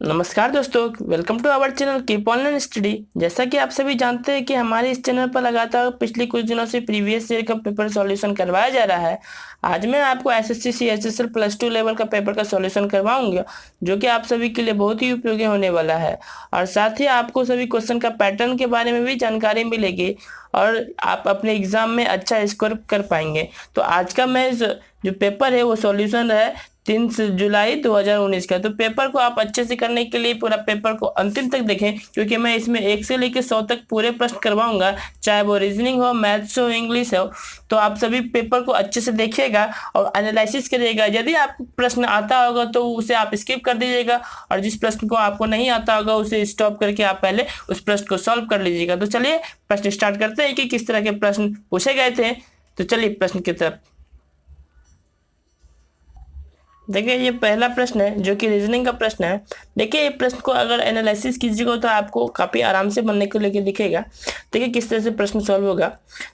नमस्कार दोस्तों, welcome to our channel keep online study. जैसा कि आप सभी जानते हैं कि हमारे इस चैनल पर लगातार पिछले कुछ दिनों से प्रीवियस ईयर का पेपर सॉल्यूशन करवाया जा रहा है। आज मैं आपको एसएससी सीएचएसएल प्लस 2 लेवल का पेपर का सॉल्यूशन करवाऊंगा, जो कि आप सभी के लिए बहुत ही उपयोगी होने वाला है। और साथ ही आपको सभी क्वेश्चन का पैटर्न के बारे में भी जानकारी मिलेगी और आप अपने एग्जाम में अच्छा स्कोर कर पाएंगे। तो आज का मैं जो पेपर है वो सॉल्यूशन है 3 जुलाई 2019 का। तो पेपर को आप अच्छे से करने के लिए पूरा पेपर को अंतिम तक देखें, क्योंकि मैं इसमें 1 से लेकर 100 तक पूरे प्रश्न करवाऊंगा, चाहे वो रीजनिंग हो, मैथ्स हो, इंग्लिश हो। तो आप सभी पेपर को अच्छे से देखिएगा और एनालिसिस करिएगा। यदि आपको प्रश्न आता होगा तो उसे आप स्किप कर दीजिएगा, और जिस प्रश्न को आपको नहीं आता होगा उसे स्टॉप करके आप पहले उस प्रश्न को सॉल्व कर लीजिएगा। तो चलिए प्रश्न स्टार्ट करते हैं कि किस तरह के प्रश्न पूछे गए थे। तो चलिए प्रश्न की तरफ देखिए, ये पहला प्रश्न है जो कि रीजनिंग का प्रश्न है। देखिए, ये प्रश्न को अगर एनालिसिस कीजिएगा तो आपको काफ़ी आराम से बनने को लेके दिखेगा। देखिए किस तरह से प्रश्न सॉल्व होगा।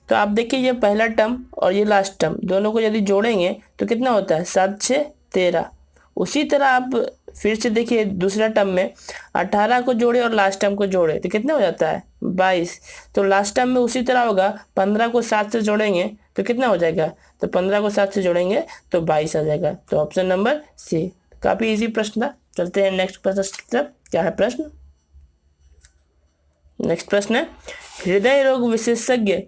तो आप देखिए, ये पहला टर्म और ये लास्ट टर्म दोनों को यदि जोड़ेंगे तो कितना होता है, 7 6 13। उसी तरह आप फिर से देखिए दूसरा टर्म में 18 को जोड़े और लास्ट टर्म को जोड़े तो कितना हो जाता है, 22। तो लास्ट टर्म में उसी तरह होगा, 15 को 7 से जोड़ेंगे तो कितना हो जाएगा, तो 15 को 7 से जोड़ेंगे तो 22 आ जाएगा। तो ऑप्शन नंबर सी। काफी इजी प्रश्न था। चलते हैं नेक्स्ट प्रश्न की तरफ। क्या है प्रश्न? नेक्स्ट प्रश्न है, हृदय रोग विशेषज्ञ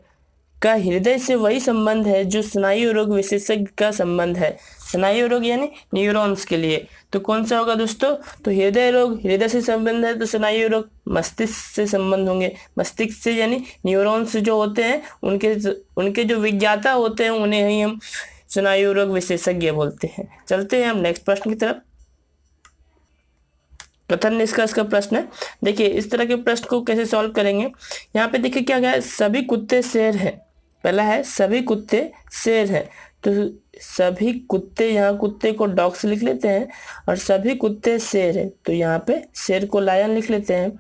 का हृदय से वही संबंध है जो स्नायु रोग विशेषज्ञ का संबंध है। स्नायु रोग यानी न्यूरॉन्स के लिए तो कौन सा होगा दोस्तों? तो हृदय रोग हृदय से संबंध है, तो स्नायु रोग मस्तिष्क से संबंध होंगे। मस्तिष्क से यानी न्यूरॉन्स जो होते हैं उनके जो विज्ञाता होते हैं उन्हें ही हम स्नायु रोग विशेषज्ञ बोलते हैं। चलते हैं हम नेक्स्ट प्रश्न की तरफ। कथन निष्कर्ष का प्रश्न है। देखिए इस तरह के प्रश्न को कैसे सॉल्व करेंगे। यहाँ पे देखिए क्या है, सभी कुत्ते शेर हैं। पहला है सभी कुत्ते शेर हैं, तो सभी कुत्ते, यहाँ कुत्ते को डॉग्स लिख लेते हैं, और सभी कुत्ते शेर है तो यहाँ पे शेर को लायन लिख लेते हैं।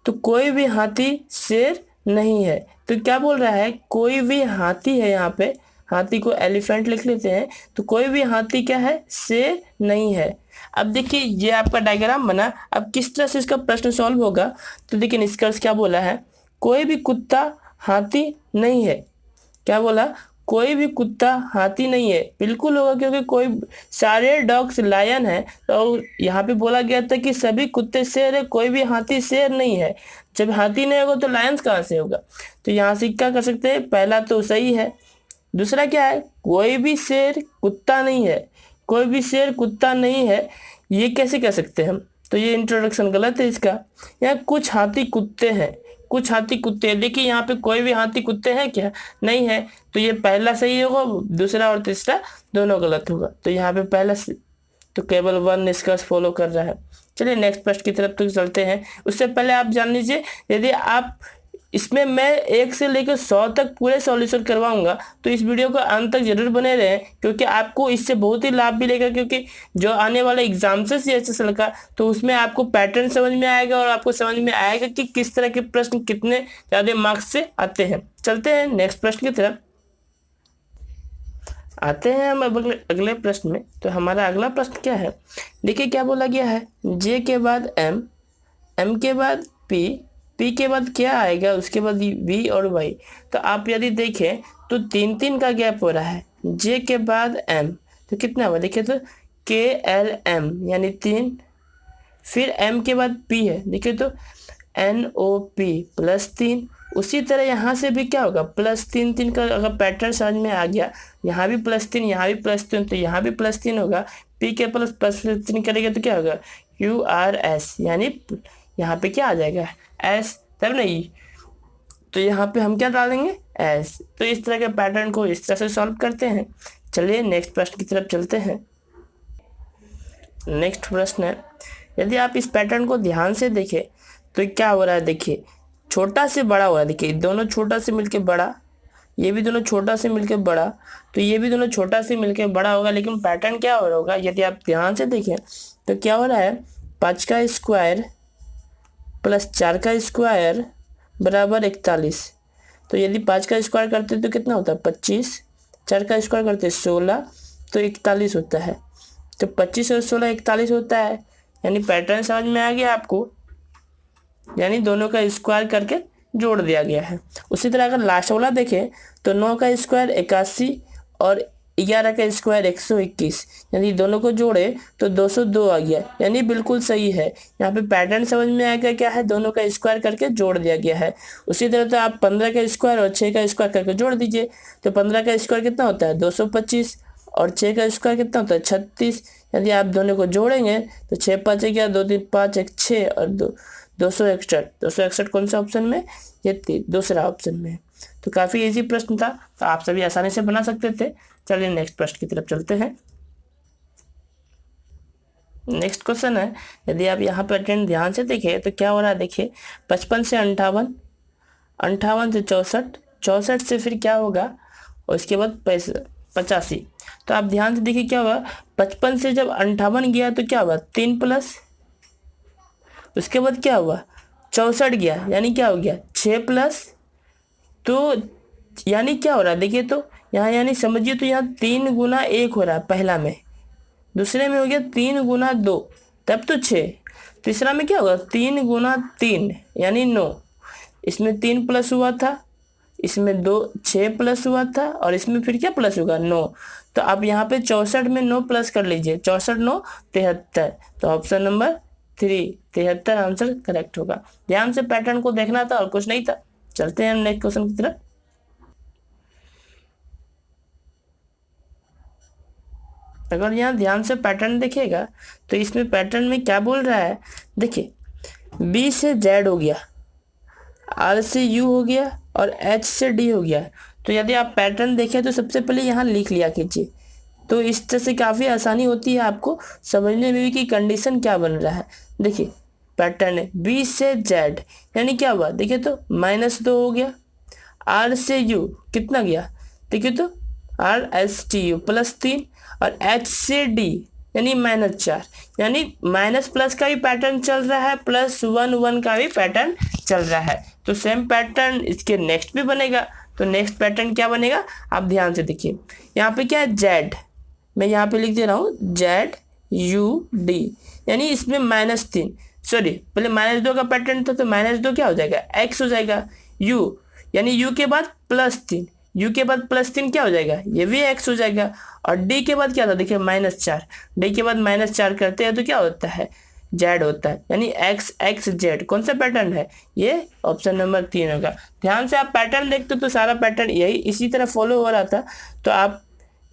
तो कोई भी हाथी शेर नहीं है, तो क्या बोल रहा है, कोई भी हाथी है। यहाँ पे हाथी को एलिफेंट लिख लेते हैं, तो कोई भी हाथी क्या है, शेर नहीं है। अब देखिए ये आपका डायग्राम बना। अब किस तरह से इसका प्रश्न सॉल्व होगा, तो देखिए निष्कर्ष क्या बोला है, कोई भी कुत्ता हाथी नहीं है। क्या बोला, कोई भी कुत्ता हाथी नहीं है। बिल्कुल होगा, क्योंकि कोई सारे डॉग्स लायन है। तो यहाँ पे बोला गया था कि सभी कुत्ते शेर है, कोई भी हाथी शेर नहीं है। जब हाथी नहीं होगा तो लायंस कहाँ से होगा? तो यहाँ से क्या कर सकते हैं, पहला तो सही है। दूसरा क्या है, कोई भी शेर कुत्ता नहीं है। कोई भी शेर कुत्ता नहीं है, ये कैसे कह सकते हैं हम? तो ये इंट्रोडक्शन गलत है इसका। यहाँ कुछ हाथी कुत्ते हैं, कुछ हाथी कुत्ते हैं। देखिए यहाँ पे कोई भी हाथी कुत्ते हैं क्या, नहीं है। तो ये पहला सही होगा, दूसरा और तीसरा दोनों गलत होगा। तो यहाँ पे पहला तो केवल 1 निष्कर्ष फॉलो कर रहा है। चलिए नेक्स्ट प्रश्न की तरफ तो चलते हैं। उससे पहले आप जान लीजिए, यदि आप इसमें मैं 1 से लेकर 100 तक पूरे सॉल्यूशन करवाऊंगा, तो इस वीडियो को अंत तक जरूर बने रहें, क्योंकि आपको इससे बहुत ही लाभ मिलेगा। क्योंकि जो आने वाला एग्जाम से सीएचएसएल का, तो उसमें आपको पैटर्न समझ में आएगा और आपको समझ में आएगा कि किस तरह के प्रश्न कितने ज्यादा मार्क्स से आते हैं। चलते हैं नेक्स्ट प्रश्न की तरफ। आते हैं हम अगले प्रश्न में। तो हमारा अगला प्रश्न क्या है, देखिए क्या बोला गया है, जे के बाद एम, एम के बाद पी, पी के बाद क्या आएगा, उसके बाद वी और वाई। तो आप यदि देखें तो 3 का गैप हो रहा है। जे के बाद एम तो कितना हुआ, देखिए तो के एल एम यानी 3, फिर एम के बाद पी है, देखिए तो एन ओ पी +3। उसी तरह यहाँ से भी क्या होगा, +3 का अगर पैटर्न समझ में आ गया, यहाँ भी +3, यहाँ भी +3, तो यहाँ भी +3 होगा। पी के +3 करेंगे तो क्या होगा, QRS, यानी यहाँ पे क्या आ जाएगा, S, तब नहीं। तो यहाँ पे हम क्या डालेंगे, S। तो इस तरह के पैटर्न को इस तरह से सॉल्व करते हैं। चलिए नेक्स्ट प्रश्न की तरफ चलते हैं। नेक्स्ट प्रश्न है, यदि आप इस पैटर्न को ध्यान से देखें तो क्या हो रहा है, देखिए छोटा से बड़ा हो रहा है। देखिए दोनों छोटा से मिलके बड़ा, ये भी दोनों छोटा से मिलके बड़ा, तो ये भी दोनों छोटा से मिलके बड़ा होगा। लेकिन पैटर्न क्या हो रहा होगा, यदि आप ध्यान से देखें तो क्या हो रहा है, 5 का स्क्वायर प्लस 4 का स्क्वायर बराबर 41। तो यदि 5 का स्क्वायर करते तो कितना होता है, 25, 4 का स्क्वायर करते 16, तो 41 होता है। तो 25 और 16 41 होता है। यानी पैटर्न समझ में आ गया आपको, यानी दोनों का स्क्वायर करके जोड़ दिया गया है। उसी तरह अगर लास्ट वाला देखें तो 9 का स्क्वायर 81 और 11 का स्क्वायर 121, यानी दोनों को जोड़े तो 202 आ गया, यानी बिल्कुल सही है। यहाँ पे पैटर्न समझ में आ गया क्या है, दोनों का स्क्वायर करके जोड़ दिया गया है। उसी तरह तो आप 15 का स्क्वायर और 6 का स्क्वायर करके जोड़ दीजिए, तो 15 का स्क्वायर कितना होता है 225 और 6 का स्क्वायर कितना होता है 36। यदि आप दोनों को जोड़ेंगे तो 6 5 क्या 2 3 5 1 6 और 261 कौन सा ऑप्शन में, ये दूसरा ऑप्शन में। तो काफ़ी इजी प्रश्न था, तो आप सभी आसानी से बना सकते थे। चलिए नेक्स्ट प्रश्न की तरफ चलते हैं। नेक्स्ट क्वेश्चन है, यदि आप यहाँ पर अटेंड ध्यान से देखें तो क्या हो रहा है, देखिए 55 से 58, 58 से 64, 64 से फिर क्या होगा, और इसके बाद 85। तो आप ध्यान से देखिए क्या हुआ, 55 से जब 58 गया तो क्या हुआ 3 प्लस, उसके बाद क्या हुआ 64 गया, यानी क्या हो गया 6 प्लस, तो यानी क्या हो रहा है देखिए, तो यहाँ यानी समझिए तो यहाँ 3 गुना 1 हो रहा है, पहला में, दूसरे में हो गया 3 गुना 2 तब तो 6, तीसरा में क्या होगा 3 गुना 3 यानी 9, इसमें 3 प्लस हुआ था, इसमें 6 प्लस हुआ था, और इसमें फिर क्या प्लस होगा 9। तो आप यहाँ पे 64 में 9 प्लस कर लीजिए, 64 9 73, तो ऑप्शन नंबर 3 73 आंसर करेक्ट होगा। ध्यान से पैटर्न को देखना था और कुछ नहीं था। चलते हैं नेक्स्ट क्वेश्चन की तरफ। अगर यहाँ ध्यान से पैटर्न देखिएगा तो इसमें पैटर्न में क्या बोल रहा है, देखिए B से Z हो गया, R से U हो गया और H से D हो गया। तो यदि आप पैटर्न देखें तो सबसे पहले यहाँ लिख लिया कीजिए, तो इस तरह से काफ़ी आसानी होती है आपको समझने में भी कि कंडीशन क्या बन रहा है। देखिए पैटर्न है B से Z, यानी क्या हुआ देखिए तो -2 हो गया, R से U कितना गया देखिए तो RSTU +3, और H से D यानी -4, यानी माइनस प्लस का भी पैटर्न चल रहा है, +1 1 का भी पैटर्न चल रहा है। तो सेम पैटर्न इसके नेक्स्ट भी बनेगा। तो नेक्स्ट पैटर्न क्या बनेगा, आप ध्यान से देखिए, यहाँ पे क्या है Z, मैं यहाँ पे लिख दे रहा हूँ ZUD, यानी इसमें -3, सॉरी पहले -2 का पैटर्न था, तो -2 क्या हो जाएगा X हो जाएगा, U यानी U के बाद +3, U के बाद +3 क्या हो जाएगा, ये भी X हो जाएगा, और D के बाद क्या था देखिए -4, D के बाद -4 करते हैं तो क्या होता है Z होता है, यानी XXZ कौन सा पैटर्न है, ये ऑप्शन नंबर 3 होगा। ध्यान से आप पैटर्न देखते तो सारा पैटर्न यही इसी तरह फॉलो हो रहा था। तो आप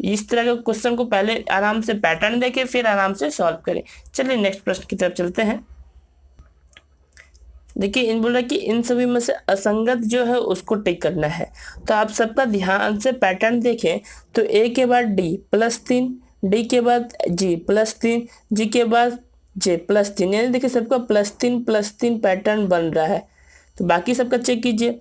इस तरह के क्वेश्चन को पहले आराम से पैटर्न देखें, फिर आराम से सॉल्व करें। चलिए नेक्स्ट प्रश्न की तरफ चलते हैं। देखिए इन बोल रहा है कि इन सभी में से असंगत जो है उसको टिक करना है। तो आप सबका ध्यान से पैटर्न देखें तो A के बाद D +3, D के बाद G +3, G के बाद J +3, यानी देखिए सबका +3 पैटर्न बन रहा है। तो बाकी सबका चेक कीजिए,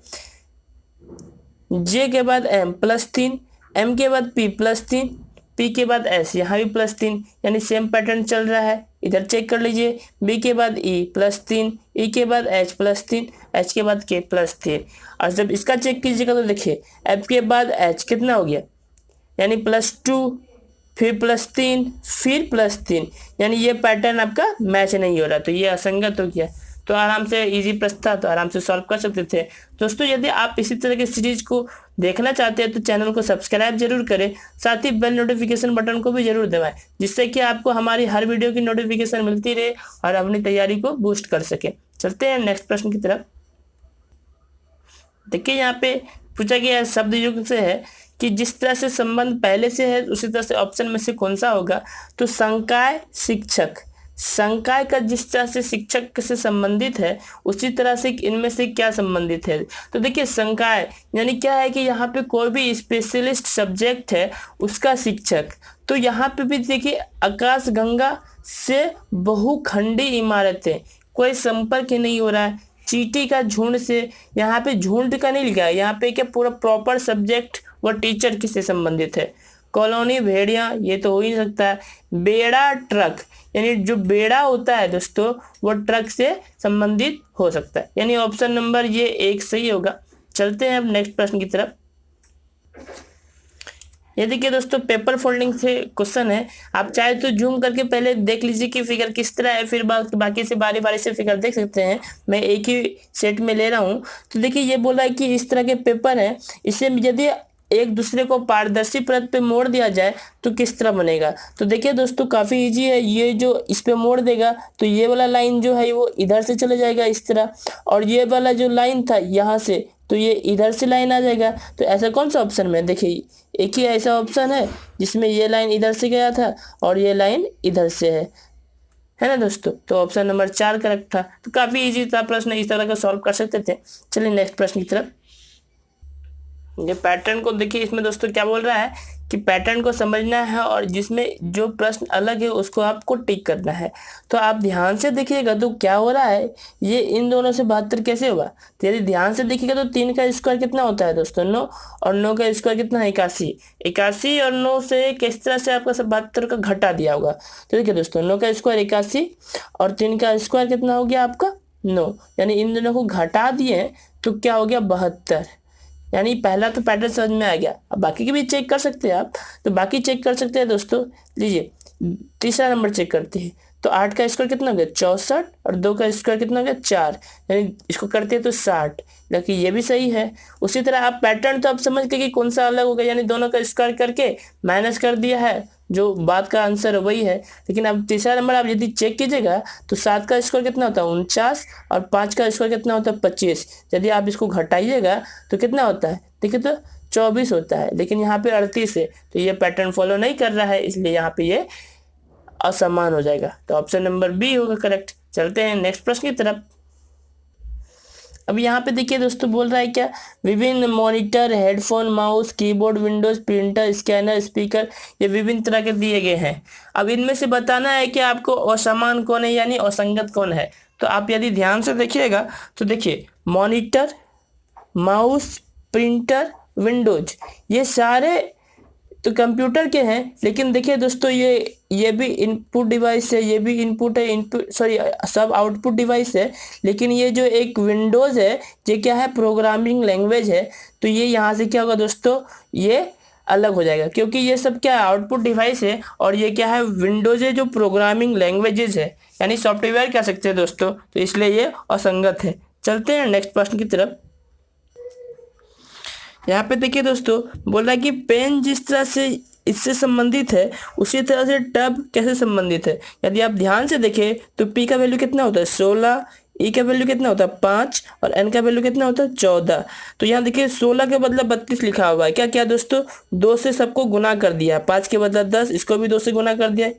J के बाद M +3, M के बाद P +3, P के बाद S यहाँ भी +3, यानी सेम पैटर्न चल रहा है। इधर चेक कर लीजिए, B के बाद E +3, E के बाद H +3, H के बाद K +3, और जब इसका चेक कीजिएगा तो देखिए F के बाद H कितना हो गया, यानी +2, फिर +3, फिर +3, यानी ये पैटर्न आपका मैच नहीं हो रहा, तो ये असंगत हो गया। तो आराम से इजी प्रश्न था, तो आराम से सॉल्व कर सकते थे। दोस्तों यदि आप इसी तरह की सीरीज को देखना चाहते हैं तो चैनल को सब्सक्राइब जरूर करें, साथ ही बेल नोटिफिकेशन बटन को भी जरूर दबाएं, जिससे कि आपको हमारी हर वीडियो की नोटिफिकेशन मिलती रहे और अपनी तैयारी को बूस्ट कर सके। चलते हैं नेक्स्ट प्रश्न की तरफ। देखिए यहाँ पे पूछा गया शब्द युग से है कि जिस तरह से संबंध पहले से है उसी तरह से ऑप्शन में से कौन सा होगा। तो संकाय शिक्षक, संकाय का जिस तरह से शिक्षक से संबंधित है उसी तरह से इनमें से क्या संबंधित है। तो देखिए संकाय यानी क्या है कि यहाँ पे कोई भी स्पेशलिस्ट सब्जेक्ट है उसका शिक्षक। तो यहाँ पे भी देखिए आकाश गंगा से बहुखंडी इमारतें, कोई संपर्क ही नहीं हो रहा है। चींटी का झुंड से, यहाँ पे झुंड का नहीं लिखा है, यहाँ पे क्या पूरा प्रॉपर सब्जेक्ट व टीचर किससे संबंधित है। कॉलोनी भेड़िया, ये तो हो ही नहीं सकता है। बेड़ा ट्रक, यानी जो बेड़ा होता है दोस्तों वो ट्रक से संबंधित हो सकता है, यानी ऑप्शन नंबर ये 1 सही होगा। चलते हैं अब नेक्स्ट प्रश्न की तरफ। ये देखिए दोस्तों पेपर फोल्डिंग से क्वेश्चन है। आप चाहे तो जूम करके पहले देख लीजिए कि फिगर किस तरह है, फिर बाकी से बारी बारी से फिगर देख सकते हैं। मैं एक ही सेट में ले रहा हूँ। तो देखिए ये बोला है कि इस तरह के पेपर है, इसे यदि एक दूसरे को पारदर्शी परत पे मोड़ दिया जाए तो किस तरह बनेगा। तो देखिए दोस्तों काफी इजी है। ये जो इस पे मोड़ देगा तो ये वाला लाइन जो है वो इधर से चले जाएगा इस तरह, और ये वाला जो लाइन था यहाँ से तो ये इधर से लाइन आ जाएगा। तो ऐसा कौन सा ऑप्शन में, देखिए एक ही ऐसा ऑप्शन है जिसमें ये लाइन इधर से गया था और ये लाइन इधर से है ना दोस्तों। तो ऑप्शन नंबर 4 करेक्ट था। तो काफी इजी था प्रश्न, इस तरह का सॉल्व कर सकते थे। चलिए नेक्स्ट प्रश्न की तरफ। ये पैटर्न को देखिए, इसमें दोस्तों क्या बोल रहा है कि पैटर्न को समझना है और जिसमें जो प्रश्न अलग है उसको आपको टिक करना है। तो आप ध्यान से देखिएगा तो क्या हो रहा है, ये इन दोनों से 72 कैसे हुआ। तो यदि ध्यान से देखिएगा तो 3 का स्क्वायर कितना होता है दोस्तों 9, और 9 का स्क्वायर कितना है 81। 81 और 9 से किस तरह से आपका 72 का घटा दिया होगा। तो देखिए दोस्तों 9 का स्क्वायर 81 और 3 का स्क्वायर कितना हो गया आपका 9, यानी इन दोनों को घटा दिए तो क्या हो गया 72। यानी पहला तो पैटर्न समझ में आ गया। अब बाकी के भी चेक कर सकते हैं आप, तो बाकी चेक कर सकते हैं दोस्तों। लीजिए तीसरा नंबर चेक करते हैं। तो 8 का स्क्वायर कितना हो गया 64 और 2 का स्क्वायर कितना हो गया 4, यानी इसको करते हैं तो 60। लेकिन ये भी सही है। उसी तरह आप पैटर्न तो आप समझ गए कि कौन सा अलग हो गया, यानी दोनों का स्क्वायर करके माइनस कर दिया है, जो बात का आंसर वही है। लेकिन अब तीसरा नंबर आप यदि चेक कीजिएगा तो 7 का स्क्वायर कितना होता है 49 और 5 का स्क्वायर कितना होता है 25। यदि आप इसको घटाइएगा तो कितना होता है, देखिए तो 24 होता है, लेकिन यहाँ पे 38 है। तो ये पैटर्न फॉलो नहीं कर रहा है, इसलिए यहाँ पे ये असमान हो जाएगा। तो ऑप्शन नंबर बी होगा करेक्ट। चलते हैं नेक्स्ट प्रश्न की तरफ। अब यहाँ पे देखिए दोस्तों बोल रहा है क्या, विभिन्न monitor, headphone, mouse, keyboard, Windows, printer, scanner, speaker, ये विभिन्न तरह के दिए गए हैं। अब इनमें से बताना है कि आपको असमान कौन है यानी असंगत कौन है। तो आप यदि ध्यान से देखिएगा तो देखिए मॉनिटर, माउस, प्रिंटर, विंडोज, ये सारे तो कंप्यूटर के हैं। लेकिन देखिए दोस्तों ये भी इनपुट डिवाइस है, ये भी इनपुट है, इनपुट सॉरी सब आउटपुट डिवाइस है। लेकिन ये जो एक विंडोज़ है ये क्या है, प्रोग्रामिंग लैंग्वेज है। तो ये यहाँ से क्या होगा दोस्तों, ये अलग हो जाएगा, क्योंकि ये सब क्या है आउटपुट डिवाइस है और ये क्या है विंडोज़ है जो प्रोग्रामिंग लैंग्वेजेस है, यानी सॉफ्टवेयर कह सकते हैं दोस्तों। तो इसलिए ये असंगत है। चलते हैं नेक्स्ट प्रश्न की तरफ। यहाँ पे देखिए दोस्तों बोल रहा है कि पेन जिस तरह से इससे संबंधित है उसी तरह से टब कैसे संबंधित है। यदि आप ध्यान से देखें तो पी का वैल्यू कितना होता है 16, ई का वैल्यू कितना होता है 5 और एन का वैल्यू कितना होता है 14। तो यहाँ देखिए 16 के बदला 32 लिखा हुआ है। क्या क्या दोस्तों, 2 से सबको गुना कर दिया, 5 के बदला 10, इसको भी 2 से गुना कर दिया,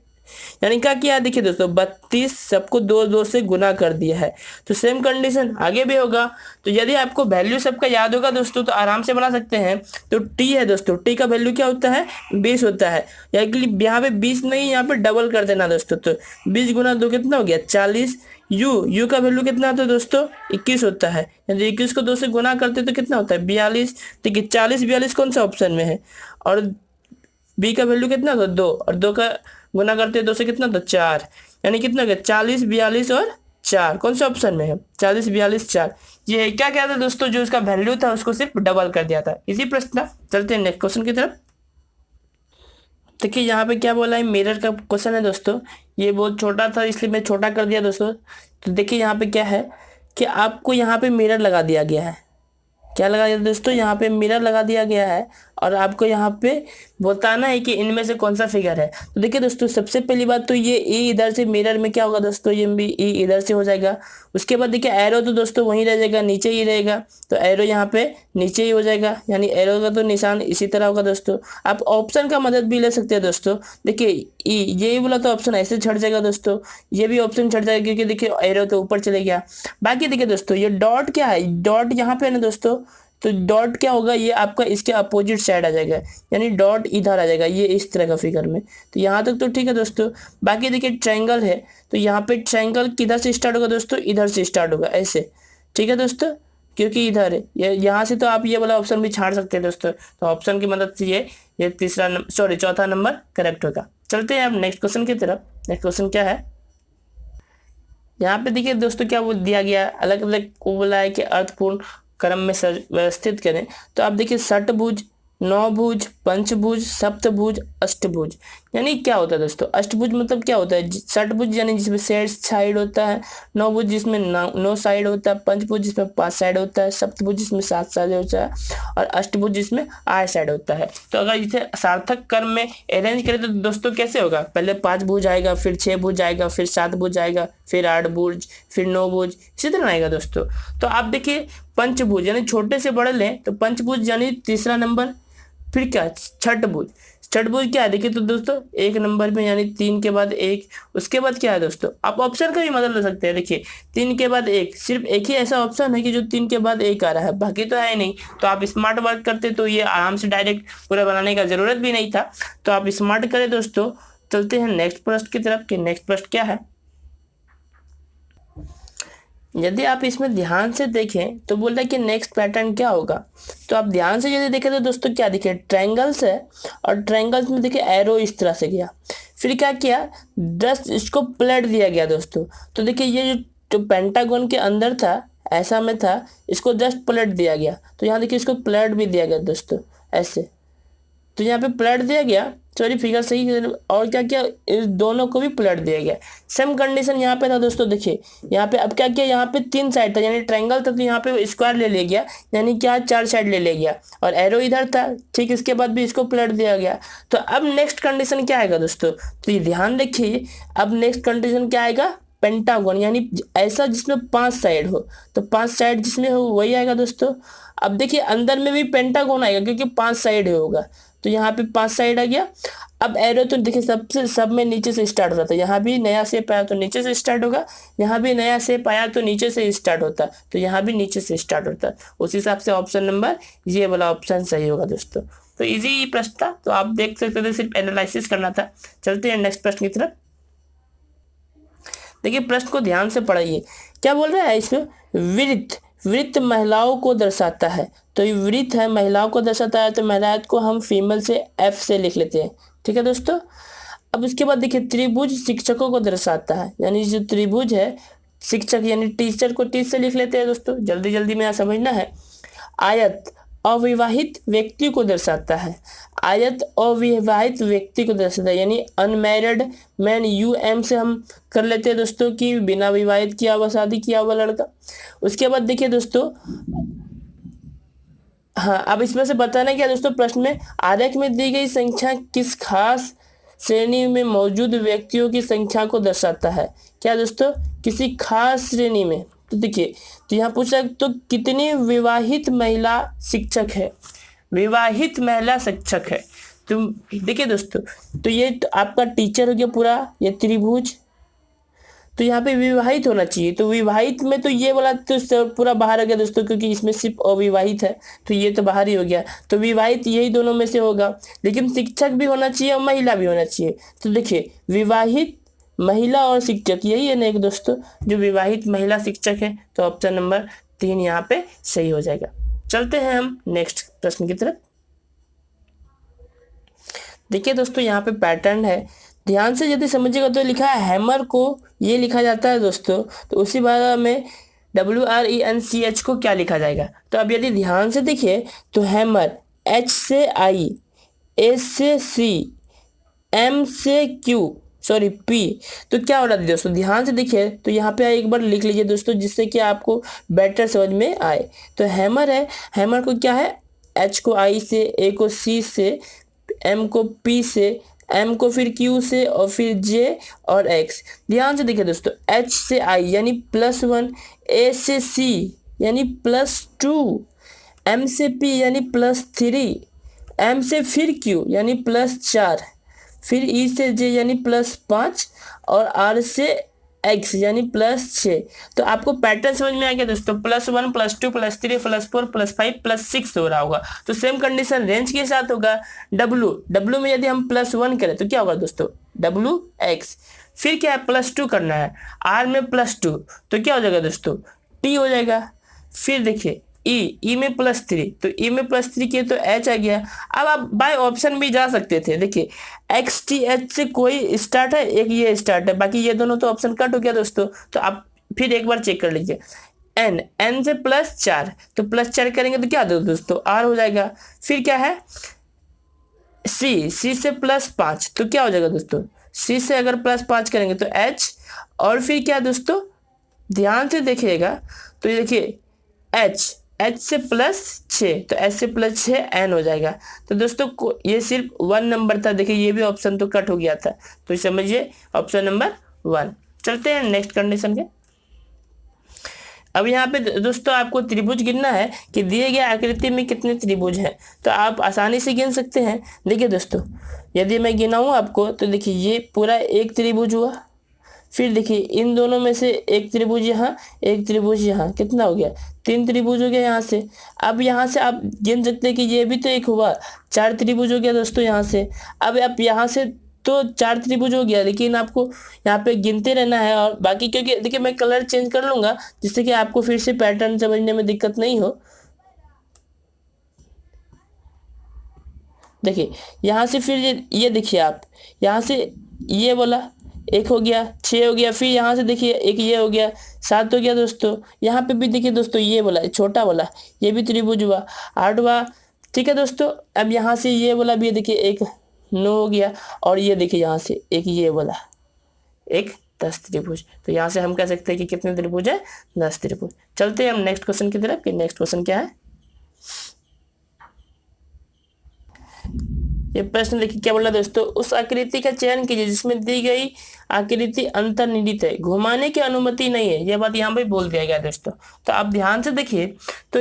यानी क्या किया देखिए दोस्तों 32 सबको 2 से गुना कर दिया है। तो सेम कंडीशन आगे भी होगा। तो यदि आपको वैल्यू सबका याद होगा दोस्तों तो आराम से बना सकते हैं। तो टी है दोस्तों, टी का वैल्यू क्या होता है 20 होता है, यानी यहाँ पे 20 नहीं, यहाँ पे डबल कर देना दोस्तों। तो 20 गुना 2 कितना हो गया 40। यू का वैल्यू कितना होता है दोस्तों 21 होता है, यदि 21 को 2 से गुना करते तो कितना होता है 42। देखिए 40 42 कौन सा ऑप्शन में है, और बी का वैल्यू कितना होता है 2 और 2 का गुना करते हैं 2 से कितना होता है 4, यानी कितना हो गया 40 42 और 4, कौन से ऑप्शन में है 40 42 4। ये क्या क्या था दोस्तों, जो उसका वैल्यू था उसको सिर्फ डबल कर दिया था, इसी प्रश्न था। चलते हैं नेक्स्ट क्वेश्चन की तरफ। देखिए यहाँ पे क्या बोला है, मिरर का क्वेश्चन है दोस्तों। ये बहुत छोटा था इसलिए मैं छोटा कर दिया दोस्तों। तो देखिए यहाँ पे क्या है कि आपको यहाँ पे मिरर लगा दिया गया है। क्या लगा दिया दोस्तों, यहाँ पे मिरर लगा दिया गया है और आपको यहाँ पे बताना है कि इनमें से कौन सा फिगर है। तो देखिए दोस्तों सबसे पहली बात तो ये ई इधर से मिरर में क्या होगा दोस्तों, ये भी ई इधर से हो जाएगा। उसके बाद देखिए एरो तो दोस्तों वहीं रह जाएगा, नीचे ही रहेगा। तो एरो यहाँ पे नीचे ही हो जाएगा, यानी एरो का तो निशान इसी तरह होगा दोस्तों। आप ऑप्शन का मदद भी ले सकते हैं दोस्तों। देखिए ई ये बोला तो ऑप्शन ऐसे छट जाएगा दोस्तों, ये भी ऑप्शन छट जाएगा क्योंकि देखिए एरो तो ऊपर चले गया। बाकी देखिए दोस्तों ये डॉट क्या है, डॉट यहाँ पे है ना दोस्तों, तो डॉट क्या होगा ये आपका इसके अपोजिट साइड आ जाएगा, यानी डॉट इधर आ जाएगा, ये इस तरह का फिगर में। तो यहाँ तक तो ठीक है दोस्तों। बाकी देखिए ट्रायंगल है, तो यहाँ पे ट्रायंगल किधर से स्टार्ट होगा दोस्तों, इधर से स्टार्ट होगा ऐसे, ठीक है दोस्तों, क्योंकि इधर है। यहाँ से तो आप ये वाला ऑप्शन भी छाड़ सकते हैं दोस्तों। तो ऑप्शन की मदद से ये चौथा नंबर करेक्ट होगा। चलते हैं अब नेक्स्ट क्वेश्चन की तरफ। नेक्स्ट क्वेश्चन क्या है, यहाँ पे देखिए दोस्तों क्या वो दिया गया, अलग अलग को बोला है कि अर्थपूर्ण क्रम में व्यवस्थित करें। तो आप देखिए षटभुज नौभुज, पंचभुज, सप्तभुज, अष्टभुज। यानी क्या होता है दोस्तों, अष्टभुज मतलब क्या होता है, षटभुज यानी जिसमें 6 साइड होता है, नौभुज जिसमें 9 साइड होता है, पंचभुज जिसमें 5 साइड होता है, सप्तभुज जिसमें 7 साइड होता है, और अष्टभुज जिसमें 8 साइड होता है। तो अगर इसे सार्थक क्रम में अरेंज करें तो दोस्तों कैसे होगा, पहले 5 भुज आएगा, फिर 6 भुज आएगा, फिर 7 भुज आएगा, फिर 8 भुज, फिर 9 भुज, इसी तरह आएगा दोस्तों। तो आप देखिए पंचभुज यानी छोटे से बड़े लें तो पंचभुज यानी तीसरा नंबर, फिर क्या छठभुज, छठभुज क्या है देखिए तो दोस्तों 1 नंबर में यानी 3 के बाद 1, उसके बाद क्या है दोस्तों, आप ऑप्शन का भी मतलब ले सकते हैं। देखिए 3 के बाद 1, सिर्फ एक ही ऐसा ऑप्शन है कि जो 3 के बाद 1 आ रहा है, बाकी तो है ही नहीं। तो आप स्मार्ट वर्क करते तो ये आराम से डायरेक्ट पूरा बनाने का जरूरत भी नहीं था। तो आप स्मार्ट करें दोस्तों। चलते हैं नेक्स्ट प्रश्न की तरफ कि नेक्स्ट प्रश्न क्या है। यदि आप इसमें ध्यान से देखें तो बोल रहा है कि नेक्स्ट पैटर्न क्या होगा। तो आप ध्यान से यदि देखें तो दोस्तों क्या देखिए, ट्रायंगल्स है और ट्रायंगल्स में देखिए एरो इस तरह से गया, फिर क्या किया, 10 इसको प्लेट दिया गया दोस्तों। तो देखिए ये जो पेंटागन के अंदर था ऐसा में था, इसको जस्ट प्लेट दिया गया, तो यहाँ देखिए इसको प्लेट भी दिया गया दोस्तों ऐसे, तो यहाँ पे प्लेट दिया गया, सॉरी फिगर सही है, और क्या किया, इस दोनों को भी प्लेट दिया गया। सेम कंडीशन यहाँ पे था दोस्तों। देखिए यहाँ पे अब क्या किया, यहाँ पे 3 साइड था यानी ट्रायंगल था, तो यहाँ पे स्क्वायर ले गया, यानी क्या 4 साइड ले गया, और एरो इधर था, ठीक इसके बाद भी इसको प्लेट दिया गया। तो अब नेक्स्ट कंडीशन क्या आएगा दोस्तों, तो ये ध्यान रखिए, अब नेक्स्ट कंडीशन क्या आएगा, पेंटागन यानी ऐसा जिसमें 5 साइड हो, तो 5 साइड जिसमें हो वही आएगा दोस्तों। अब देखिए अंदर में भी पेंटागन आएगा क्योंकि 5 साइड होगा, तो यहाँ पे 5 साइड आ गया। अब एरो तो देखिए सबसे सब में नीचे से स्टार्ट होता था, यहाँ भी नया शेप आया तो नीचे से स्टार्ट होगा, यहाँ भी नया शेप आया तो नीचे से स्टार्ट होता, तो यहाँ भी नीचे से स्टार्ट होता। उस हिसाब से ऑप्शन नंबर ये वाला ऑप्शन सही होगा दोस्तों। तो इजी प्रश्न था, तो आप देख सकते थे, सिर्फ एनालिसिस करना था। चलते हैं नेक्स्ट प्रश्न की तरफ। देखिए प्रश्न को ध्यान से पढ़िए, क्या बोल रहा है इसमें, वृत्त, वृत्त महिलाओं को दर्शाता है, तो ये वृत्त है महिलाओं को दर्शाता है, तो महिलाओं को हम फीमेल से एफ से लिख लेते हैं, ठीक है दोस्तों। अब उसके बाद देखिए त्रिभुज शिक्षकों को दर्शाता है, यानी जो त्रिभुज है शिक्षक यानी टीचर को टी से लिख लेते हैं दोस्तों, जल्दी जल्दी में यहाँ समझना है। आयत अविवाहित व्यक्ति को दर्शाता है, आयत अविवाहित व्यक्ति को दर्शाता है, यानी अनमैरिड मैन, UM से हम कर लेते हैं दोस्तों कि बिना विवाहित किया हुआ, शादी किया हुआ लड़का। उसके बाद देखिए दोस्तों, हाँ अब इसमें से बताना क्या दोस्तों, प्रश्न में आरेख में दी गई संख्या किस खास श्रेणी में मौजूद व्यक्तियों की संख्या को दर्शाता है, क्या दोस्तों, किसी खास श्रेणी में। तो देखिए तो यहाँ पूछा तो कितनी विवाहित महिला शिक्षक है, विवाहित महिला शिक्षक है। तो देखिए दोस्तों, तो ये तो आपका टीचर हो गया पूरा, ये त्रिभुज, तो यहाँ पे विवाहित होना चाहिए, तो विवाहित में तो ये वाला तो पूरा बाहर आ गया दोस्तों, क्योंकि इसमें सिर्फ अविवाहित है, तो ये तो बाहर ही हो गया। तो विवाहित यही दोनों में से होगा, लेकिन शिक्षक भी होना चाहिए और महिला भी होना चाहिए। तो देखिए विवाहित महिला और शिक्षक यही है ना एक दोस्तों, जो विवाहित महिला शिक्षक है, तो ऑप्शन नंबर 3 यहाँ पे सही हो जाएगा। चलते हैं हम नेक्स्ट प्रश्न की तरफ। देखिए दोस्तों यहाँ पे पैटर्न है, ध्यान से यदि समझिएगा तो लिखा है हैमर को ये लिखा जाता है दोस्तों, तो उसी बारे में WRENCH को क्या लिखा जाएगा। तो अब यदि ध्यान से देखिए तो हैमर H से I, S से C, M से Q, सॉरी P, तो क्या हो रहा है दोस्तों, ध्यान से देखिए तो यहाँ पे एक बार लिख लीजिए दोस्तों, जिससे कि आपको बेटर समझ में आए। तो हैमर है, हैमर को क्या है, H को I से, A को C से, M को P से, M को फिर Q से, और फिर J और X। ध्यान से देखिए दोस्तों, H से I यानी +1, A से C यानी +2, M से P यानी +3, M से फिर Q यानी +4, फिर E से J यानी +5, और R से X यानी +6। तो आपको पैटर्न समझ में आ गया दोस्तों, +1, +2, +3, +4, +5, +6 हो रहा होगा। तो सेम कंडीशन रेंज के साथ होगा। W में यदि हम +1 करें तो क्या होगा दोस्तों, WX, फिर क्या है +2 करना है, R में +2 तो क्या हो जाएगा दोस्तों, T हो जाएगा। फिर देखिए E में +3, तो E में +3 किए तो H आ गया। अब आप बाय ऑप्शन भी जा सकते थे, देखिए XTH से कोई स्टार्ट है, एक ये स्टार्ट है, बाकी ये दोनों तो ऑप्शन कट हो गया दोस्तों। तो आप फिर एक बार चेक कर लीजिए, एन से +4, तो +4 करेंगे तो क्या दोस्तों आर हो जाएगा। फिर क्या है सी से +5, तो क्या हो जाएगा दोस्तों, सी से अगर +5 करेंगे तो एच, और फिर क्या दोस्तों ध्यान से देखिएगा, तो ये देखिए एच से +6, तो एच से +6 एन हो जाएगा। तो दोस्तों ये सिर्फ 1 नंबर था, देखिए ये भी ऑप्शन तो कट हो गया था, तो समझिए ऑप्शन नंबर 1। चलते हैं नेक्स्ट कंडीशन के। अब यहाँ पे दोस्तों आपको त्रिभुज गिनना है कि दिए गए आकृति में कितने त्रिभुज हैं, तो आप आसानी से गिन सकते हैं। देखिए दोस्तों यदि मैं गिनाऊँ आपको, तो देखिए ये पूरा एक त्रिभुज हुआ, फिर देखिए इन दोनों में से एक त्रिभुज यहाँ, एक त्रिभुज यहाँ, कितना हो गया 3 त्रिभुज हो गया यहाँ से। अब यहाँ से आप गिन सकते हैं कि ये भी तो एक हुआ, 4 त्रिभुज हो गया दोस्तों यहाँ से। अब आप यहाँ से तो 4 त्रिभुज हो गया, लेकिन आपको यहाँ पे गिनते रहना है, और बाकी क्योंकि देखिए मैं कलर चेंज कर लूँगा जिससे कि आपको फिर से पैटर्न समझने में दिक्कत नहीं हो। देखिए यहाँ से फिर ये देखिए आप यहाँ से ये वाला एक हो गया, 6 हो गया, फिर यहाँ से देखिए एक ये हो गया, 7 हो गया दोस्तों। यहाँ पे भी देखिए दोस्तों ये वाला छोटा वाला ये भी त्रिभुज हुआ, 8 हुआ, ठीक है दोस्तों। अब यहाँ से ये वाला भी देखिए एक 9 हो गया, और ये देखिए यहाँ से एक ये वाला एक 10 त्रिभुज। तो यहाँ से हम कह सकते हैं कि कितने त्रिभुज है, 10 त्रिभुज। चलते हैं हम नेक्स्ट क्वेश्चन की तरफ कि नेक्स्ट क्वेश्चन क्या है। ये प्रश्न देखिए क्या बोला दोस्तों, उस आकृति का चयन कीजिए जिसमें दी गई आकृति अंतर्निहित है, घुमाने की अनुमति नहीं है, यह बात यहाँ पे बोल दिया गया दोस्तों। तो आप ध्यान से देखिए, तो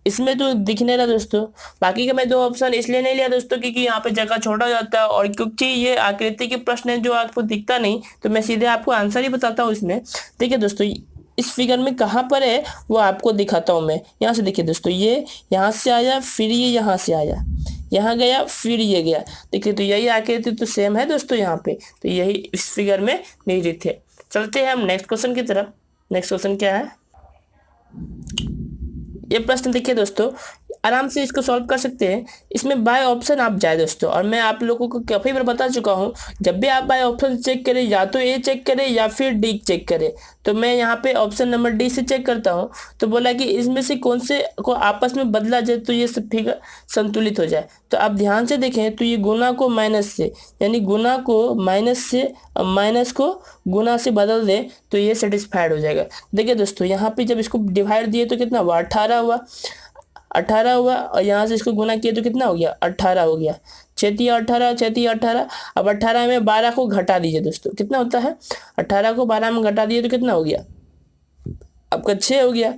इसमें तो दिख नहीं रहा दोस्तों। बाकी का मैं 2 ऑप्शन इसलिए नहीं लिया दोस्तों क्योंकि यहाँ पे जगह छोटा हो जाता है, और क्योंकि ये आकृति के प्रश्न है जो आपको दिखता नहीं, तो मैं सीधे आपको आंसर ही बताता हूँ इसमें। देखिए दोस्तों इस फिगर में कहाँ पर है वो आपको दिखाता हूँ मैं। यहाँ से देखिए दोस्तों ये यहाँ से आया, फिर ये यहाँ से आया, यहाँ गया, फिर ये गया। देखिए तो यही आकृति तो सेम है दोस्तों यहाँ पे, तो यही इस फिगर में निहित है। चलते हैं हम नेक्स्ट क्वेश्चन की तरफ। नेक्स्ट क्वेश्चन क्या है, ये प्रश्न देखिए दोस्तों आराम से इसको सॉल्व कर सकते हैं। इसमें बाय ऑप्शन आप जाए दोस्तों, और मैं आप लोगों को काफ़ी बार बता चुका हूँ, जब भी आप बाय ऑप्शन चेक करें या तो ए चेक करें या फिर डी चेक करें। तो मैं यहाँ पे ऑप्शन नंबर डी से चेक करता हूँ, तो बोला कि इसमें से कौन से को आपस में बदला जाए तो ये फिगर संतुलित हो जाए। तो आप ध्यान से देखें तो ये गुना को माइनस से, यानी गुना को माइनस से, माइनस को गुना से बदल दें तो ये सेटिस्फाइड हो जाएगा। देखिए दोस्तों यहाँ पे जब इसको डिवाइड दिए तो कितना हुआ 18 हुआ, 18 हुआ, और यहाँ से इसको गुना किया तो कितना हो गया 18 हो गया, 6 18, 6 18। अब 18 में 12 को घटा दीजिए दोस्तों, कितना होता है 18 को 12 में घटा दिए तो कितना हो गया आपका 6 हो गया,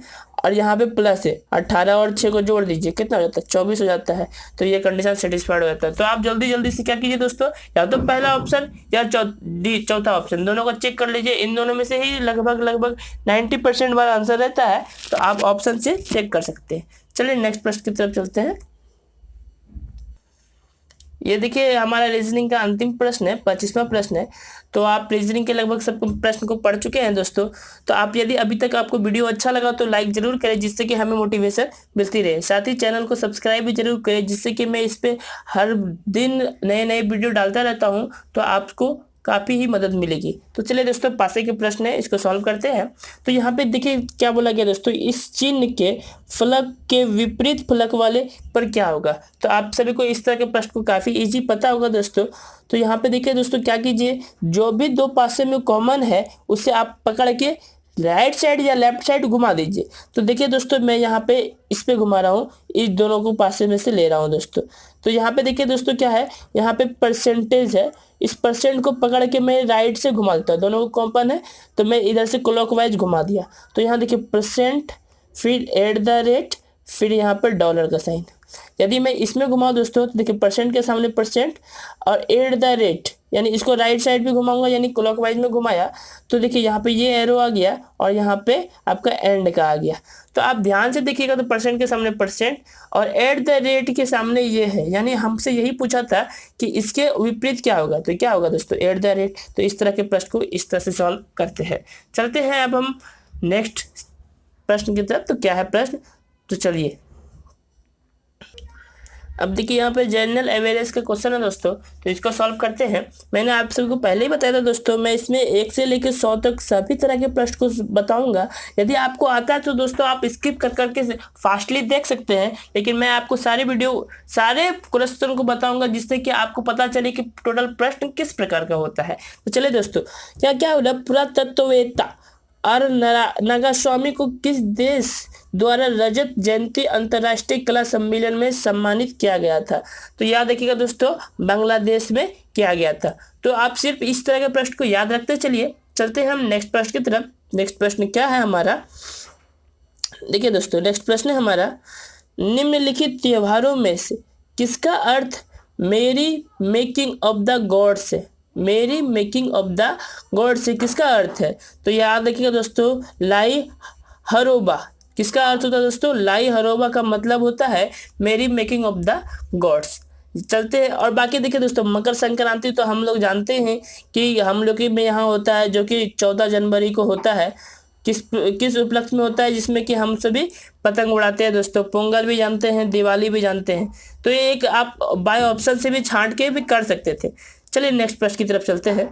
और यहाँ पे प्लस है 18 और 6 को जोड़ दीजिए कितना हो जाता है 24 हो जाता है। तो ये कंडीशन सेटिस्फाइड हो जाता है। तो आप जल्दी जल्दी से क्या कीजिए दोस्तों, या तो पहला ऑप्शन या चौथा ऑप्शन, दोनों को चेक कर लीजिए। इन दोनों में से ही लगभग 90% वाला आंसर रहता है, तो आप ऑप्शन से चेक कर सकते हैं। चलिए नेक्स्ट प्रश्न की तरफ चलते हैं। ये देखिए हमारा रीजनिंग का अंतिम प्रश्न है, 25वां प्रश्न है। तो आप रीजनिंग के लगभग सब प्रश्न को पढ़ चुके हैं दोस्तों। तो आप यदि अभी तक आपको वीडियो अच्छा लगा तो लाइक जरूर करें जिससे कि हमें मोटिवेशन मिलती रहे। साथ ही चैनल को सब्सक्राइब भी जरूर करें जिससे कि मैं इस पे हर दिन नए नए वीडियो डालता रहता हूँ, तो आपको काफ़ी ही मदद मिलेगी। तो चलिए दोस्तों पासे के प्रश्न है, इसको सॉल्व करते हैं। तो यहाँ पे देखिए क्या बोला गया दोस्तों, इस चिन्ह के फलक के विपरीत फलक वाले पर क्या होगा। तो आप सभी को इस तरह के प्रश्न को काफ़ी इजी पता होगा दोस्तों। तो यहाँ पे देखिए दोस्तों क्या कीजिए, जो भी 2 पासे में कॉमन है उसे आप पकड़ के राइट साइड या लेफ्ट साइड घुमा दीजिए। तो देखिए दोस्तों मैं यहाँ पे इस पे घुमा रहा हूँ, इस दोनों को पासे में से ले रहा हूँ दोस्तों। तो यहाँ पे देखिए दोस्तों क्या है, यहाँ पे परसेंटेज है, इस परसेंट को पकड़ के मैं राइट से घुमा देता हूँ, दोनों को कॉमन है तो मैं इधर से क्लॉकवाइज घुमा दिया। तो यहाँ देखिए परसेंट, फिर @ फिर यहाँ पर डॉलर का साइन। यदि मैं इसमें घुमाऊँ दोस्तों तो देखिए परसेंट के सामने परसेंट और @ यानी इसको राइट साइड भी घुमाऊंगा यानी क्लॉकवाइज में घुमाया तो देखिए यहाँ पे ये एरो आ गया और यहाँ पे आपका एंड का आ गया। तो आप ध्यान से देखिएगा तो परसेंट के सामने परसेंट और @ के सामने ये है, यानी हमसे यही पूछा था कि इसके विपरीत क्या होगा। तो क्या होगा दोस्तों @ तो इस तरह के प्रश्न को इस तरह से सॉल्व करते हैं। चलते हैं अब हम नेक्स्ट प्रश्न की तरफ। तो क्या है प्रश्न, तो चलिए अब देखिए यहाँ पे जनरल एवरेज का क्वेश्चन है दोस्तों, तो इसको सॉल्व करते हैं। मैंने आप सबको पहले ही बताया था दोस्तों, मैं इसमें 1 से लेकर 100 तक सभी तरह के प्रश्न को बताऊंगा। यदि आपको आता है तो दोस्तों आप स्किप कर करके फास्टली देख सकते हैं, लेकिन मैं आपको सारे क्वेश्चन को बताऊंगा, जिससे कि आपको पता चले कि टोटल प्रश्न किस प्रकार का होता है। तो चलिए दोस्तों, क्या हो रहा है, पुरातत्ववेत्ता आर नागास्वामी को किस देश द्वारा रजत जयंती अंतर्राष्ट्रीय कला सम्मेलन में सम्मानित किया गया था? तो याद रखिएगा दोस्तों, बांग्लादेश में किया गया था। तो आप सिर्फ इस तरह के प्रश्न को याद रखते चलिए। चलते हैं हम नेक्स्ट प्रश्न की तरफ। नेक्स्ट प्रश्न क्या है हमारा, देखिए दोस्तों, नेक्स्ट प्रश्न है हमारा, निम्नलिखित त्योहारों में से किसका अर्थ मेरी मेकिंग ऑफ द गॉड्स है? मेरी मेकिंग ऑफ द गॉड्स से किसका अर्थ है? तो याद रखिएगा दोस्तों, लाई हरोबा। किसका अर्थ होता है दोस्तों? लाई हरोबा का मतलब होता है मेरी मेकिंग ऑफ द गॉड्स। चलते हैं और बाकी देखिए दोस्तों, मकर संक्रांति तो हम लोग जानते हैं कि हम लोग में यहाँ होता है, जो कि 14 जनवरी को होता है। किस उपलक्ष्य में होता है? जिसमें कि हम सभी पतंग उड़ाते हैं दोस्तों। पोंगल भी जानते हैं, दिवाली भी जानते हैं। तो ये एक आप बाय ऑप्शन से भी छांट के भी कर सकते थे। चलिए नेक्स्ट प्रश्न की तरफ चलते हैं।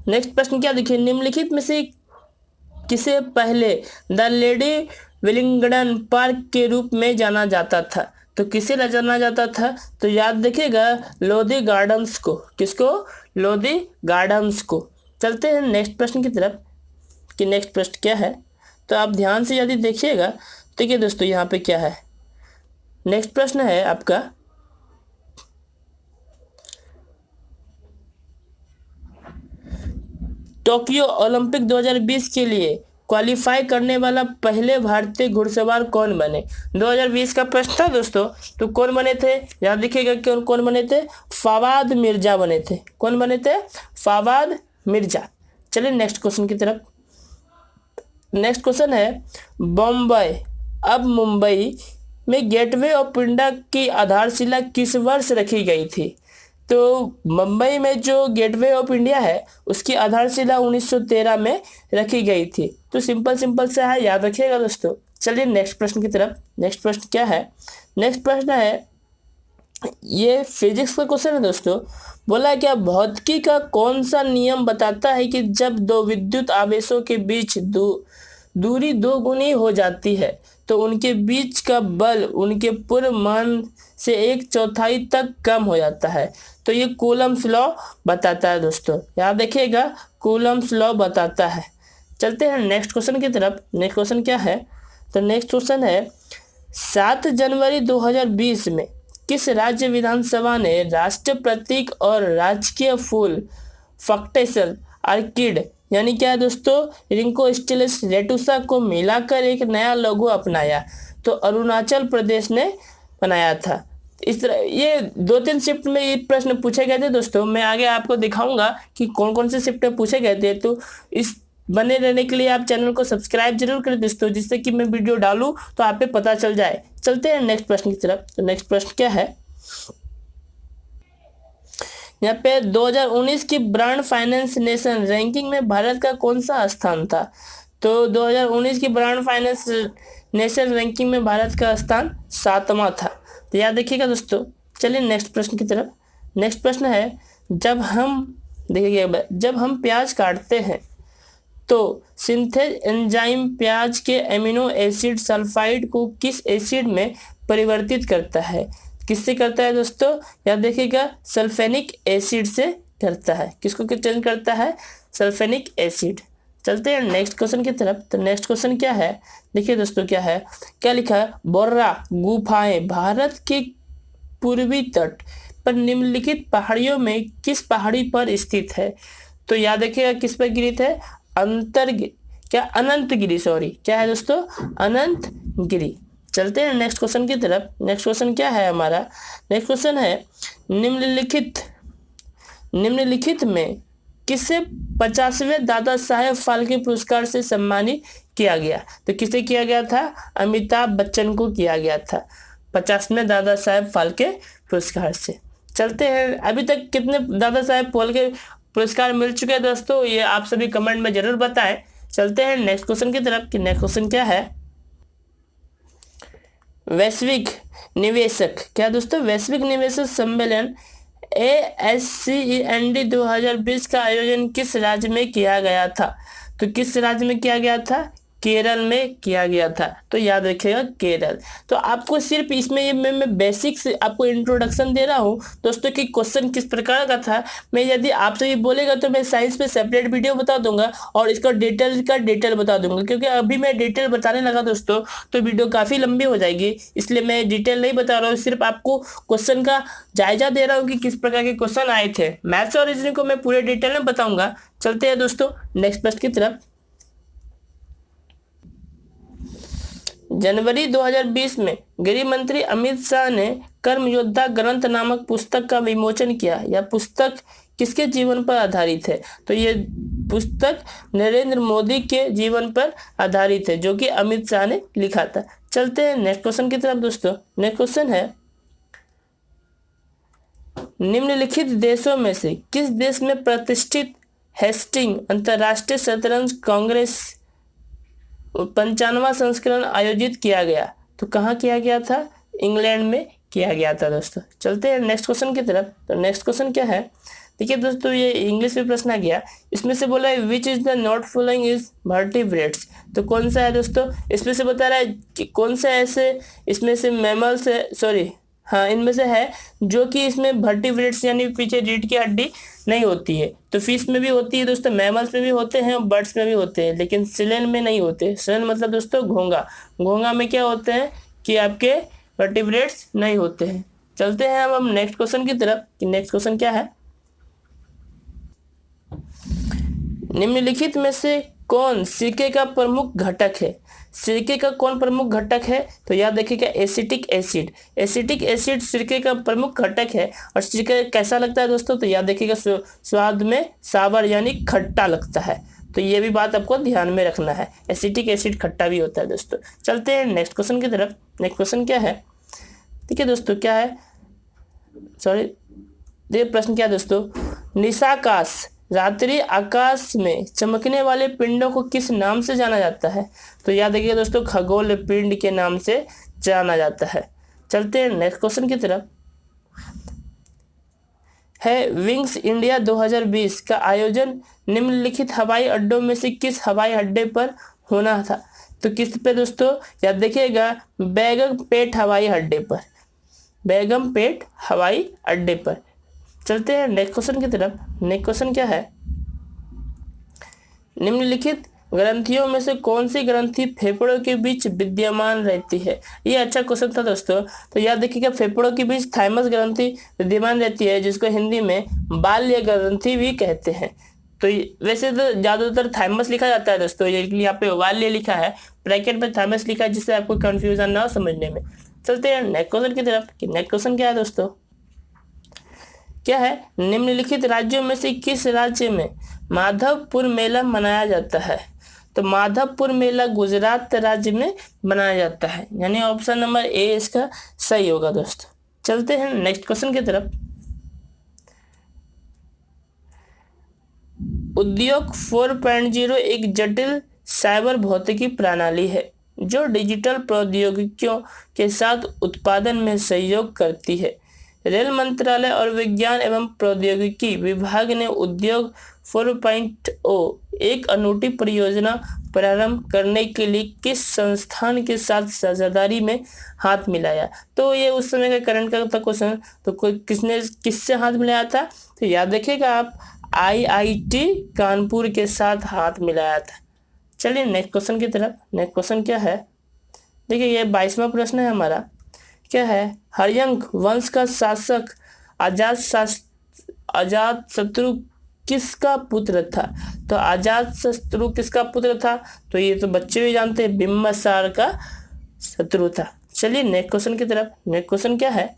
नेक्स्ट प्रश्न क्या, देखिए, निम्नलिखित में से किसे पहले द लेडी विलिंगडन पार्क के रूप में जाना जाता था? तो किसे जाना जाता था? तो याद देखिएगा, लोधी गार्डन्स को। किसको? लोधी गार्डन्स को। चलते हैं नेक्स्ट प्रश्न की तरफ कि नेक्स्ट प्रश्न क्या है। तो आप ध्यान से यदि देखिएगा, देखिए दोस्तों यहाँ पे क्या है। नेक्स्ट प्रश्न है आपका, टोक्यो ओलंपिक 2020 के लिए क्वालिफाई करने वाला पहले भारतीय घुड़सवार कौन बने? 2020 का प्रश्न था दोस्तों। तो कौन बने थे? याद रखिएगा, कौन बने थे? फवाद मिर्जा बने थे। कौन बने थे? फवाद मिर्जा। चलिए नेक्स्ट क्वेश्चन की तरफ। नेक्स्ट क्वेश्चन है, बॉम्बे अब मुंबई में गेटवे ऑफ इंडिया की आधारशिला किस वर्ष रखी गई थी? तो मुंबई में जो गेटवे ऑफ इंडिया है उसकी आधारशिला 1913 में रखी गई थी। तो सिंपल सा है, याद रखिएगा दोस्तों। चलिए नेक्स्ट प्रश्न की तरफ। नेक्स्ट प्रश्न क्या है? नेक्स्ट प्रश्न है, ये फिजिक्स का क्वेश्चन है दोस्तों। बोला क्या, भौतिकी का कौन सा नियम बताता है कि जब दो विद्युत आवेशों के बीच दूरी 2 गुनी हो जाती है तो उनके बीच का बल उनके पूर्व मान से 1/4 तक कम हो जाता है? तो ये कूलम्ब्स लॉ बताता है दोस्तों। याद रखिएगा, कूलम्ब्स लॉ बताता है। चलते हैं नेक्स्ट क्वेश्चन की तरफ। नेक्स्ट क्वेश्चन क्या है? तो नेक्स्ट क्वेश्चन है, 7 जनवरी 2020 में किस राज्य विधानसभा ने राष्ट्रीय प्रतीक और राजकीय फूल फक्टेसल आर्किड यानी क्या है दोस्तों, रिंकोस्टिलस रेटुसा को मिलाकर एक नया लोगो अपनाया? तो अरुणाचल प्रदेश ने बनाया था। इस तरह ये 2-3 शिफ्ट में ये प्रश्न पूछे गए थे दोस्तों। मैं आगे आपको दिखाऊंगा कि कौन कौन से शिफ्ट में पूछे गए थे। तो इस बने रहने के लिए आप चैनल को सब्सक्राइब जरूर करें दोस्तों, जिससे कि मैं वीडियो डालूं तो आप पे पता चल जाए। चलते हैं नेक्स्ट प्रश्न की तरफ। तो नेक्स्ट प्रश्न क्या है? यहाँ पे 2019 की ब्रांड फाइनेंस नेशन रैंकिंग में भारत का कौन सा स्थान था? तो 2019 की ब्रांड फाइनेंस नेशन रैंकिंग में भारत का स्थान 7वां था। तो याद रखिएगा दोस्तों। चलिए नेक्स्ट प्रश्न की तरफ। नेक्स्ट प्रश्न है, जब हम प्याज काटते हैं तो सिंथेज एंजाइम प्याज के एमिनो एसिड सल्फाइड को किस एसिड में परिवर्तित करता है? किससे करता है दोस्तों? याद देखिएगा, सल्फेनिक एसिड से करता है। किसको चेंज करता है? Sulphenic acid. चलते हैं नेक्स्ट क्वेश्चन की तरफ। तो नेक्स्ट क्वेश्चन क्या है? देखिए दोस्तों क्या है, क्या लिखा है, बोर्रा गुफाएं भारत के पूर्वी तट पर निम्नलिखित पहाड़ियों में किस पहाड़ी पर स्थित है? तो याद रखिएगा, किस पर गिरित है? अनंतगिरी, सॉरी, क्या है दोस्तों? अनंतगिरी। चलते हैं नेक्स्ट क्वेश्चन की तरफ। नेक्स्ट क्वेश्चन क्या है हमारा? नेक्स्ट क्वेश्चन है, निम्नलिखित में किसे 50वें दादा साहेब फाल्के पुरस्कार से सम्मानित किया गया? तो किसे किया गया था? अमिताभ बच्चन को किया गया था 50वें दादा साहेब फाल्के पुरस्कार से। चलते हैं, अभी तक कितने दादा साहेब फाल्के पुरस्कार मिल चुके हैं दोस्तों, ये आप सभी कमेंट में जरूर बताएं। चलते हैं नेक्स्ट क्वेश्चन की तरफ कि नेक्स्ट क्वेश्चन क्या है? वैश्विक निवेशक, क्या दोस्तों, वैश्विक निवेशक सम्मेलन ASCEND 2020 का आयोजन किस राज्य में किया गया था? तो किस राज्य में किया गया था? केरल में किया गया था। तो याद रखिएगा केरल। तो आपको सिर्फ इसमें ये मैं बेसिक्स आपको इंट्रोडक्शन दे रहा हूँ दोस्तों कि क्वेश्चन किस प्रकार का था। मैं यदि आपसे ये बोलेगा तो मैं साइंस पे सेपरेट वीडियो बता दूंगा और इसका डिटेल बता दूंगा, क्योंकि अभी मैं डिटेल बताने लगा दोस्तों तो वीडियो काफ़ी लंबी हो जाएगी, इसलिए मैं डिटेल नहीं बता रहा हूँ, सिर्फ आपको क्वेश्चन का जायजा दे रहा हूँ कि किस प्रकार के क्वेश्चन आए थे। मैथ्स और रीजनिंग को मैं पूरे डिटेल में बताऊंगा। चलते हैं दोस्तों नेक्स्ट प्रश्न की तरफ। जनवरी 2020 में गृह मंत्री अमित शाह ने कर्म योद्धा ग्रंथ नामक पुस्तक का विमोचन किया। यह पुस्तक किसके जीवन पर आधारित है? तो ये पुस्तक नरेंद्र मोदी के जीवन पर आधारित है, जो कि अमित शाह ने लिखा था। चलते हैं नेक्स्ट क्वेश्चन की तरफ दोस्तों। नेक्स्ट क्वेश्चन है, निम्नलिखित देशों में से किस देश में प्रतिष्ठित हेस्टिंग अंतर्राष्ट्रीय शतरंज कांग्रेस 95वां संस्करण आयोजित किया गया? तो कहाँ किया गया था? इंग्लैंड में किया गया था दोस्तों। चलते हैं नेक्स्ट क्वेश्चन की तरफ। तो नेक्स्ट क्वेश्चन क्या है, देखिए दोस्तों, ये इंग्लिश में प्रश्न आ गया। इसमें से बोला है which is the not following is vertebrates. तो कौन सा है दोस्तों? इसमें से बता रहा है कि कौन सा ऐसे इसमें से मैमल्स है, सॉरी हाँ इनमें से है जो कि इसमें वर्टिब्रेट्स यानी पीछे रीढ़ की हड्डी नहीं होती है। तो फिश में भी होती है दोस्तों, मैमल्स में भी होते हैं, बर्ड्स में भी होते हैं, लेकिन सिलेन में नहीं होते। सिलेन मतलब दोस्तों घोंगा। घोंगा में क्या होते हैं कि आपके वर्टिब्रेट्स नहीं होते हैं। चलते हैं हम नेक्स्ट क्वेश्चन की तरफ कि नेक्स्ट क्वेश्चन क्या है। निम्नलिखित में से कौन सिरके का प्रमुख घटक है? सिरके का कौन प्रमुख घटक है? तो याद रखिएगा एसिटिक एसिड। एसिटिक एसिड सिरके का प्रमुख घटक है। और सिरका कैसा लगता है दोस्तों? तो याद रखिएगा स्वाद में सावर यानी खट्टा लगता है। तो ये भी बात आपको ध्यान में रखना है, एसिटिक एसिड खट्टा भी होता है दोस्तों। चलते हैं नेक्स्ट क्वेश्चन की तरफ। नेक्स्ट क्वेश्चन क्या है, ठीक है दोस्तों, क्या है, सॉरी ये प्रश्न क्या है दोस्तों, निशाकाश रात्रि आकाश में चमकने वाले पिंडों को किस नाम से जाना जाता है? तो याद रखिएगा दोस्तों खगोल पिंड के नाम से जाना जाता है। चलते हैं नेक्स्ट क्वेश्चन की तरफ। है विंग्स इंडिया 2020 का आयोजन निम्नलिखित हवाई अड्डों में से किस हवाई अड्डे पर होना था? तो किस पे दोस्तों? याद देखिएगा बेगमपेट हवाई अड्डे पर, बेगमपेट हवाई अड्डे पर। चलते हैं नेक्स्ट क्वेश्चन की तरफ। नेक्स्ट क्वेश्चन क्या है, निम्नलिखित ग्रंथियों में से कौन सी ग्रंथि फेफड़ों के बीच विद्यमान रहती है? ये अच्छा क्वेश्चन था दोस्तों। तो याद रखिएगा फेफड़ों के बीच थाइमस ग्रंथि विद्यमान रहती है, जिसको हिंदी में बाल्य ग्रंथि भी कहते हैं। तो वैसे तो ज्यादातर थाइमस लिखा जाता है दोस्तों, ये यहाँ पे बाल्य लिखा है, ब्रैकेट में थाइमस लिखा है, जिससे आपको कंफ्यूजन ना हो समझने में। चलते हैं नेक्स्ट क्वेश्चन की तरफ कि नेक्स्ट क्वेश्चन क्या है दोस्तों, क्या है, निम्नलिखित राज्यों में से किस राज्य में माधवपुर मेला मनाया जाता है? तो माधवपुर मेला गुजरात राज्य में मनाया जाता है, यानी ऑप्शन नंबर ए इसका सही होगा दोस्तों। चलते हैं नेक्स्ट क्वेश्चन की तरफ। उद्योग 4.0 एक जटिल साइबर भौतिकी प्रणाली है जो डिजिटल प्रौद्योगिकियों के साथ उत्पादन में सहयोग करती है। रेल मंत्रालय और विज्ञान एवं प्रौद्योगिकी विभाग ने उद्योग 4.0 एक अनूठी परियोजना प्रारंभ करने के लिए किस संस्थान के साथ साझेदारी में हाथ मिलाया? तो ये उस समय का करंट का था क्वेश्चन। तो कोई किससे हाथ मिलाया था? तो याद रखिएगा आप IIT कानपुर के साथ हाथ मिलाया था। चलिए नेक्स्ट क्वेश्चन की तरफ। नेक्स्ट क्वेश्चन क्या है, देखिए ये 22वां प्रश्न है हमारा। क्या है, हर्यंक वंश का शासक अजात शत्रु किसका पुत्र था? तो अजात शत्रु किसका पुत्र था? तो ये तो बच्चे भी जानते हैं, बिंबिसार का शत्रु था। चलिए नेक्स्ट क्वेश्चन की तरफ। नेक्स्ट क्वेश्चन क्या है,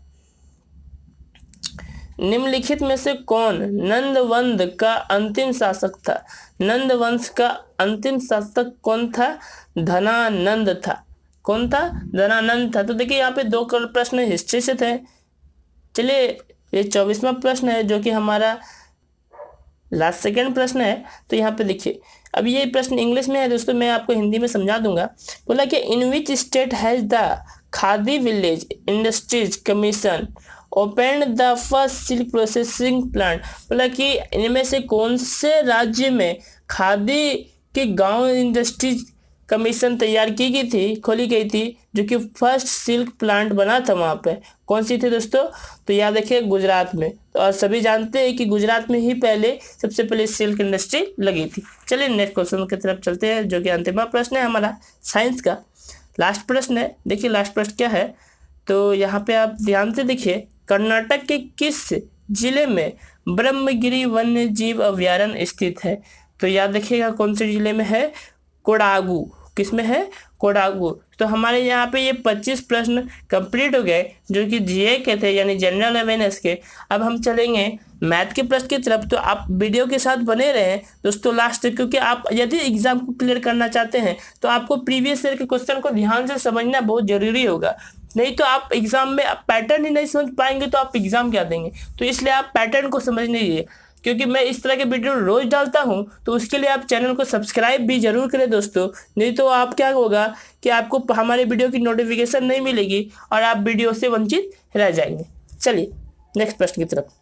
निम्नलिखित में से कौन नंदवंश का अंतिम शासक था? नंदवंश का अंतिम शासक कौन था? धनानंद था। कौन था? धनानंद था। तो देखिए यहाँ पे 2 प्रश्न हिस्ट्री से थे। चलिए ये 24वां प्रश्न है जो कि हमारा लास्ट सेकेंड प्रश्न है। तो यहाँ पे देखिए, अब ये प्रश्न इंग्लिश में है दोस्तों, मैं आपको हिंदी में समझा दूंगा। बोला कि in which state has the Khadi village industries commission open the first silk processing plant, मतलब कि इनमें से कौन से राज्य में खादी के गांव इंडस्ट्रीज कमीशन तैयार की गई थी, खोली गई थी, जो कि फर्स्ट सिल्क प्लांट बना था वहाँ पे, कौन सी थी दोस्तों? तो याद रखिए गुजरात में। तो और सभी जानते हैं कि गुजरात में ही पहले सबसे पहले सिल्क इंडस्ट्री लगी थी। चलिए नेक्स्ट क्वेश्चन की तरफ चलते हैं, जो कि अंतिम प्रश्न है हमारा साइंस का, लास्ट प्रश्न है। देखिए लास्ट प्रश्न क्या है, तो यहाँ पे आप ध्यान से देखिए, कर्नाटक के किस जिले में ब्रह्मगिरी वन्य जीव अभयारण्य स्थित है? तो याद रखिएगा कौन से जिले में है, कोडागू। किस में है? कोडागू। तो हमारे यहाँ पे ये 25 प्रश्न कंप्लीट हो गए, जो कि जीए के थे, यानी जनरल अवेयरनेस के। अब हम चलेंगे मैथ के प्रश्न की तरफ, तो आप वीडियो के साथ बने रहें दोस्तों लास्ट तक, क्योंकि आप यदि एग्जाम को क्लियर करना चाहते हैं तो आपको प्रीवियस ईयर के क्वेश्चन को ध्यान से समझना बहुत जरूरी होगा। नहीं तो आप एग्जाम में पैटर्न ही नहीं समझ पाएंगे तो आप एग्जाम क्या देंगे। तो इसलिए आप पैटर्न को समझ लीजिए, क्योंकि मैं इस तरह के वीडियो रोज डालता हूं, तो उसके लिए आप चैनल को सब्सक्राइब भी जरूर करें दोस्तों। नहीं तो आप क्या होगा कि आपको हमारे वीडियो की नोटिफिकेशन नहीं मिलेगी और आप वीडियो से वंचित रह जाएंगे। चलिए नेक्स्ट प्रश्न की तरफ।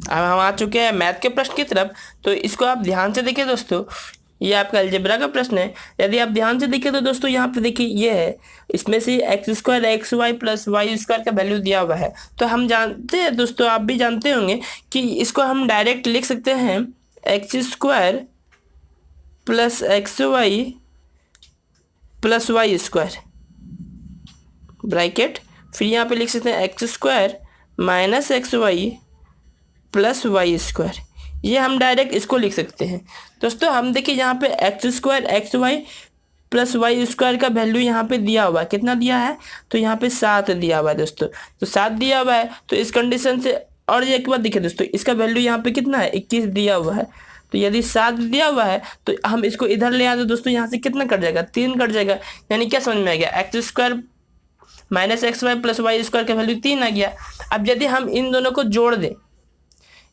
अब हम आ चुके हैं मैथ के प्रश्न की तरफ, तो इसको आप ध्यान से देखिए दोस्तों। ये आपका अलजेब्रा का प्रश्न है। यदि आप ध्यान से देखिए तो दोस्तों यहाँ पे देखिए ये है, इसमें से x square x y plus y square का वैल्यू दिया हुआ है। तो हम जानते हैं दोस्तों, आप भी जानते होंगे कि इसको हम डायरेक्ट लिख सकते हैं x square plus x y plus y square bracket, फिर यहाँ पे लिख सकते हैं x square minus x y plus y square. ये हम डायरेक्ट इसको लिख सकते हैं दोस्तों। हम देखिए यहाँ पे x square x y plus y square का वैल्यू यहाँ पे दिया हुआ है, कितना दिया है? तो यहाँ पे 7 दिया हुआ है दोस्तों। तो 7 दिया हुआ है, तो इस कंडीशन से, और ये एक बात देखिए दोस्तों, इसका वैल्यू यहाँ पे कितना है? 21 दिया हुआ है। तो यदि 7 दिया हुआ है तो हम इसको इधर ले आए तो दोस्तों यहाँ से कितना कट जाएगा? 3 कट जाएगा। यानी क्या समझ में आ गया? X square minus x y plus y square का वैल्यू 3 आ गया। अब यदि हम इन दोनों को जोड़ दें,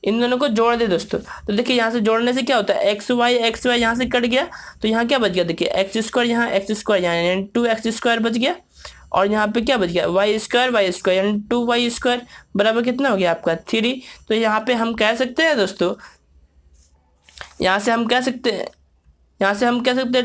इन दोनों को जोड़ दे दोस्तों, तो देखिए यहाँ से जोड़ने से क्या होता है, एक्स वाई यहाँ से कट गया, तो यहाँ क्या बच गया? देखिए एक्स स्क्वायर यहाँ, एक्स स्क्वायर यहाँ, यानी 2x स्क्वायर बच गया। और यहाँ पे क्या बच गया? वाई स्क्वायर यानी 2y स्क्वायर बराबर कितना हो गया आपका? 3। तो यहाँ पे हम कह सकते हैं दोस्तों, यहाँ से हम कह सकते हैं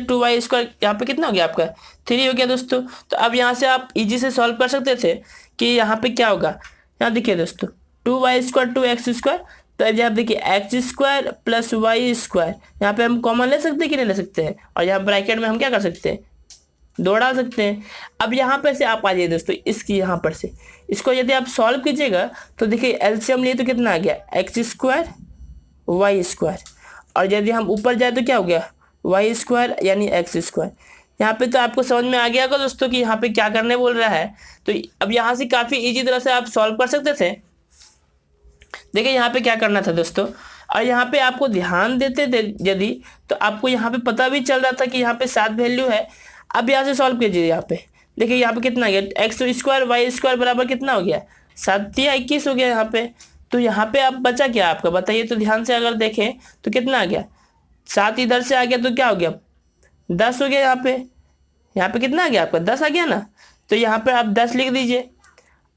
2y स्क्वायर, यहाँ पे कितना हो गया आपका? 3 हो गया दोस्तों। तो अब यहाँ से आप इजी से सॉल्व कर सकते थे कि यहाँ पे क्या होगा। यहाँ देखिए दोस्तों 2y स्क्वायर 2x स्क्वायर, तो अब आप देखिए x square plus y square, यहाँ पे हम कॉमन ले सकते हैं कि नहीं ले सकते हैं? और यहाँ ब्रैकेट में हम क्या कर सकते हैं? 2 डाल सकते हैं। अब यहाँ पर से आप आ जाइए दोस्तों, इसकी यहाँ पर से इसको यदि आप सॉल्व कीजिएगा तो देखिए एलसीएम लिए तो कितना आ गया? एक्स स्क्वायर वाई स्क्वायर, और यदि हम ऊपर जाए तो क्या हो गया? वाई स्क्वायर यानी एक्स स्क्वायर। यहाँ पे तो आपको समझ में आ गया होगा दोस्तों कि यहाँ पे क्या करने बोल रहा है। तो अब यहाँ से काफ़ी इजी तरह से आप सॉल्व कर सकते थे। देखिए यहाँ पे क्या करना था दोस्तों, और यहाँ पे आपको ध्यान देते थे यदि, तो आपको यहाँ पे पता भी चल रहा था कि यहाँ पे 7 वैल्यू है। अब यहाँ से सॉल्व कीजिए। यहाँ पे देखिए यहाँ पे कितना आ गया? एक्स स्क्वायर वाई स्क्वायर बराबर कितना हो गया? 7 या 21 हो गया यहाँ पे। तो यहाँ पे अब बचा क्या आपका, बताइए तो ध्यान से अगर देखें तो कितना आ गया? 7 इधर से आ गया तो क्या हो गया? 10 हो गया। यहाँ पे कितना आ गया आपका? 10 आ गया ना। तो यहाँ पे आप 10 लिख दीजिए।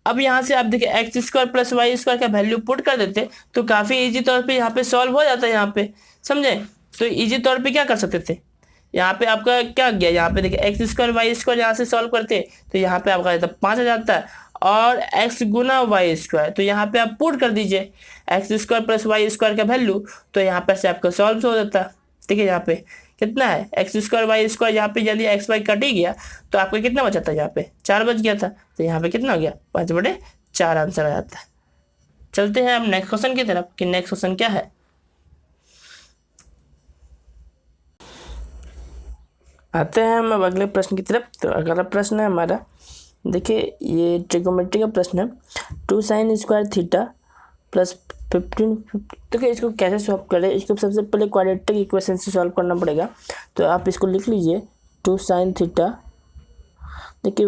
अब यहाँ से आप देखिए x square plus y square का वैल्यू पुट कर देते तो काफ़ी इजी तौर पे यहाँ पे सॉल्व हो जाता है। यहाँ पे समझे? तो इजी तौर पे क्या कर सकते थे, यहाँ पे आपका क्या गया? यहाँ पे देखिए एक्स स्क्वायर वाई स्क्वायर यहाँ से सॉल्व करते तो यहाँ पे आपका 5 आ जाता है, और एक्स गुना वाई स्क्वायर, तो यहाँ पे आप पुट कर दीजिए x square plus y square का वैल्यू, तो यहाँ पर से आपका सॉल्व हो जाता। देखिए यहाँ पे कितना है? एक्स स्क्वायर वाई स्क्वायर, यहाँ पे यदि एक्स वाई कट ही गया तो आपका कितना बचा था? यहाँ पे 4 बच गया था। तो यहाँ पे कितना हो गया? 5/4 आंसर आ जाता है। चलते हैं अब नेक्स्ट क्वेश्चन की तरफ कि नेक्स्ट क्वेश्चन क्या है। आते हैं हम अब अगले प्रश्न की तरफ। तो अगला प्रश्न है हमारा, देखिए ये ट्रिगोमेट्री का प्रश्न है। 2 sin स्क्वायर थीटा प्लस 15। देखिए इसको कैसे सॉल्व करें, इसको सबसे पहले क्वाड्रेटिक इक्वेशन से सॉल्व करना पड़ेगा। तो आप इसको लिख लीजिए 2 sin थीटा। देखिए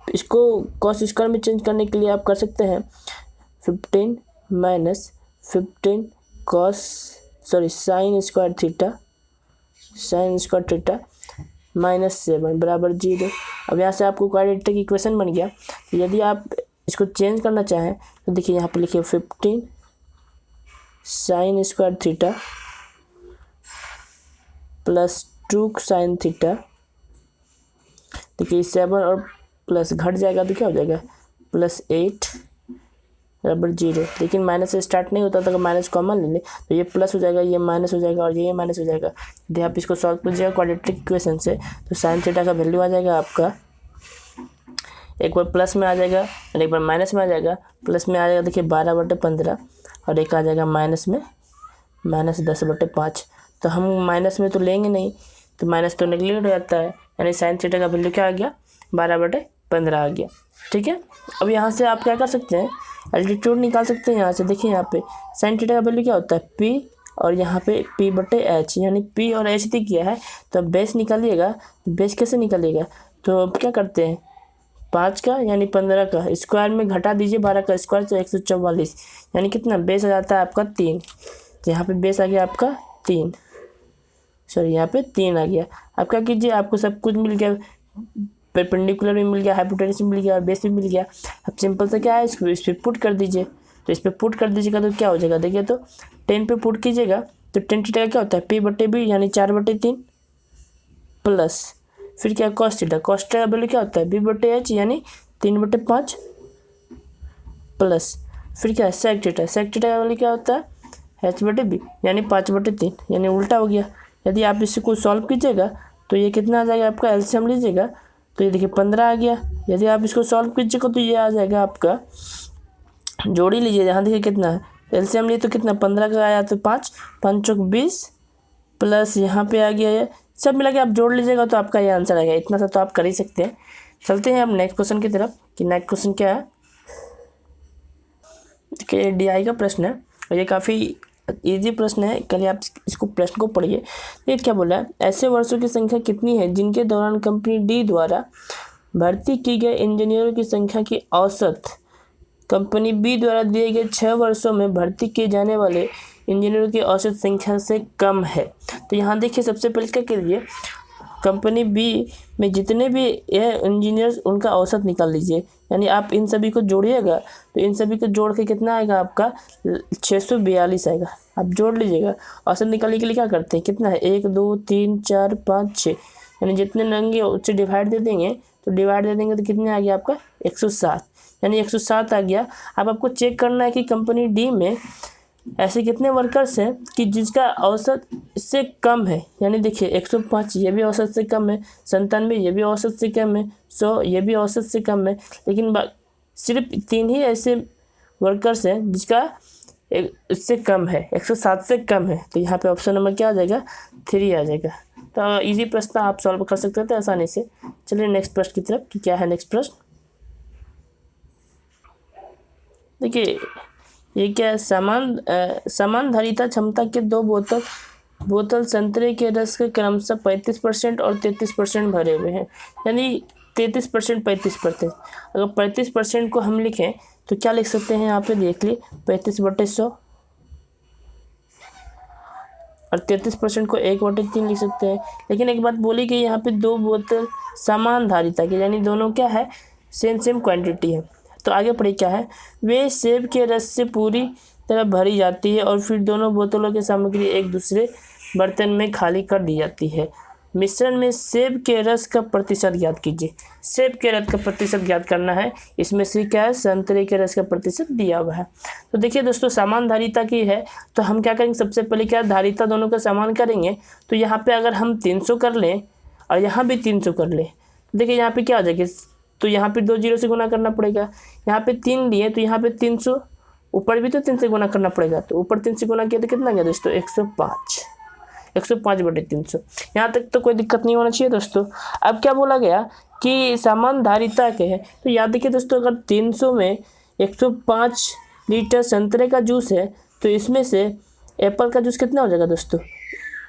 इसको कॉस स्क्वायर में चेंज करने के लिए आप कर सकते हैं 15 minus 15 cos sine square theta -7 बराबर 0। अब यहाँ से आपको क्वाड्रेटिक इक्वेशन बन गया। यदि आप इसको चेंज करना चाहें तो देखिए यहाँ पे लिखिए 15 sin square theta plus 2 sin theta. देखिए 7 और प्लस घट जाएगा तो क्या हो जाएगा +8 बराबर 0। लेकिन माइनस से स्टार्ट नहीं होता तो अगर माइनस कॉमन ले ले तो ये प्लस हो जाएगा, ये माइनस हो जाएगा और ये माइनस हो जाएगा। यदि आप इसको सॉल्व कीजिएगा क्वाड्रेटिक इक्वेशन से तो साइन थीटा का वैल्यू आ जाएगा आपका, एक बार प्लस में आ जाएगा और एक बार माइनस में आ जाएगा। प्लस में आ जाएगा देखिए 12/15 और एक आ जाएगा माइनस में -10/5। तो हम माइनस में तो लेंगे नहीं, तो माइनस तो नेगलेक्ट हो जाता है, यानी साइन थीटा का वैल्यू क्या आ गया 12/15 आ गया। ठीक है, अब यहाँ से आप क्या कर सकते हैं, एल्टीट्यूड निकाल सकते हैं। यहाँ से देखिए यहाँ पे साइन थीटा का वैल्यू क्या होता है P और यहाँ पे P/H, यानी P और H दी किया है तो अब बेस निकालिएगा। बेस कैसे निकालिएगा, तो अब क्या करते हैं 5 का यानी 15 का स्क्वायर में घटा दीजिए 12 का स्क्वायर तो 144, यानी कितना बेस आ जाता है आपका 3। तो यहाँ पे बेस आ गया आपका 3, सॉरी यहाँ पे 3 आ गया। अब क्या कीजिए, आपको सब कुछ मिल गया, परपेंडिकुलर भी मिल गया, हाइपोटेनस भी मिल गया और बेस भी मिल गया। अब सिंपल से क्या है, इसको इस पर पुट कर दीजिए। तो इस पर पुट कर दीजिएगा तो क्या हो जाएगा, देखिए तो 10 पे पुट कीजिएगा तो 10 थीटा का क्या होता है P/B यानी 4/3 प्लस फिर क्या कॉस थीटा का वैल्यू क्या होता है B/H यानी 3/5 प्लस फिर क्या है सेक थीटा का वैल्यू क्या होता है H/B यानी 5/3, यानी उल्टा हो गया। यदि आप इसको सॉल्व कीजिएगा तो ये कितना आ जाएगा आपका, एलसीएम लीजिएगा तो ये देखिए 15 आ गया। यदि आप इसको सॉल्व कीजिएगा तो ये आ जाएगा आपका, जोड़ी लीजिए यहाँ देखिए कितना है, एलसीएम लिए तो कितना 15 का आया तो 5 5 चौक 20 प्लस यहाँ पे आ गया ये सब मिला के आप जोड़ लीजिएगा तो आपका ये आंसर आएगा। इतना सा तो आप कर ही सकते हैं। चलते हैं अब नेक्स्ट क्वेश्चन की तरफ कि नेक्स्ट क्वेश्चन क्या है। देखिए DI का प्रश्न है और ये काफ़ी इजी प्रश्न है, कल आप इसको प्रश्न को पढ़िए। ये क्या बोला है, ऐसे वर्षों की संख्या कितनी है जिनके दौरान कंपनी डी द्वारा भर्ती की गए इंजीनियरों की संख्या की औसत कंपनी बी द्वारा दिए गए 6 वर्षों में भर्ती किए जाने वाले इंजीनियरों की औसत संख्या से कम है। तो यहाँ देखिए सबसे पहले क्या कीजिए, कंपनी बी में जितने भी इंजीनियर्स उनका औसत निकाल लीजिए, यानी आप इन सभी को जोड़िएगा तो इन सभी को जोड़ के कितना आएगा आपका 642 आएगा। आप जोड़ लीजिएगा। औसत निकालने के लिए क्या करते हैं, कितना है 1 2 3 4 5 6, यानी जितने रहेंगे उससे डिवाइड दे देंगे, तो डिवाइड दे देंगे तो कितने आ गया आपका 107, यानी 107 आ गया। अब आपको चेक करना है कि कंपनी डी में ऐसे कितने वर्कर्स हैं कि जिसका औसत इससे कम है, यानी देखिए 105 ये भी औसत से कम है, 97 ये भी औसत से कम है, 100 ये भी औसत से कम है, लेकिन सिर्फ 3 ही ऐसे वर्कर्स हैं जिसका इससे कम है, 107 से कम है। तो यहाँ पे ऑप्शन नंबर क्या आ जाएगा 3 आ जाएगा। तो इजी प्रश्न आप सॉल्व कर सकते थे आसानी से। चलिए नेक्स्ट प्रश्न की तरफ कि क्या है नेक्स्ट प्रश्न। देखिए ये क्या है, समान धारिता क्षमता के 2 बोतल संतरे के रस के क्रमशः 35% और 33% भरे हुए हैं, यानी 33% 35%। अगर 35% को हम लिखें तो क्या लिख सकते हैं, यहाँ पे देख ली 35/100 और 33% को 1/3 लिख सकते हैं। लेकिन एक बात बोली कि यहाँ पे 2 बोतल समान धारिता की, यानी दोनों क्या है सेम क्वांटिटी है। तो आगे पढ़े क्या है, वे सेब के रस से पूरी तरह भरी जाती है और फिर दोनों बोतलों की सामग्री एक दूसरे बर्तन में खाली कर दी जाती है। मिश्रण में सेब के रस का प्रतिशत ज्ञात कीजिए। सेब के रस का प्रतिशत ज्ञात करना है, इसमें से क्या है संतरे के रस का प्रतिशत दिया हुआ है। तो देखिए दोस्तों समान धारिता की है तो हम क्या करेंगे, सबसे पहले क्या धारिता दोनों का समान करेंगे। तो यहाँ पे अगर हम 300 कर लें और यहाँ भी 300 कर लें, देखिए यहाँ पे क्या हो जाएगा, तो यहाँ पे 2 जीरो से गुना करना पड़ेगा। यहाँ पे 3 लिए तो यहाँ पे 300, ऊपर भी तो 3 से गुना करना पड़ेगा, तो ऊपर 3 से गुना किया तो कितना गया दोस्तों 105/300। यहाँ तक तो कोई दिक्कत नहीं होना चाहिए दोस्तों। अब क्या बोला गया कि समान धारिता के है, तो याद देखिए दोस्तों अगर 300 में 105 लीटर संतरे का जूस है तो इसमें से एप्पल का जूस कितना हो जाएगा दोस्तों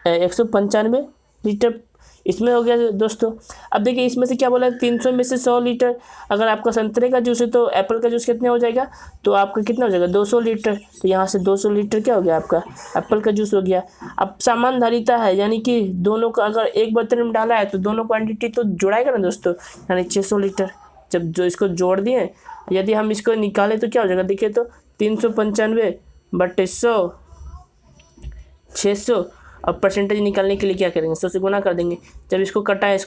195 लीटर इसमें हो गया दोस्तों। अब देखिए इसमें से क्या बोला है, 300 में से 100 लीटर। अगर आपका संतरे का जूस है तो एप्पल का जूस कितना हो जाएगा, तो आपका कितना हो जाएगा 200 लीटर। तो यहाँ से 200 लीटर क्या हो गया आपका एप्पल का जूस हो गया। अब समानधारिता है, यानी कि दोनों का अगर एक बर्तन में डाला है तो दोनों क्वांटिटी तो जुड़ाएगा ना दोस्तों, यानी 600 लीटर। जब जो इसको जोड़ दिए, यदि हम इसको निकालें तो क्या हो जाएगा, देखिए तो 395/100 600। अब परसेंटेज निकालने के लिए क्या करेंगे, 100 से गुना कर देंगे। जब इसको कटाएं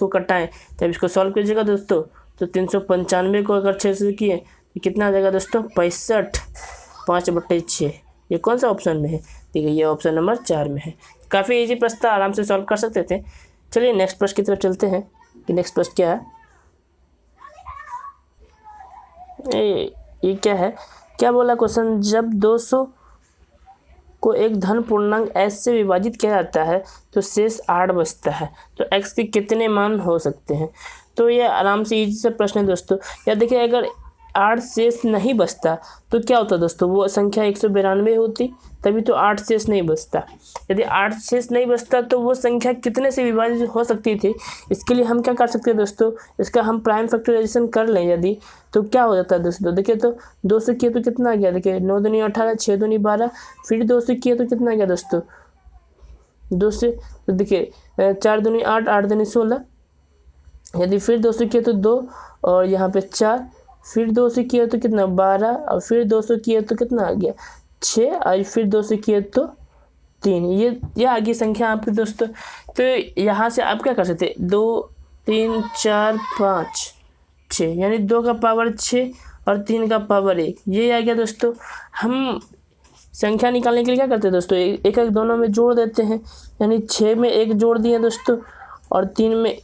जब इसको सॉल्व कीजिएगा दोस्तों, तो 395 को अगर 6 से किए तो कितना आ जाएगा दोस्तों 65, 5/6। ये कौन सा ऑप्शन में है, देखिए ये ऑप्शन नंबर 4 में है। काफ़ी इजी प्रश्न था, आराम से सॉल्व कर सकते थे। चलिए नेक्स्ट प्रश्न की तरफ चलते हैं कि नेक्स्ट प्रश्न क्या है। ये क्या है, क्या बोला क्वेश्चन, जब 200 को एक धन पूर्णांक s से विभाजित किया जाता है तो शेष 8 बचता है, तो x के कितने मान हो सकते हैं। तो ये आराम से इजी से प्रश्न है दोस्तों। या देखिए अगर 8 शेष नहीं बचता तो क्या होता दोस्तों, वो संख्या 192 होती, तभी तो 8 शेष नहीं बचता। यदि 8 शेष नहीं बचता तो वो संख्या कितने से विभाजित हो सकती थी। इसके लिए हम क्या कर सकते हैं दोस्तों, इसका हम प्राइम फैक्टराइजेशन कर लें यदि, तो क्या हो जाता है दोस्तों, देखिए तो 2 से किए तो कितना आ गया, देखिए 9 दूनी 18, 6 दूनी 12, फिर 2 से किए तो कितना आ गया दोस्तों 2 से, तो देखिए 4 दूनी 8, 8 दूनी 16, यदि फिर 2 से किए तो 2 और यहाँ पे 4, फिर 2 से किए तो कितना 12 और फिर 2 से किए तो कितना आ गया 6 और फिर 2 से किए तो 3। ये आ गई संख्या आपकी दोस्तों। तो यहाँ से आप क्या कर सकते हैं, 2 3 4 5 6, यानी 2 का पावर 6 और 3 का पावर 1, ये आ गया दोस्तों। हम संख्या निकालने के लिए क्या करते हैं दोस्तों, एक एक दोनों में जोड़ देते हैं, यानी 6 में 1 जोड़ दिए दोस्तों और 3 में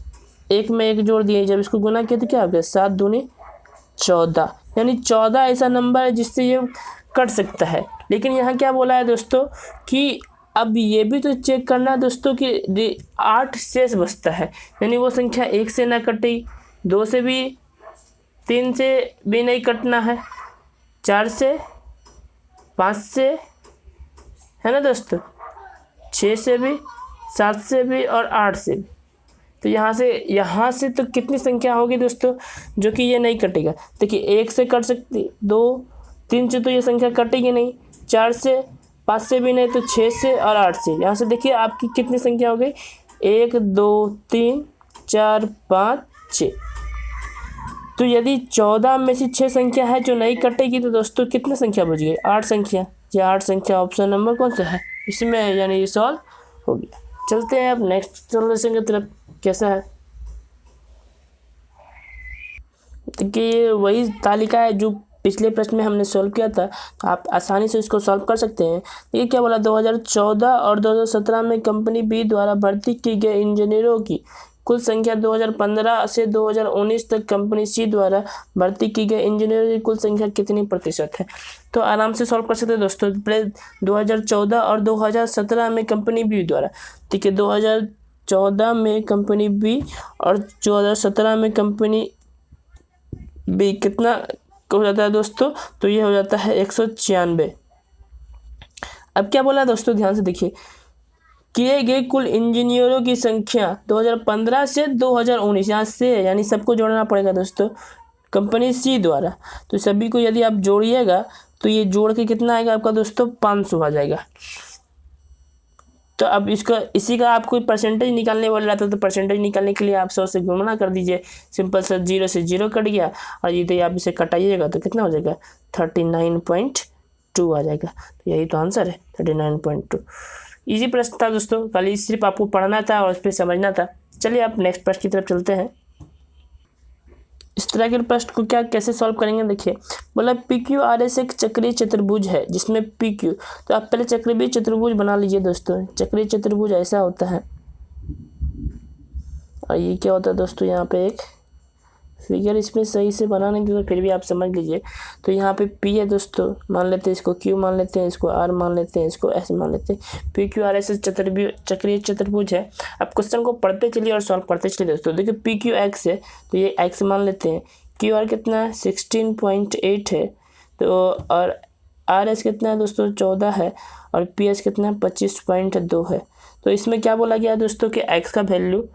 1 जोड़ दिए। जब इसको गुना किया तो क्या हो गया 7 दूनी 14, यानी 14 ऐसा नंबर है जिससे ये कट सकता है। लेकिन यहाँ क्या बोला है दोस्तों कि अब ये भी तो चेक करना है दोस्तों कि 8 शेष बचता है, यानी वो संख्या 1 से ना कटे, 2 से भी, 3 से भी नहीं कटना है, 4 से, 5 से, है ना दोस्तों, 6 से भी, 7 से भी और 8 से भी। तो यहाँ से तो कितनी संख्या होगी दोस्तों जो कि ये नहीं कटेगा। देखिए 1 से कट सकती, 2 3 से तो ये संख्या कटेगी नहीं, 4 से, 5 से भी नहीं, तो 6 से और 8 से। यहाँ से देखिए आपकी कितनी संख्या हो गई, 1 2 3 4 5 6। तो यदि 14 में से 6 संख्या है जो नहीं कटेगी तो दोस्तों कितनी संख्या बच गई, 8 संख्या। ये 8 संख्या ऑप्शन नंबर कौन सा है इसमें है, यानी ये सॉल्व हो गया। चलते हैं अब नेक्स्ट सॉल्यूशन की तरफ, कैसा है। देखिए ये वही तालिका है जो पिछले प्रश्न में हमने सॉल्व किया था, तो आप आसानी से इसको सॉल्व कर सकते हैं। देखिए क्या बोला, 2014 और 2017 में कंपनी बी द्वारा भर्ती की गई इंजीनियरों की कुल संख्या 2015 से 2019 तक कंपनी सी द्वारा भर्ती की गई इंजीनियरों की कुल संख्या कितनी प्रतिशत है। तो आराम से सॉल्व कर सकते हैं दोस्तों। 2014 और 2017 में कंपनी बी द्वारा, ठीक है, 2014 में कंपनी बी और 2017 में कंपनी बी कितना हो जाता है दोस्तों, तो ये हो जाता है 196। अब क्या बोला दोस्तों, ध्यान से देखिए, किए गए कुल इंजीनियरों की संख्या 2015 से 2019, यहाँ से यानी सबको जोड़ना पड़ेगा दोस्तों कंपनी सी द्वारा। तो सभी को यदि आप जोड़िएगा तो ये जोड़ के कितना आएगा आपका दोस्तों 500 आ जाएगा। तो अब इसी का आपको परसेंटेज निकालने वाला रहता है, तो परसेंटेज निकालने के लिए आप 100 से गुणा कर दीजिए, सिंपल सा 0 से 0 कट गया और यदि आप इसे कटाइएगा तो कितना हो जाएगा 39.2 आ जाएगा। तो यही तो आंसर है 39.2। इजी प्रश्न था दोस्तों, खाली सिर्फ आपको पढ़ना था और उस पर समझना था। चलिए आप नेक्स्ट प्रश्न की तरफ चलते हैं। इस तरह के प्रश्न को कैसे सॉल्व करेंगे, देखिए बोला PQRS एक चक्रीय चतुर्भुज है जिसमें PQ, तो आप पहले चक्रीय चतुर्भुज बना लीजिए दोस्तों। चक्रीय चतुर्भुज ऐसा होता है, और ये क्या होता है दोस्तों, यहाँ पे एक फिगर इसमें सही से बनाने के लिए फिर भी आप समझ लीजिए। तो यहाँ पे P है दोस्तों, मान लेते हैं इसको Q मान लेते हैं, इसको R मान लेते हैं, इसको S मान लेते हैं। PQRS चक्रीय चतुर्भुज है। अब क्वेश्चन को पढ़ते चलिए और सॉल्व करते चलिए दोस्तों। देखिए PQ x है तो ये x मान लेते हैं, QR कितना है 16.8 है, तो और RS कितना है दोस्तों 14 है, और PS कितना है 25.2 है। तो इसमें क्या बोला गया दोस्तों कि x का वैल्यू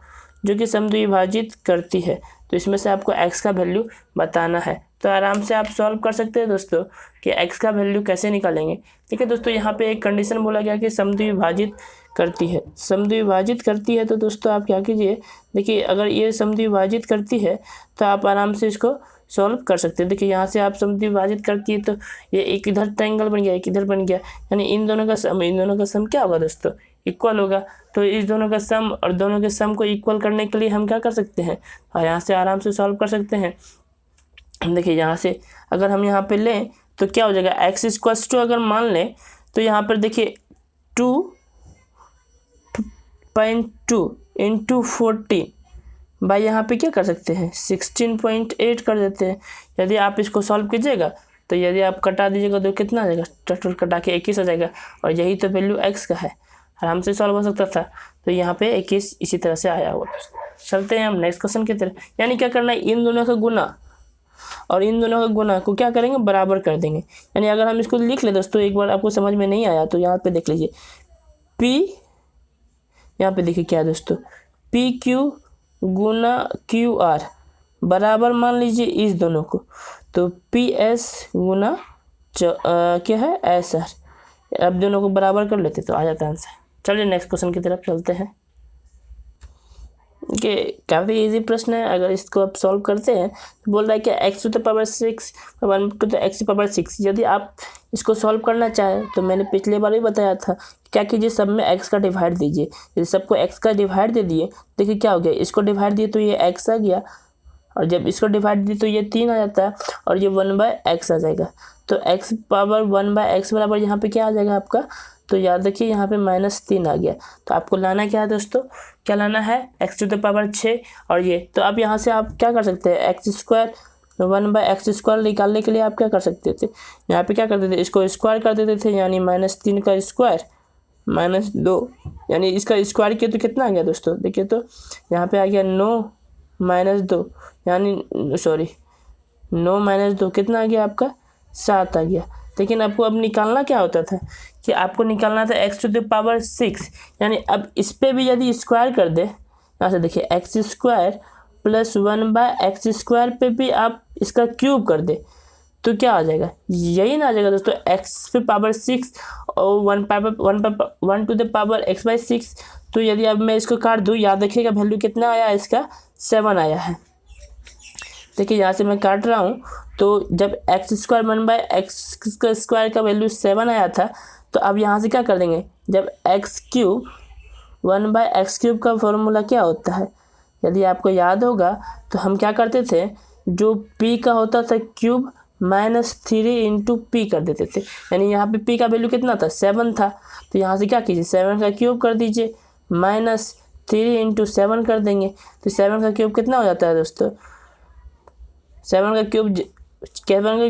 जो कि समद्विभाजित करती है। तो इसमें से आपको x का वैल्यू बताना है। तो आराम से आप सॉल्व कर सकते हैं दोस्तों कि x का वैल्यू कैसे निकालेंगे। ठीक है दोस्तों, यहाँ पे एक कंडीशन बोला गया कि समद्विभाजित करती है। समद्विभाजित करती है तो दोस्तों आप क्या कीजिए, देखिए अगर ये समद्विभाजित करती है तो आप आराम से इसको सॉल्व कर सकते हैं। देखिए यहाँ से आप समद्विभाजित करती है तो ये एक इधर ट्रायंगल बन गया, एक इधर बन गया, यानी इन दोनों का सम क्या होगा दोस्तों, इक्वल होगा। तो इस दोनों का सम और दोनों के सम को इक्वल करने के लिए हम क्या कर सकते हैं, और यहाँ से आराम से सॉल्व कर सकते हैं। देखिए यहाँ से अगर हम यहाँ पे लें तो क्या हो जाएगा, एक्स इक्वल्स टू अगर मान लें तो यहाँ पर देखिए 2.2 इंटू 40 बाई यहाँ पे क्या कर सकते हैं 16.8 कर देते हैं। यदि आप इसको सॉल्व कीजिएगा तो यदि आप कटा दीजिएगा तो कितना आ जाएगा, टोटल कटा के 21 आ जाएगा। और यही तो वैल्यू x का है, आराम से सॉल्व हो सकता था। तो यहाँ पे 21 इसी तरह से आया हुआ। चलते हैं हम नेक्स्ट क्वेश्चन की तरफ। यानी क्या करना है, इन दोनों का गुना और इन दोनों का गुना को क्या करेंगे, बराबर कर देंगे। यानी अगर हम इसको लिख ले दोस्तों, एक बार आपको समझ में नहीं आया तो यहाँ पे देख लीजिए p, यहाँ पे देखिए क्या है दोस्तों, पी क्यू गुना क्यू आर बराबर मान लीजिए इस दोनों को, तो पी एस गुना क्या है एस आर। अब दोनों को बराबर कर लेते तो आ जाता है आंसर। चलिए नेक्स्ट क्वेश्चन की तरफ चलते हैं। कि काफ़ी इजी प्रश्न है, अगर इसको आप सॉल्व करते हैं तो बोल रहा है कि x to the power 6 1 to the x power 6। यदि आप इसको सॉल्व करना चाहें तो मैंने पिछले बार भी बताया था क्या कीजिए, सब में x का डिवाइड दीजिए। यदि सबको x का डिवाइड दे दिए, देखिए क्या हो गया, इसको डिवाइड दिए तो ये x आ गया, और जब इसको डिवाइड दिए तो ये 3 आ जाता है, और ये 1/x आ जाएगा। तो x पावर 1/x बराबर यहाँ पे क्या आ जाएगा आपका, तो याद रखिए यहाँ पे -3 आ गया। तो आपको लाना क्या है दोस्तों, क्या लाना है, x टू द पावर 6 और ये। तो अब यहाँ से आप क्या कर सकते हैं, x² 1/x² निकालने के लिए आप क्या कर सकते थे, यहाँ पे क्या करते थे, इसको स्क्वायर कर देते थे, यानी -3 का स्क्वायर -2, यानी इसका स्क्वायर किया तो कितना आ गया दोस्तों, देखिए तो यहाँ पे आ गया 9 - 2, यानी सॉरी 9 - 2 कितना आ गया आपका 7 आ गया। लेकिन आपको अब निकालना क्या होता था कि आपको निकालना था x टू द पावर 6, यानी अब इस पर भी यदि स्क्वायर कर दे, यहाँ से देखिए x² + 1/x² पे भी आप इसका क्यूब कर दे तो क्या आ जाएगा, यही ना आ जाएगा दोस्तों, x पे पावर 6 और 1 टू द पावर x/6। तो यदि अब मैं इसको काट दूँ, याद रखिएगा वैल्यू कितना आया इसका 7 आया है। देखिए यहाँ से मैं काट रहा हूँ, तो जब x² 1/x² का वैल्यू 7 आया था, तो अब यहाँ से क्या कर देंगे, जब x³ 1/x³ का फॉर्मूला क्या होता है, यदि आपको याद होगा तो हम क्या करते थे, जो p का होता था क्यूब -3 × p कर देते थे। यानी यहाँ पे p का वैल्यू कितना था 7 था, तो यहाँ से क्या कीजिए 7 का क्यूब कर दीजिए, -3 × 7 कर देंगे, तो 7 का क्यूब कितना हो जाता है दोस्तों, 7 का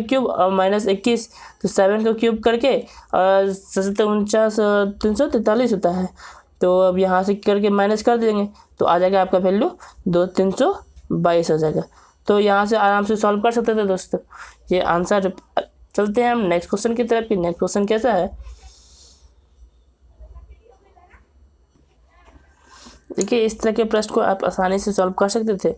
क्यूब और -21, तो 7 का क्यूब करके और 49 343 होता है। तो अब यहाँ से करके माइनस कर देंगे तो आ जाएगा आपका वैल्यू 2322 आ जाएगा। तो यहाँ से आराम से सॉल्व कर सकते थे दोस्तों ये आंसर। चलते हैं हम नेक्स्ट क्वेश्चन की तरफ। नेक्स्ट क्वेश्चन कैसा है, देखिए इस तरह के प्रश्न को आप आसानी से सॉल्व कर सकते थे।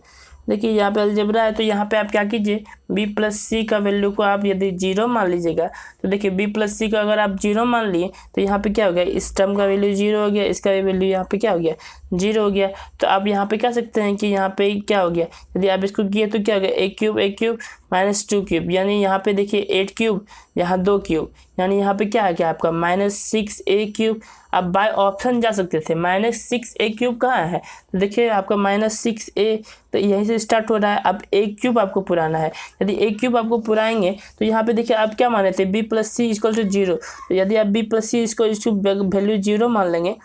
देखिए यहाँ पे अलजेब्रा है, तो यहाँ पे आप क्या कीजिए, b + c का वैल्यू को आप यदि 0 मान लीजिएगा, तो देखिए b + c का अगर आप 0 मान लिए तो यहाँ पे क्या हो गया, इस टर्म का वैल्यू 0 हो गया, इसका वैल्यू यहाँ पे क्या हो गया 0 हो गया। तो आप यहाँ पे कह सकते हैं कि यहाँ पे क्या हो गया, यदि आप इसको किए तो क्या हो गया, a³ -2 क्यूब, यानी यहाँ पे देखिए 8 क्यूब, यहाँ 2 क्यूब, यानी यहाँ पे क्या है क्या आपका -6a³। आप बाय ऑप्शन जा सकते थे, -6a³ कहाँ है, तो देखिए आपका -6a, तो यहीं से स्टार्ट हो रहा है। अब a³ आपको पुराना है, यदि a³ आपको पुराएंगे तो यहाँ पे देखिए आप क्या माने थे, b + c = 0। तो यदि आप b + c इसको वैल्यू 0 मान लेंगे,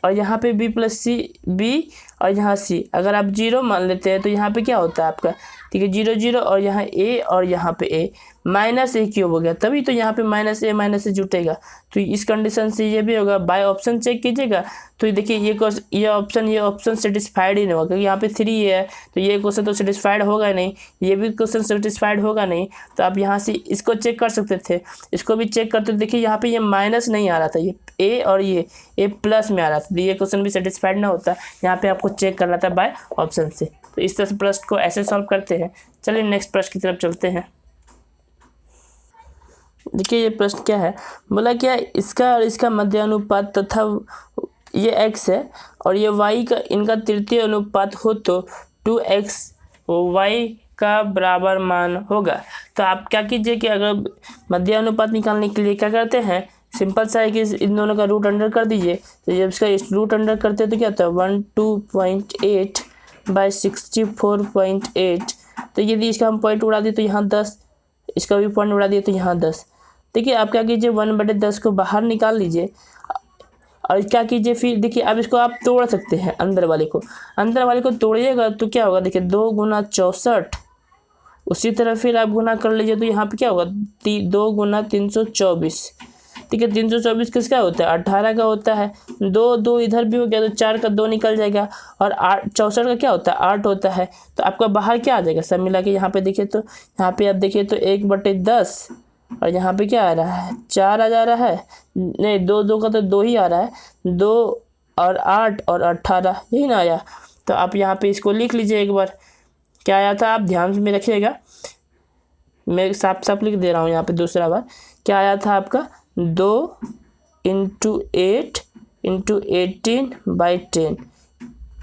और यहाँ पे b + c b और यहाँ c अगर आप 0 मान लेते हैं, तो यहाँ पे क्या होता है आपका, ठीक है 0 0, और यहाँ a और यहाँ पे a, माइनस ए क्यूब हो गया, तभी तो यहाँ पे माइनस ए जुटेगा। तो इस कंडीशन से ये भी होगा। बाय ऑप्शन चेक कीजिएगा तो देखिए ये ऑप्शन सेटिस्फाइड ही नहीं होगा, क्योंकि यहाँ पे 3 है तो ये क्वेश्चन तो सेटिस्फाइड होगा ही नहीं, ये भी क्वेश्चन सेटिस्फाइड होगा नहीं। तो आप यहाँ से इसको चेक कर सकते थे, इसको भी चेक करते। देखिए यहाँ पे ये माइनस नहीं आ रहा था, ये ए और ये ए प्लस में आ रहा था, ये क्वेश्चन भी सेटिस्फाइड ना होता। यहाँ पे आपको चेक करना था बाय ऑप्शन से। तो इस तरह से प्रश्न को ऐसे सॉल्व करते हैं। चलिए नेक्स्ट प्रश्न की तरफ चलते हैं। देखिए ये प्रश्न क्या है, बोला क्या इसका और इसका मध्य अनुपात तथा ये x है और ये y का इनका तृतीय अनुपात हो तो 2x y का बराबर मान होगा। तो आप क्या कीजिए कि अगर मध्य अनुपात निकालने के लिए क्या करते हैं, सिंपल सा है कि इन दोनों का रूट अंडर कर दीजिए। तो जब इसका रूट अंडर करते हैं तो क्या होता है 102.8 बाई 64.8। तो यदि इसका हम पॉइंट उड़ा दिए तो यहाँ 10, इसका भी पॉइंट उड़ा दिए तो यहाँ 10। देखिए आप क्या कीजिए 1/10 को बाहर निकाल लीजिए और क्या कीजिए फिर देखिए अब इसको आप तोड़ सकते हैं, अंदर वाले को तोड़िएगा तो क्या होगा, देखिए 2 × 64। उसी तरह फिर आप गुना कर लीजिए तो यहाँ पे क्या होगा 2 × 324। ठीक है 324 किसका होता है 18 का होता है। 2 इधर भी हो गया तो 4 का 2 निकल जाएगा और 64 का क्या होता है 8 होता है। तो आपका बाहर क्या आ जाएगा सब मिला के, यहाँ पे देखिए तो यहाँ पे आप देखिए तो 1/10 और यहाँ पे क्या आ रहा है 4 आ जा रहा है, नहीं 2 का तो 2 ही आ रहा है, 2 और 8 और 18 यही ना आया। तो आप यहाँ पे इसको लिख लीजिए एक बार क्या आया था, आप ध्यान में रखिएगा, मैं साफ साफ लिख दे रहा हूँ यहाँ पे दूसरा बार। क्या आया था आपका 2 × 8 × 18/10,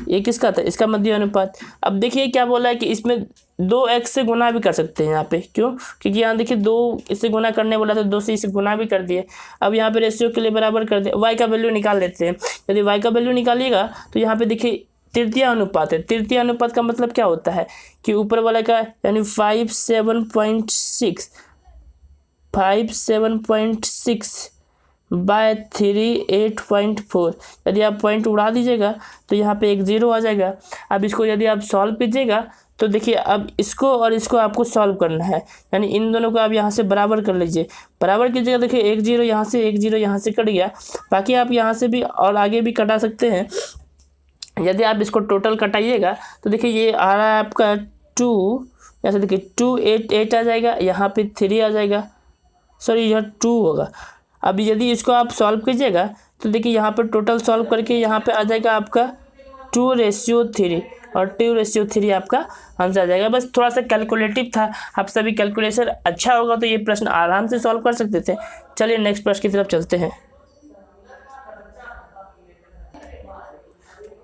ये किसका था इसका मध्य अनुपात। अब देखिए क्या बोला है कि इसमें 2x से गुना भी कर सकते हैं यहाँ पे, क्यों, क्योंकि यहाँ देखिए 2 इससे गुना करने बोला तो 2 से इसे गुना भी कर दिए। अब यहाँ पे रेशियो के लिए बराबर कर दिए, y का वैल्यू निकाल लेते हैं। यदि y का वैल्यू निकालिएगा तो यहाँ पे देखिए तृतीय अनुपात है। तृतीय अनुपात का मतलब क्या होता है कि ऊपर वाला का यानी 57.6 बाय 3 8.4। यदि आप पॉइंट उड़ा दीजिएगा तो यहाँ पे एक 0 आ जाएगा। अब इसको यदि आप सॉल्व कीजिएगा तो देखिए अब इसको और इसको आपको सॉल्व करना है, यानी इन दोनों को आप यहाँ से बराबर कर लीजिए। बराबर कीजिएगा देखिए 1 0 यहाँ से 1 0 यहाँ से कट गया, बाकी आप यहाँ से भी और आगे भी कटा सकते हैं। यदि आप इसको टोटल कटाइएगा तो देखिए ये आ रहा है आपका 2, ऐसे देखिए 2 8 आ जाएगा, यहाँ पे 3 आ जाएगा, सॉरी यह 2 होगा। अब यदि इसको आप सॉल्व कीजिएगा तो देखिए यहाँ पर टोटल सॉल्व करके यहाँ पे आ जाएगा आपका 2:3 और 2:3 आपका आंसर आ जाएगा। बस थोड़ा सा कैलकुलेटिव था, आप सभी कैलकुलेशन अच्छा होगा तो ये प्रश्न आराम से सॉल्व कर सकते थे। चलिए नेक्स्ट प्रश्न की तरफ चलते हैं।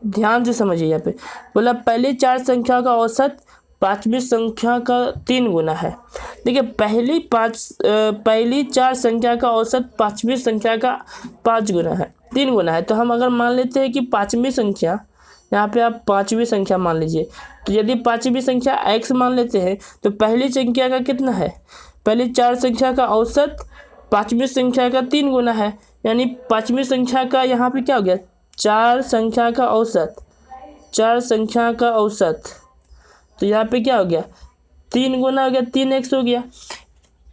ध्यान से समझिए, यहाँ पे बोला पहली 4 संख्या का औसत 5वीं संख्या का 3 गुना है। देखिए पहली 4 संख्या का औसत 5वीं संख्या का 5 गुना है, 3 गुना है। तो हम अगर मान लेते हैं कि 5वीं संख्या, यहाँ पे आप 5वीं संख्या मान लीजिए, तो यदि 5वीं संख्या x मान लेते हैं तो पहली संख्या का कितना है, पहली 4 संख्या का औसत 5वीं संख्या का 3 गुना है, यानी 5वीं संख्या का यहाँ पे क्या हो गया 4 संख्या का औसत, 4 संख्या का औसत, तो यहाँ पे क्या हो गया 3 गुना हो गया, 3x हो गया।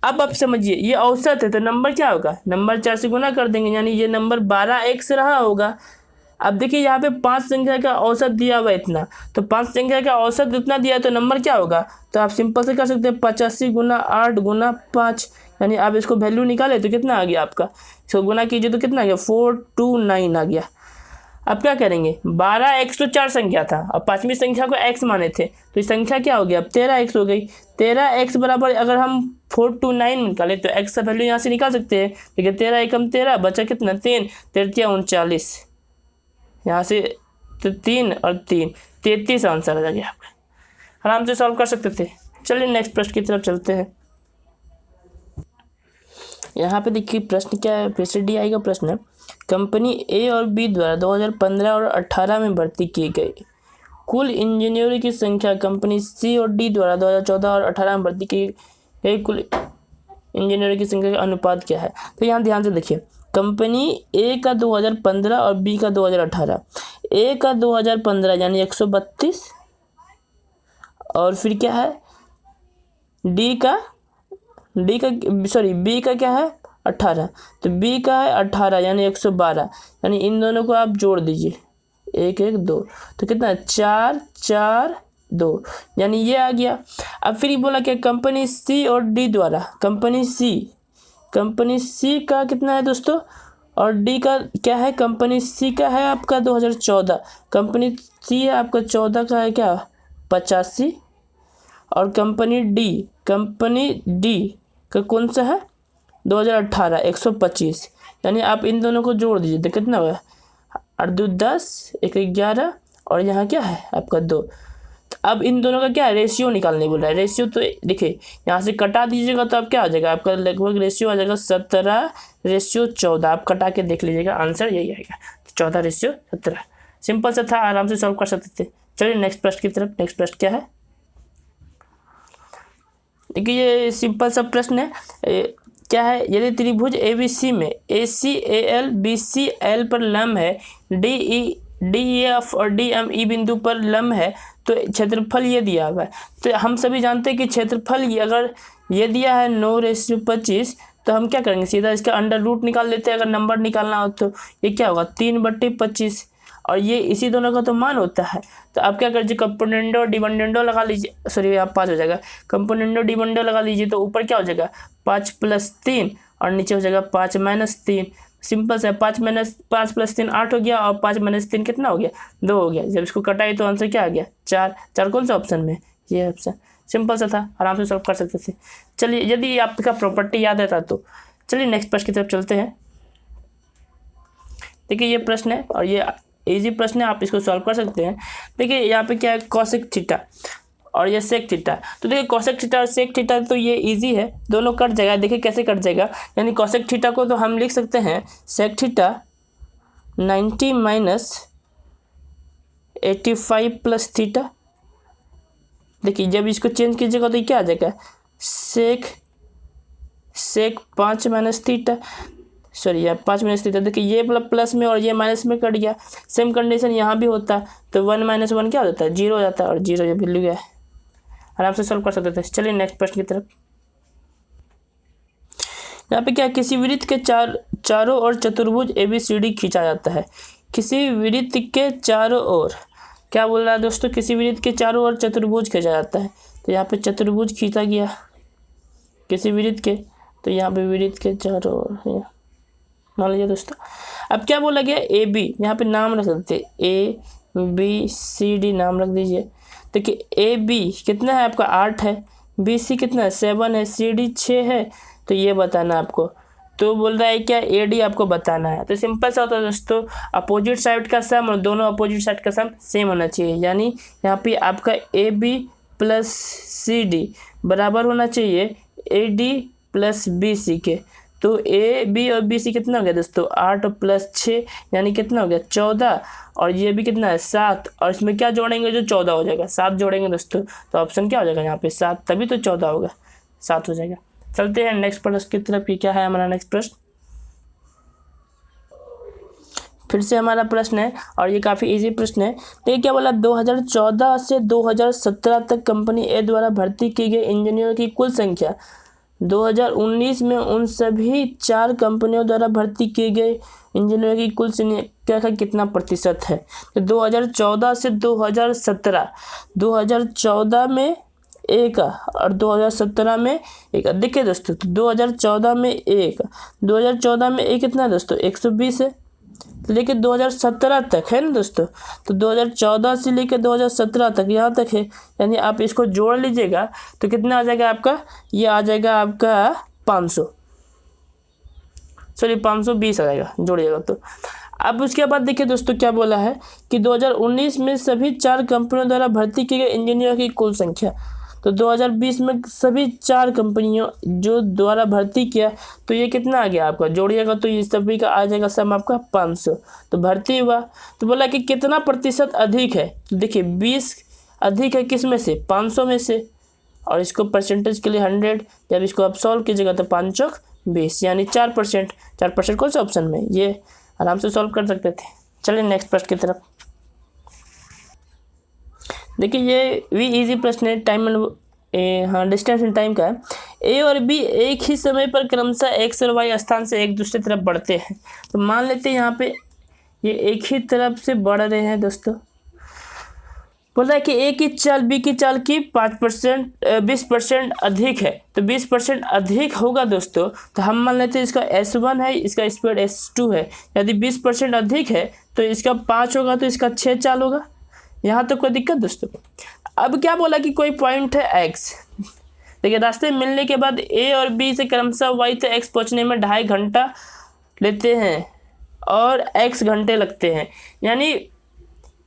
अब आप समझिए ये औसत है तो नंबर क्या होगा, नंबर 4 से गुना कर देंगे, यानी ये नंबर 12x रहा होगा। अब देखिए यहाँ पे 5 संख्या का औसत दिया हुआ इतना, तो 5 संख्या का औसत इतना दिया तो नंबर क्या होगा, तो आप सिंपल से कर सकते हैं 85 × 8 × 5, यानी आप इसको वैल्यू निकाले तो कितना आ गया आपका, इसको गुना कीजिए तो कितना आ गया 429 आ गया। अब क्या करेंगे 12x तो 4 संख्या था और 5वीं संख्या को x माने थे तो ये संख्या क्या हो गया अब 13x हो गई। 13x बराबर अगर हम 429 निकालें तो x का वैल्यू यहाँ से निकाल सकते हैं। देखिए 13 एकम 13 बचा कितना 3, 39, यहाँ से तो 3 और 3 33 आंसर आ गया आपका। आराम से सॉल्व कर सकते थे। चलिए नेक्स्ट प्रश्न की तरफ चलते हैं। यहाँ पे देखिए प्रश्न क्या है, फिर से DI का प्रश्न है। कंपनी A और B द्वारा 2015 और 18 में भर्ती की गई कुल इंजीनियरों की संख्या कंपनी C और D द्वारा 2014 और 18 में भर्ती की गई कुल इंजीनियरों की संख्या का अनुपात क्या है। तो यहाँ ध्यान से देखिए कंपनी A का 2015 और B का 2018। A का 2015 यानी 132 और फिर क्या है D का डी का सॉरी बी का क्या है 18, तो बी का है 18 यानी 112, यानी इन दोनों को आप जोड़ दीजिए 1 1 2, तो कितना है 4 4 2, यानी ये आ गया। अब फिर बोला क्या कंपनी सी और डी द्वारा, कंपनी सी का कितना है दोस्तों, और डी का क्या है, कंपनी सी का है आपका 2014, कंपनी सी है आपका 14 का है क्या 85, और कंपनी डी का कौन सा है 2018 125, यानी आप इन दोनों को जोड़ दीजिए तो कितना होगा 8 2 10 1 11, और यहाँ क्या है आपका 2। तो अब इन दोनों का क्या है रेशियो निकालने बोल रहा है। रेशियो तो देखिए यहाँ से कटा दीजिएगा तो अब क्या आ जाएगा आपका लगभग रेशियो आ जाएगा 17:14, आप कटा के देख लीजिएगा आंसर यही आएगा 14:17। सिंपल सा था, आराम से सॉल्व कर सकते थे। चलिए नेक्स्ट प्रश्न की तरफ। नेक्स्ट प्रश्न क्या है, देखिए ये सिंपल सा प्रश्न है। क्या है, यदि त्रिभुज ABC में AC AL BC L पर लंब है, DEF और DME बिंदु पर लंब है, तो क्षेत्रफल ये दिया हुआ है। तो हम सभी जानते हैं कि क्षेत्रफल अगर ये दिया है 9:25, तो हम क्या करेंगे सीधा इसका अंडर रूट निकाल लेते हैं। अगर नंबर निकालना हो तो ये क्या होगा 3/25, और ये इसी दोनों का तो मान होता है। तो आप क्या कर दीजिए कंपोनेंडो डिविडेंडो लगा लीजिए, सॉरी आप 5 हो जाएगा, कंपोनेंडो डिविडेंडो लगा लीजिए, तो ऊपर क्या हो जाएगा 5 + 3 और नीचे हो जाएगा 5 - 3। सिंपल से 5 + 3 8 हो गया, और 5 - 3 कितना हो गया 2 हो गया। जब इसको कटाई तो आंसर क्या आ गया 4। कौन सा ऑप्शन में, ये ऑप्शन। सिंपल सा था, आराम से सॉल्व कर सकते थे। चलिए यदि आपका प्रॉपर्टी याद रहता तो चलिए नेक्स्ट प्रश्न की तरफ चलते हैं। देखिए ये प्रश्न है और ये इजी प्रश्न है, आप इसको सॉल्व कर सकते हैं। देखिए यहाँ पे क्या है कोसेक थीटा और ये सेक थीटा। तो देखिए कोसेक थीटा और सेक थीटा तो ये इजी है, दोनों कट जाएगा। देखिए कैसे कट जाएगा, यानी कोसेक थीटा को तो हम लिख सकते हैं सेक थीटा 90 - 85 + थीटा। देखिए जब इसको चेंज कीजिएगा तो क्या आ जाएगा सेक 5 - थीटा, सॉरी यार 5 - थीटा। देखिए ये प्लस में और ये माइनस में कट गया। सेम कंडीशन यहाँ भी होता, तो 1 - 1 क्या हो जाता है 0 हो जाता है, और 0 ये वैल्यू गया है। आराम से सॉल्व कर सकते थे। चलिए नेक्स्ट प्रश्न की तरफ। यहाँ पे क्या किसी वृत्त के चारों ओर चतुर्भुज ABCD खींचा जाता है। किसी वृत्त के चारों ओर क्या बोल रहा है दोस्तों, किसी वृत्त के चारों ओर चतुर्भुज खींचा जाता है। तो यहाँ पे चतुर्भुज खींचा गया किसी वृत्त के, तो यहाँ पे वृत्त के चारों ओर मान लीजिए दोस्तों। अब क्या बोला गया AB, यहाँ पे नाम रख देते ABCD नाम रख दीजिए। देखिए AB कितना है आपका 8 है, BC कितना है 7 है, CD 6 है, तो ये बताना आपको। तो बोल रहा है क्या AD आपको बताना है। तो सिंपल सा होता है दोस्तों, अपोजिट साइड का सम और दोनों अपोजिट साइड का सम सेम होना चाहिए। यानी यहाँ पे आपका AB + CD बराबर होना चाहिए AD + BC के। तो AB और BC कितना हो गया दोस्तों 8 + 6 यानी कितना हो गया 14, और ये भी कितना है 7, और इसमें क्या जोड़ेंगे जो 14 हो जाएगा 7 जोड़ेंगे दोस्तों, तो ऑप्शन क्या हो जाएगा यहाँ पे 7, तभी तो 14 होगा 7 हो जाएगा। चलते हैं नेक्स्ट प्रश्न की तरफ। ये क्या है हमारा नेक्स्ट प्रश्न, फिर से हमारा प्रश्न है और ये काफ़ी इजी प्रश्न है। देखिए क्या बोला 2014 से 2017 तक कंपनी ए द्वारा भर्ती की गई इंजीनियरों की कुल संख्या 2019 में उन सभी 4 कंपनियों द्वारा भर्ती किए गए इंजीनियरों की कुल संख्या का कितना प्रतिशत है। तो 2014 से 2017, 2014 में एक और 2017 में एक। देखिए दोस्तों तो 2014 में एक, 2014 में एक कितना है दोस्तों 120 है, तो लेके 2017 तक है ना दोस्तों। तो 2014 से लेकर 2017 तक यहाँ तक है, यानी आप इसको जोड़ लीजिएगा तो कितना आ जाएगा आपका, ये आ जाएगा आपका 500, सॉरी 520 आ जाएगा जोड़िएगा तो। अब उसके बाद देखिए दोस्तों क्या बोला है कि 2019 में सभी 4 कंपनियों द्वारा भर्ती किए गए इंजीनियरों की कुल संख्या। तो 2020 में सभी 4 कंपनियों जो द्वारा भर्ती किया, तो ये कितना आ गया आपका जोड़िएगा तो ये सभी का आ जाएगा सम आपका 500। तो भर्ती हुआ, तो बोला कि कितना प्रतिशत अधिक है। तो देखिए 20 अधिक है किस में से 500 में से, और इसको परसेंटेज के लिए 100, जब इसको आप सॉल्व कीजिएगा तो 5 चौक 20 यानी 4%। 4% कौन सा ऑप्शन में, ये आराम से सॉल्व कर सकते थे। चलिए नेक्स्ट प्रश्न की तरफ। देखिए ये भी इजी प्रश्न है, टाइम एंड हाँ डिस्टेंस एंड टाइम का है। ए और बी एक ही समय पर क्रमशः एक्स और वाई स्थान से एक दूसरे तरफ बढ़ते हैं। तो मान लेते हैं यहाँ पे ये एक ही तरफ से बढ़ रहे हैं दोस्तों। बोल रहा है कि ए की चाल बी की चाल की 5% 20% अधिक है। तो 20% अधिक होगा दोस्तों, तो हम मान लेते हैं इसका S1 है, इसका स्पीड S2 है। यदि 20% अधिक है तो इसका 5 होगा, तो इसका 6 चाल होगा। यहाँ तो कोई दिक्कत दोस्तों। अब क्या बोला कि कोई पॉइंट है x। देखिए रास्ते मिलने के बाद ए और बी से क्रमशः वाई से एक्स पहुँचने में 2.5 घंटा लेते हैं और x घंटे लगते हैं। यानी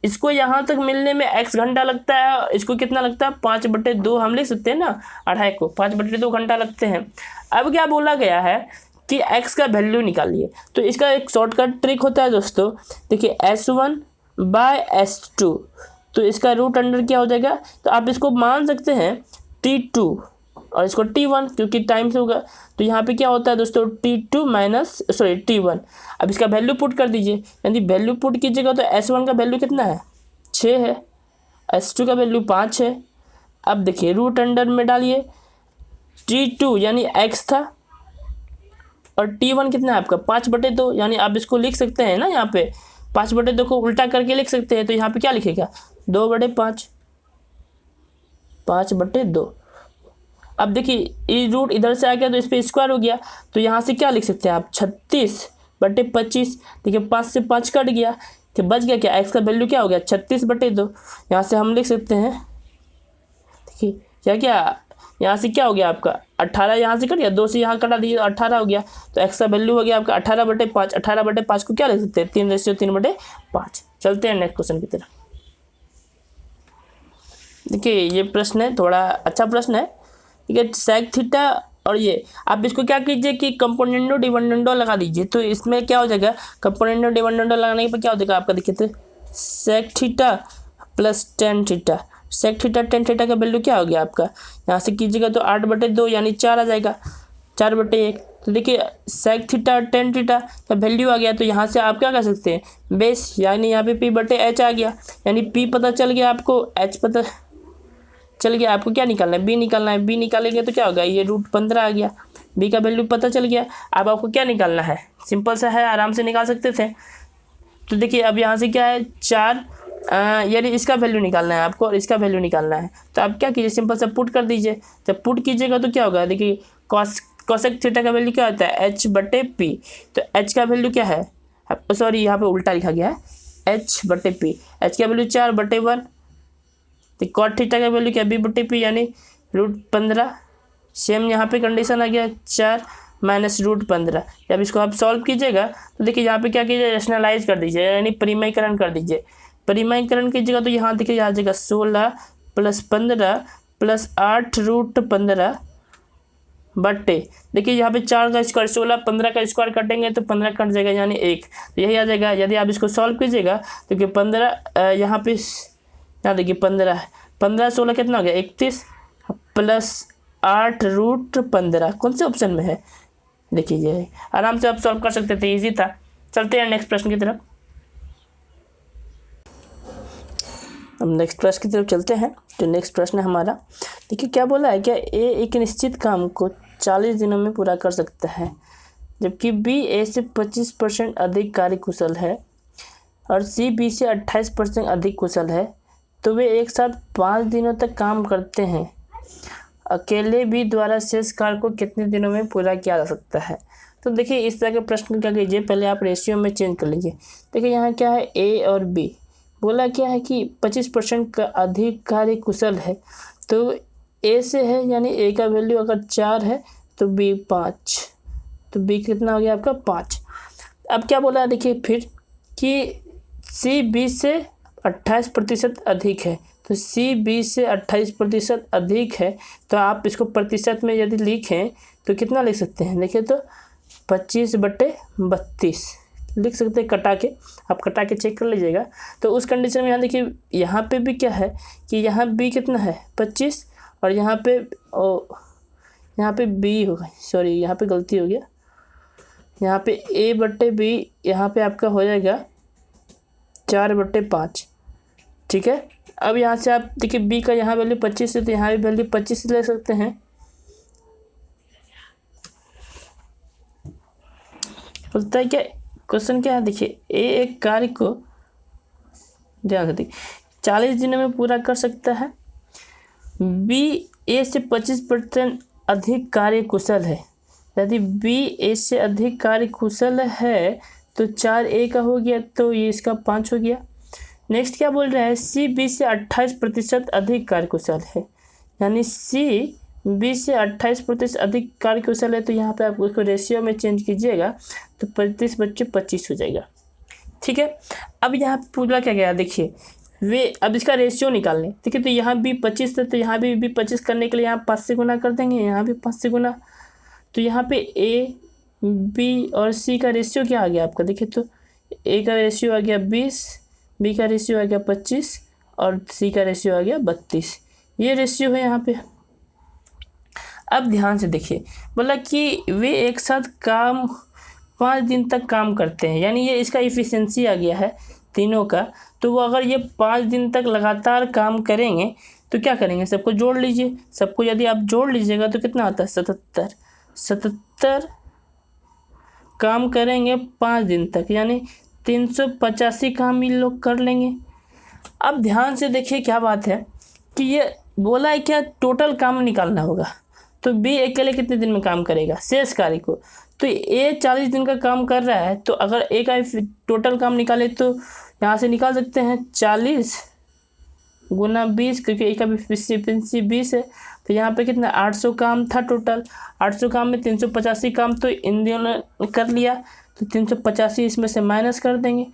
इसको यहाँ तक मिलने में x घंटा लगता है, इसको कितना लगता है 5/2 हम लिख सकते हैं ना, 2.5 को 5/2 घंटा लगते हैं। अब क्या बोला गया है कि x का वैल्यू निकालिए। तो इसका एक शॉर्टकट ट्रिक होता है दोस्तों। देखिए S1/S2, तो इसका रूट अंडर क्या हो जाएगा, तो आप इसको मान सकते हैं T2 और इसको T1 क्योंकि टाइम से होगा। तो यहाँ पे क्या होता है दोस्तों T1। अब इसका वैल्यू पुट कर दीजिए। यदि वैल्यू पुट कीजिएगा तो S1 का वैल्यू कितना है 6 है, S2 का वैल्यू 5 है। अब देखिए रूट अंडर में डालिए, T2 यानी x था और T1 कितना है आपका 5/2, यानी आप इसको लिख सकते हैं ना, यहाँ पे 5/2 को उल्टा करके लिख सकते हैं। तो यहाँ पे क्या लिखेगा 2/5, 5/2। अब देखिए ये रूट इधर से आ गया तो इस पर स्क्वायर हो गया, तो यहाँ से क्या लिख सकते हैं आप 36/25। देखिए 5 से 5 कट गया, तो बच गया क्या x का वैल्यू क्या हो गया 36/2। यहाँ से हम लिख सकते हैं, देखिए क्या क्या यहाँ से क्या हो गया आपका 18, यहाँ से कट गया, 2 से यहाँ कटा दीजिए 18 हो गया। तो x का वैल्यू हो गया आपका 18/5। 18/5 को क्या लिख सकते हैं 3/3/5। चलते हैं नेक्स्ट क्वेश्चन की तरफ। देखिए ये प्रश्न है, थोड़ा अच्छा प्रश्न है, ठीक है। सेक थीटा और ये आप इसको क्या कीजिए कि कंपोनेंडो डिविडेंडो लगा दीजिए। तो इसमें क्या हो जाएगा कंपोनेंडो डिविडेंडो लगाने पर क्या हो जाएगा आपका, देखिए तो sec theta plus tan theta. Sec theta tan theta का वैल्यू क्या हो गया आपका, यहाँ से कीजिएगा तो 8/2 यानी 4 आ जाएगा, 4/1। तो देखिए सेक थीटा टेन थीटा का वैल्यू आ गया। तो यहाँ से आप क्या कर सकते हैं बेस, यानी यहाँ पे P/H आ गया, यानी P पता चल गया आपको, H पता चल गया। आपको क्या निकालना है B निकालना है। B निकालेंगे तो क्या होगा ये √15 आ गया। B का वैल्यू पता चल गया। अब आपको क्या निकालना है, सिंपल सा है, आराम से निकाल सकते थे। तो देखिए अब यहाँ से क्या है 4, यानी इसका वैल्यू निकालना है आपको और इसका वैल्यू निकालना है। तो आप क्या कीजिए सिंपल सा पुट कर दीजिए। जब पुट कीजिएगा तो क्या होगा, देखिए कॉसेक थीटा का वैल्यू क्या होता है H/P। तो H का वैल्यू क्या है, सॉरी यहाँ पे उल्टा लिखा गया है H/P। H का वैल्यू 4/1। तो कॉट थीटा का वैल्यू क्या B/P यानी √15। सेम यहाँ पे कंडीशन आ गया 4 माइनस √15। जब इसको आप सॉल्व कीजिएगा तो देखिए यहाँ पे क्या कीजिए रेशनलाइज कर दीजिए, यानी परिमयकरण कर दीजिए। परिमयकरण कीजिएगा तो यहाँ देखिए आ जाएगा 16 + 15 + 8 √15 बट्टे, देखिए यहाँ पे 4 का स्क्वायर 16, 15 का स्क्वायर कटेंगे तो 15 कट जाएगा यानी 1। तो यही आ जाएगा। यदि आप इसको सॉल्व कीजिएगा तो कि 15 यहाँ पे यहाँ देखिए 15 16 कितना हो गया 31 + 8 √15 कौन से ऑप्शन में है, देखिए ये आराम से आप सॉल्व कर सकते थे, इजी था। चलते हैं नेक्स्ट प्रश्न की तरफ। हम नेक्स्ट प्रश्न की तरफ चलते हैं। तो नेक्स्ट प्रश्न है हमारा, देखिए क्या बोला है, क्या ए एक निश्चित काम को 40 दिनों में पूरा कर सकता है जबकि बी ए से 25% अधिक कार्यकुशल है और सी बी से 28% अधिक कुशल है, तो वे एक साथ 5 दिनों तक काम करते हैं। अकेले बी द्वारा शेष कार्य को कितने दिनों में पूरा किया जा सकता है। तो देखिए इस तरह के प्रश्न क्या कीजिए, पहले आप रेशियो में चेंज कर लीजिए। देखिए यहाँ क्या है ए और बी, बोला क्या है कि 25% का अधिक कार्य कुशल है, तो ए से है यानी ए का वैल्यू अगर 4 है तो बी 5, तो बी कितना हो गया आपका 5। अब क्या बोला है देखिए फिर कि सी बी से 28% अधिक है, तो सी बी से 28% अधिक है। तो आप इसको प्रतिशत में यदि लिखें तो कितना लिख सकते हैं, देखिए तो 25/32 लिख सकते हैं कटा के, आप कटा के चेक कर लीजिएगा। तो उस कंडीशन में यहाँ देखिए यहाँ पे भी क्या है कि यहाँ बी कितना है 25 और यहाँ पे बी होगा, सॉरी यहाँ पे गलती हो गया, यहाँ पे A/B यहाँ पे आपका हो जाएगा 4/5, ठीक है। अब यहाँ से आप देखिए बी का यहाँ वैल्यू 25 है तो यहाँ भी वैल्यू 25 ले सकते हैं। बोलता है क्या, क्वेश्चन क्या है देखिए, ए एक कार्य को ध्यान से देखिए 40 दिनों में पूरा कर सकता है, बी ए से 25% अधिक कार्य कुशल है। यदि बी ए से अधिक कार्य कुशल है तो 4 ए का हो गया, तो ये इसका 5 हो गया। नेक्स्ट क्या बोल रहा है, सी बी से 28% अधिक कार्य कुशल है, यानी सी बी से 28% अधिक कार्य कुशल है, तो यहाँ पे आप उसको रेशियो में चेंज कीजिएगा तो 35 बच्चे 25 हो जाएगा। ठीक है, अब यहाँ पे पूरा क्या गया देखिए, वे अब इसका रेशियो निकालने, ठीक है, तो यहाँ भी 25 है तो यहाँ भी 25 करने के लिए यहाँ 5 से गुना कर देंगे, यहाँ भी 5 से गुना, तो यहाँ पे ए बी और सी का रेशियो क्या आ गया आपका, देखिए तो ए का रेशियो आ गया 20, बी का रेशियो आ गया 25 और सी का रेशियो आ गया 32। ये रेशियो है यहाँ पे। अब ध्यान से देखिए, बोला कि वे एक साथ 5 दिन तक काम करते हैं, यानी ये इसका इफ़िशियंसी आ गया है तीनों का। तो वो अगर ये 5 दिन तक लगातार काम करेंगे तो क्या करेंगे, सबको जोड़ लीजिए, सबको यदि आप जोड़ लीजिएगा तो कितना आता है 77 काम करेंगे 5 दिन तक, यानी 385 काम ये लोग कर लेंगे। अब ध्यान से देखिए क्या बात है कि ये बोला है क्या, टोटल काम निकालना होगा, तो बी अकेले कितने दिन में काम करेगा शेष कार्य को, तो ए 40 दिन का काम कर रहा है, तो अगर ए का टोटल काम निकाले तो यहाँ से निकाल सकते हैं 40 गुना 20, क्योंकि ए का एफिशिएंसी 20 है, तो यहाँ पे कितना 800 काम था टोटल, 800 काम में 385 काम तो इन दोनों ने कर लिया, तो 385 इसमें से माइनस कर देंगे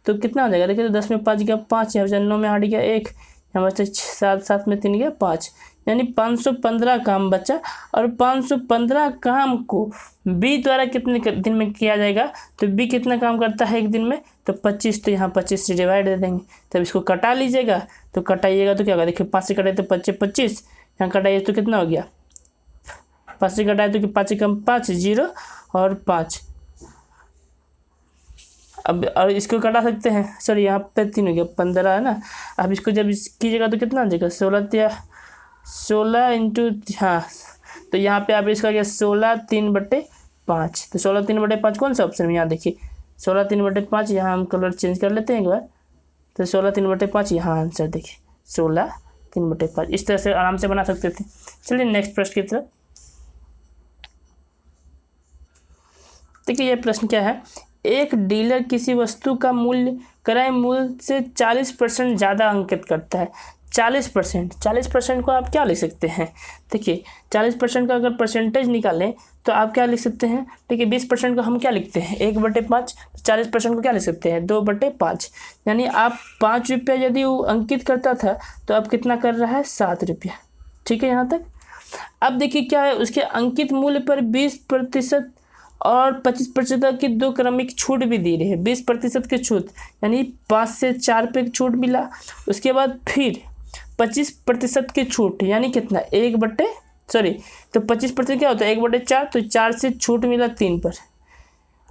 तो कितना हो जाएगा, देखिए तो 10 में 5 गया 5, यहाँ 9 में 8 गया 1, यहाँ बचा 7 में 3 गया 5, यानी 515 काम बचा। और 515 काम को बी द्वारा कितने दिन में किया जाएगा, तो बी कितना काम करता है एक दिन में, तो 25, तो यहाँ 25 से डिवाइड दे देंगे, तब इसको कटा लीजिएगा, तो कटाइएगा तो क्या होगा, देखिए 5 से कटाए तो 25, यहाँ कटाइए तो कितना हो गया, 5 से कटाए तो 5 कम 5 0 और 5। अब और इसको कटा सकते हैं, सॉरी यहाँ पे 3 हो गया 15 है ना। अब इसको जब कीजिएगा तो कितना आ जाएगा 16 इंटू, हाँ तो यहाँ पे आप इसका क्या 16 3/5, तो 16 3/5 कौन सा ऑप्शन में, यहाँ देखिए 16 3/5, यहाँ हम कलर चेंज कर लेते हैं एक बार, तो 16 3/5 यहाँ आंसर देखिए 16 3/5, इस तरह से आराम से बना सकते थे। चलिए नेक्स्ट प्रश्न की तरफ देखिए, ये प्रश्न क्या है, एक डीलर किसी वस्तु का मूल्य क्रय मूल्य से 40% ज़्यादा अंकित करता है। 40% को आप क्या लिख सकते हैं, देखिए 40% का अगर परसेंटेज निकालें तो आप क्या लिख सकते हैं, देखिए 20% को हम क्या लिखते हैं 1/5, 40% को क्या लिख सकते हैं 2/5, यानी आप 5 रुपया यदि वो अंकित करता था तो अब कितना कर रहा है 7 रुपया। ठीक है यहाँ तक। अब देखिए क्या है, उसके अंकित मूल्य पर 20% और 25% की 2 क्रमिक छूट भी दी रही है, 20% की छूट, यानी 5 से 4 पे छूट मिला, उसके बाद फिर 25% की छूट, यानी कितना तो 25% क्या होता है 1/4, तो 4 से छूट मिला 3 पर।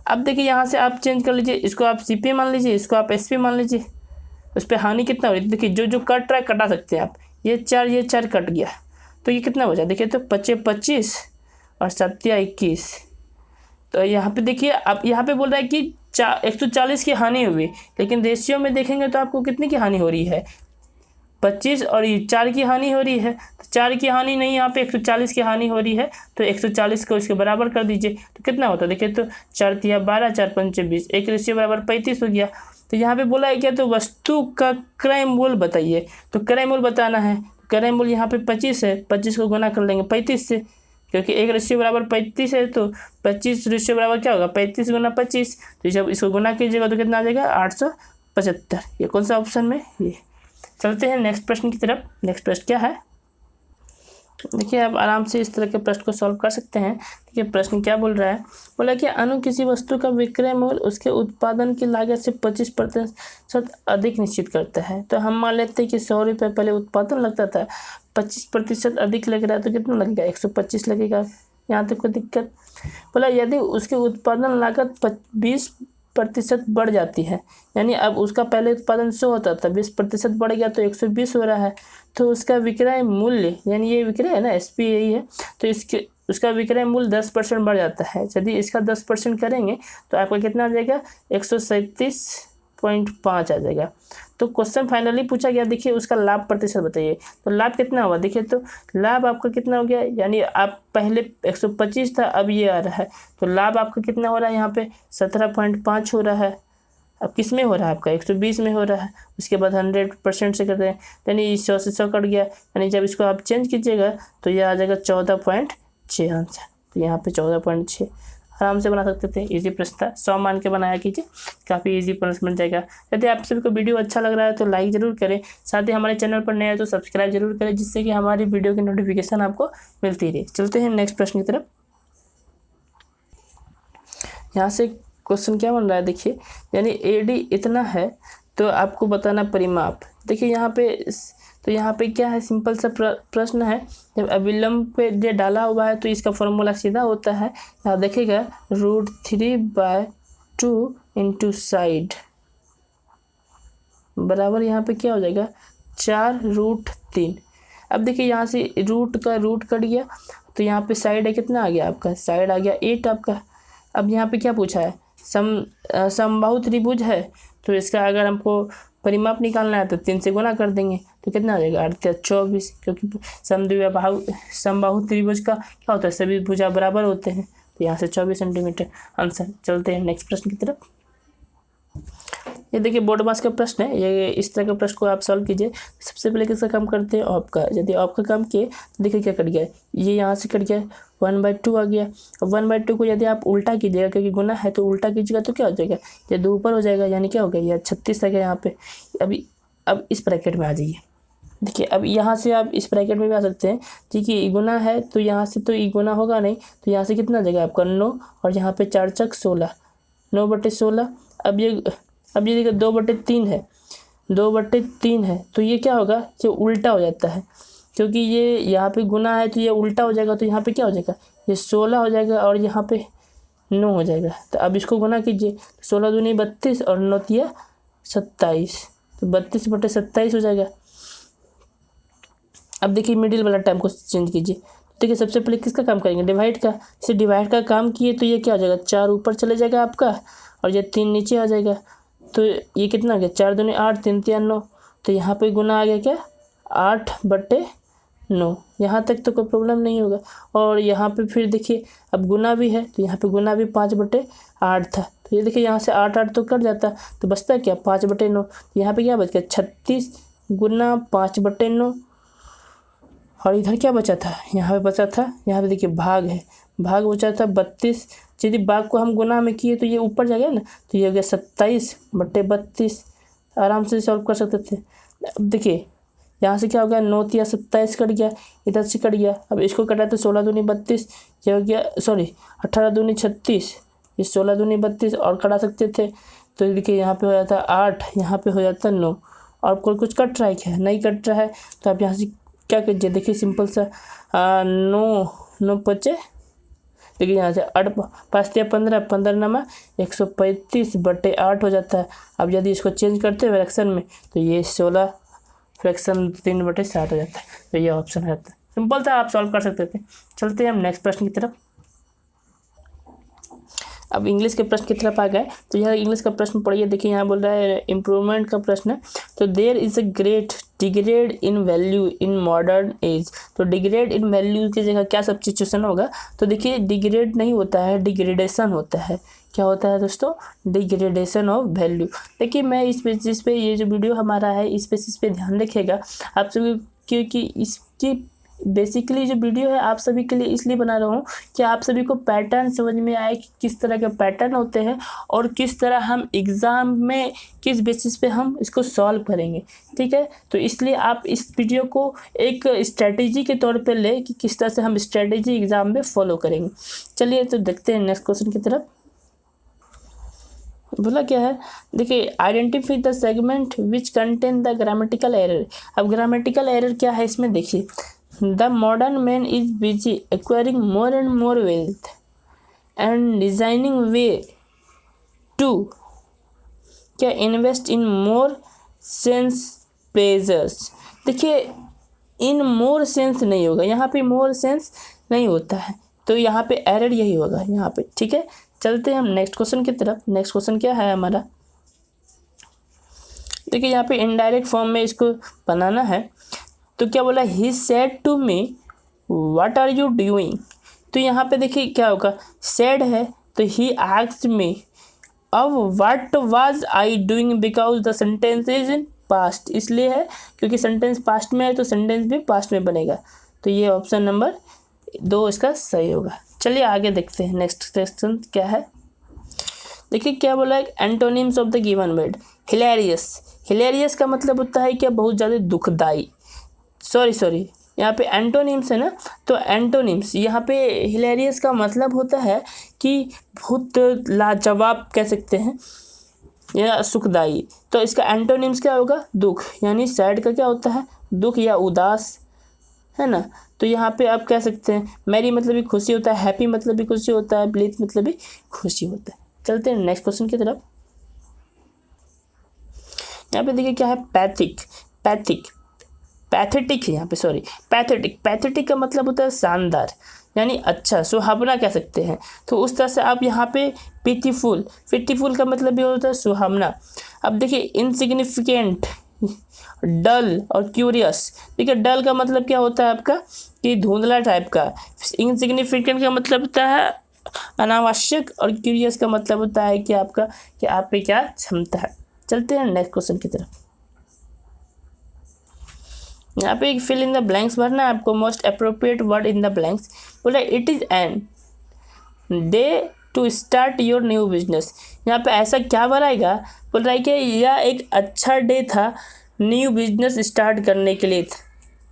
अब देखिए यहाँ से आप चेंज कर लीजिए, इसको आप CP मान लीजिए, इसको आप SP मान लीजिए, उस पर हानि कितना हो रही है, देखिए जो कट रहा है कटा सकते हैं आप, ये 4 कट गया तो ये कितना बचा, देखिए तो 25 और 7 21, तो यहाँ पे देखिए अब यहाँ पे बोल रहा है कि 140 की हानि हुई, लेकिन रेशियो में देखेंगे तो आपको कितने की हानि हो रही है 25 और ये 4 की हानि हो रही है, तो 4 की हानि नहीं, यहाँ पे 140 की हानि हो रही है, तो 140 को इसके बराबर कर दीजिए तो कितना होता है, देखिए तो 4 तिया 12 4 पंचे 20, एक रेशियो बराबर 35 हो गया। तो यहाँ पे बोला है क्या, तो वस्तु का क्रय मूल्य बताइए, तो क्रय मूल्य बताना है, क्रय मूल्य यहाँ पे 25 है, 25 को गुना कर लेंगे 35 से, क्योंकि एक रेशियो बराबर 35 है, तो 25 रेशियो बराबर क्या होगा 35 गुना 25, तो जब इसको गुना कीजिएगा तो कितना आ जाएगा 875। ये कौन सा ऑप्शन में, ये। चलते हैं नेक्स्ट प्रश्न की तरफ। नेक्स्ट प्रश्न क्या है, देखिए आप आराम से इस तरह के प्रश्न को सॉल्व कर सकते हैं। देखिए प्रश्न क्या बोल रहा है, बोला कि अनु किसी वस्तु का विक्रय मूल्य उसके उत्पादन की लागत से 25% अधिक निश्चित करता है। तो हम मान लेते हैं कि 100 रुपये पहले उत्पादन लगता था, 25% अधिक लग रहा है तो कितना लगेगा 125 लगेगा। यहाँ तक कोई दिक्कत। बोला यदि उसके उत्पादन लागत 20 20% बढ़ जाती है, यानी अब उसका पहले उत्पादन 100 होता था, 20% बढ़ गया तो 120 हो रहा है, तो उसका विक्रय मूल्य, यानी ये विक्रय है ना, SP यही है, तो इसके उसका विक्रय मूल्य 10% बढ़ जाता है। यदि इसका 10% करेंगे तो आपका कितना आ जाएगा, 137.5 आ जाएगा। तो क्वेश्चन फाइनली पूछा गया, देखिए उसका लाभ प्रतिशत बताइए, तो लाभ कितना हुआ, देखिए तो लाभ आपका कितना हो गया, यानी आप पहले 125 था, अब ये आ रहा है, तो लाभ आपका कितना हो रहा है, यहाँ पे 17.5 हो रहा है। अब किस में हो रहा है आपका, 120 में हो रहा है। उसके बाद 100% से करते हैं, यानी 100 से 100 कट गया, यानी जब इसको आप चेंज कीजिएगा तो ये आ जाएगा 14.6 आंसर। तो यहाँ पे 14.6 आराम से बना सकते थे, इजी प्रश्न था, 100 मान के बनाया कीजिए, काफ़ी इजी प्रश्न बन जाएगा। यदि आप सभी को वीडियो अच्छा लग रहा है तो लाइक ज़रूर करें, साथ ही हमारे चैनल पर नए हैं तो सब्सक्राइब जरूर करें, जिससे कि हमारी वीडियो की नोटिफिकेशन आपको मिलती रहे। चलते हैं नेक्स्ट प्रश्न की तरफ। यहाँ से क्वेश्चन क्या बन रहा है, देखिए, यानी AD इतना है तो आपको बताना परिमाप। देखिए यहाँ पे, तो यहाँ पे क्या है, सिंपल सा प्रश्न है, जब अविलंब पे जो डाला हुआ है तो इसका फॉर्मूला सीधा होता है, यहाँ देखिएगा √3/2 इंटू साइड बराबर यहाँ पे क्या हो जाएगा, 4√3। अब देखिए यहाँ से रूट कट गया, तो यहाँ पे साइड है, कितना आ गया आपका, साइड आ गया 8 आपका। अब यहाँ पे क्या पूछा है, समबाहु त्रिभुज है, तो इसका अगर हमको परिमाप निकालना है तो 3 से गुना कर देंगे, तो कितना आ जाएगा, 8×24, क्योंकि समबाहु त्रिभुज का क्या होता है, सभी भुजा बराबर होते हैं, तो यहाँ से 24 सेंटीमीटर आंसर। चलते हैं नेक्स्ट प्रश्न की तरफ। ये देखिए बोर्ड मास का प्रश्न है, ये इस तरह का प्रश्न को आप सॉल्व कीजिए। सबसे पहले किसका काम करते हैं, ऑफ का। यदि ऑफ का काम किए तो देखिए क्या कट गया, ये यहाँ से कट गया, 1/2 आ गया। अब 1/2 को यदि आप उल्टा कीजिएगा, क्योंकि गुना है तो उल्टा कीजिएगा तो क्या हो जाएगा, ये 2 ऊपर हो जाएगा, यानी क्या हो गया, ये 36 आ गया यहाँ पे। अब इस ब्रैकेट में आ जाइए, देखिए अब यहाँ से आप इस ब्रैकेट में भी आ सकते हैं, ठीक है, गुना है तो यहाँ से तो गुना होगा नहीं, तो यहाँ से कितना आ जाएगा आपका 9, और यहाँ पे 4 चक 16, 9/16। अब ये देखिए 2/3 है, 2/3 है, तो ये क्या होगा, ये उल्टा हो जाता है, क्योंकि ये यहाँ पे गुना है तो ये उल्टा हो जाएगा, तो यहाँ पे क्या हो जाएगा, ये 16 हो जाएगा और यहाँ पे 9 हो जाएगा। तो अब इसको गुना कीजिए, 16 दूनी 32 और 9 तिया 27, तो 32/27 हो जाएगा। अब देखिए मिडिल वाला टाइम को चेंज कीजिए, देखिए सबसे पहले किसका काम करेंगे, डिवाइड का। इसे डिवाइड का काम किए तो ये क्या हो जाएगा, 4 ऊपर चले जाएगा आपका, और ये 3 नीचे आ जाएगा, तो ये कितना आ गया, 4 दूनी 8, 3 तिया 9, तो यहाँ पे गुना आ गया क्या, 8/9। यहाँ तक तो कोई प्रॉब्लम नहीं होगा। और यहाँ पे फिर देखिए अब गुना भी है, तो यहाँ पे गुना भी 5/8 था, तो ये देखिए यहाँ से 8 तो कट जाता, तो बचता क्या, 5/9। तो यहाँ पे क्या बच गया, 36 गुना 5/9, और इधर क्या बचा था, यहाँ पे बचा था, यहाँ पे देखिए भाग है, भाग बचा था 32। यदि भाग को हम गुना में किए तो ये ऊपर जाएगा ना, तो ये हो गया 27/32। आराम से सॉल्व कर सकते थे। अब देखिए यहाँ से क्या हो गया, 9 तिया 27 कट गया, इधर से कट गया। अब इसको कटा तो 16 दूनी 32, ये हो गया, सॉरी 18 दूनी 36, ये 16 दूनी 32 और कटा सकते थे, तो देखिए यहाँ पे हो जाता 8, यहाँ पे हो जाता 9। और कोई कुछ कट रहा है क्या, नहीं कट रहा है, तो आप यहाँ से क्या कीजिए, देखिए सिंपल सा 9 बचे, देखिए यहाँ से 8 5 तिया 15, 15 नमा 135/8 हो जाता है। अब यदि इसको चेंज करते हैं फ्रैक्शन में तो ये 16 फ्रैक्शन 3/60 हो जाता है, तो ये ऑप्शन रहता है। सिंपल था, आप सॉल्व कर सकते थे। चलते हैं हम नेक्स्ट प्रश्न की तरफ। अब इंग्लिश के प्रश्न की तरफ आ गए, तो यह इंग्लिश का प्रश्न पढ़िए। देखिए यहाँ बोल रहा है इम्प्रूवमेंट का प्रश्न है, तो there is a great degrade in value in modern age. तो डिग्रेड इन वैल्यू की जगह क्या सब्स्टिट्यूशन होगा, तो देखिए डिग्रेड नहीं होता है, डिग्रेडेशन होता है। क्या होता है दोस्तों, डिग्रेडेशन ऑफ वैल्यू। देखिए मैं इस बेसिस पे, ये जो वीडियो हमारा है इस बेसिस पे ध्यान रखिएगा आप सभी, क्योंकि इसकी बेसिकली जो वीडियो है आप सभी के लिए इसलिए बना रहा हूँ कि आप सभी को पैटर्न समझ में आए कि किस तरह के पैटर्न होते हैं और किस तरह हम एग्ज़ाम में किस बेसिस पे हम इसको सॉल्व करेंगे, ठीक है। तो इसलिए आप इस वीडियो को एक स्ट्रेटेजी के तौर पे ले कि किस तरह से हम स्ट्रेटेजी एग्ज़ाम में फॉलो करेंगे। चलिए तो देखते हैं नेक्स्ट क्वेश्चन की तरफ। बोला क्या है, देखिए identify the segment which contain the grammatical error. अब ग्रामेटिकल एरर क्या है इसमें देखिए, the modern man is busy acquiring more and more wealth and designing way to क्या invest in more sense pleasures. देखिए इन मोर सेंस नहीं होगा, यहाँ पे मोर सेंस नहीं होता है, तो यहाँ पे एरर यही होगा यहाँ पे। ठीक है, चलते हैं हम नेक्स्ट क्वेश्चन की तरफ। नेक्स्ट क्वेश्चन क्या है हमारा, देखिए यहाँ पे इनडायरेक्ट फॉर्म में इसको बनाना है। तो क्या बोला, he said to me what are you doing. तो यहाँ पे देखिए क्या होगा, सेड है तो ही आस्क्ड मी। अब what was I doing, because the sentence is in past, इसलिए है क्योंकि सेंटेंस पास्ट में है तो सेंटेंस भी पास्ट में बनेगा। तो ये ऑप्शन नंबर 2 इसका सही होगा। चलिए आगे देखते हैं नेक्स्ट क्वेश्चन क्या है। देखिए क्या बोला है, antonyms of the given word. Hilarious, hilarious का मतलब होता है क्या, बहुत ज़्यादा दुखदाई। सॉरी यहाँ पे एंटोनिम्स है ना, तो एंटोनिम्स यहाँ पे हिलेरियस का मतलब होता है कि बहुत लाजवाब कह सकते हैं या सुखदाई। तो इसका एंटोनिम्स क्या होगा, दुख, यानी सैड का क्या होता है, दुख या उदास, है ना। तो यहाँ पे आप कह सकते हैं मैरी मतलब भी खुशी होता है, हैप्पी मतलब भी खुशी होता है, ब्लीथ मतलब भी खुशी होता है। चलते हैं नेक्स्ट क्वेश्चन की तरफ। यहाँ पे देखिए क्या है, पैथेटिक है यहाँ पे, सॉरी पैथेटिक का मतलब होता है शानदार यानी अच्छा, सुहावना कह सकते हैं। तो उस तरह से आप यहाँ पे पिटीफुल का मतलब भी होता है सुहावना। अब देखिए इनसिग्निफिकेंट, डल और क्यूरियस। देखिए डल का मतलब क्या होता है आपका कि धुंधला टाइप का, इनसिग्निफिकेंट का मतलब होता है अनावश्यक, और क्यूरियस का मतलब होता है कि आपका कि आप पे क्या क्षमता है। चलते हैं नेक्स्ट क्वेश्चन की तरफ। यहाँ पे एक फिल इन द ब्लैंक्स भरना है आपको, most appropriate word in the blanks. बोला it is an day to start your new business. यहाँ पे ऐसा क्या भराएगा, बोल रहा है कि यह एक अच्छा डे था न्यू बिजनेस स्टार्ट करने के लिए।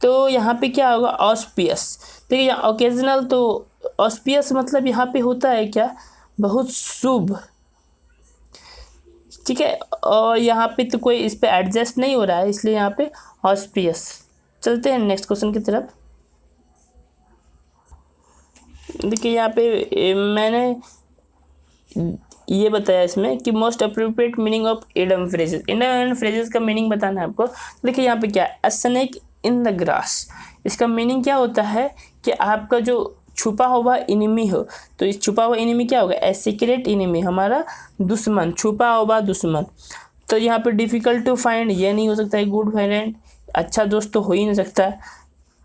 तो यहाँ पे क्या होगा, ऑस्पियस। देखिए यहाँ ओकेजनल, तो ऑस्पियस मतलब यहाँ पे होता है क्या, बहुत शुभ। ठीक है, और यहाँ पे तो कोई इस पे एडजस्ट नहीं हो रहा है, इसलिए यहाँ पे ऑस्पियस। चलते हैं नेक्स्ट क्वेश्चन की तरफ। देखिए यहाँ पे मैंने ये बताया इसमें कि most appropriate meaning of idem phrases. Idem phrases का मीनिंग बताना है आपको। देखिए यहाँ पे क्या है, अ स्नेक इन द ग्रास। इसका मीनिंग क्या होता है कि आपका जो छुपा हुआ इनिमी हो, तो इस छुपा हुआ इनिमी क्या होगा, ए सीक्रेट इनिमी, हमारा दुश्मन, छुपा हुआ दुश्मन। तो यहाँ पे डिफ़िकल्ट टू फाइंड ये नहीं हो सकता है, गुड फ्रेंड, अच्छा दोस्त तो हो ही नहीं सकता।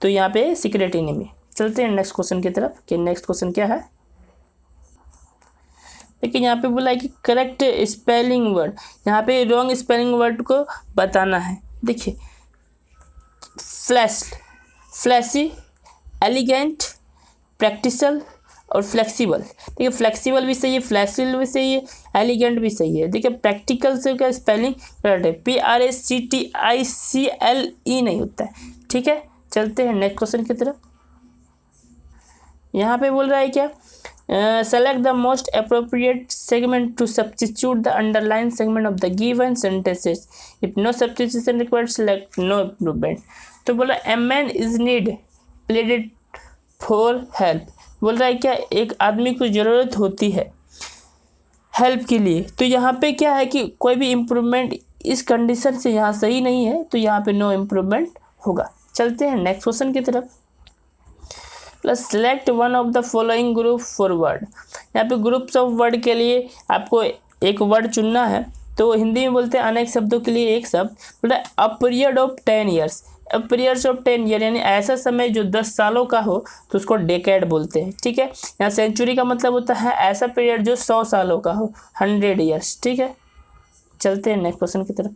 तो यहाँ पे सीक्रेट इनिमी। चलते हैं नेक्स्ट क्वेश्चन की तरफ कि नेक्स्ट क्वेश्चन क्या है। लेकिन यहाँ पे बोला है कि करेक्ट स्पेलिंग वर्ड, यहाँ पे रॉन्ग स्पेलिंग वर्ड को बताना है। देखिए फ्लैशी, एलिगेंट, प्रैक्टिकल और फ्लेक्सिबल। देखिए फ्लेक्सिबल भी सही है, फ्लैशिल भी सही है, एलिगेंट भी सही है। देखिए प्रैक्टिकल से का स्पेलिंग करेक्ट है, PRACTICLE नहीं होता है। ठीक है, चलते हैं नेक्स्ट क्वेश्चन की तरफ। यहाँ पे बोल रहा है क्या, select the most appropriate segment to substitute the underline segment of the given sentences, if no substitution required select no improvement. तो बोला a man is need pleaded for help. बोल रहा है क्या, एक आदमी को ज़रूरत होती है हेल्प के लिए। तो यहाँ पे क्या है कि कोई भी इम्प्रूवमेंट इस कंडीशन से यहाँ सही नहीं है, तो यहाँ पे नो इम्प्रूवमेंट होगा। चलते हैं नेक्स्ट क्वेश्चन की तरफ। Plus select one of the following group for word. यहाँ पे ग्रुप्स ऑफ वर्ड के लिए आपको एक वर्ड चुनना है। तो हिंदी में बोलते हैं अनेक शब्दों के लिए एक शब्द। बोला a period of 10 years, a periods of 10 year यानी ऐसा समय जो 10 सालों का हो, तो उसको डेकेड बोलते हैं। ठीक है, यहाँ सेंचुरी का मतलब होता है ऐसा पीरियड जो 100 सालों का हो, 100 ईयर्स। ठीक है, चलते हैं नेक्स्ट क्वेश्चन की तरफ।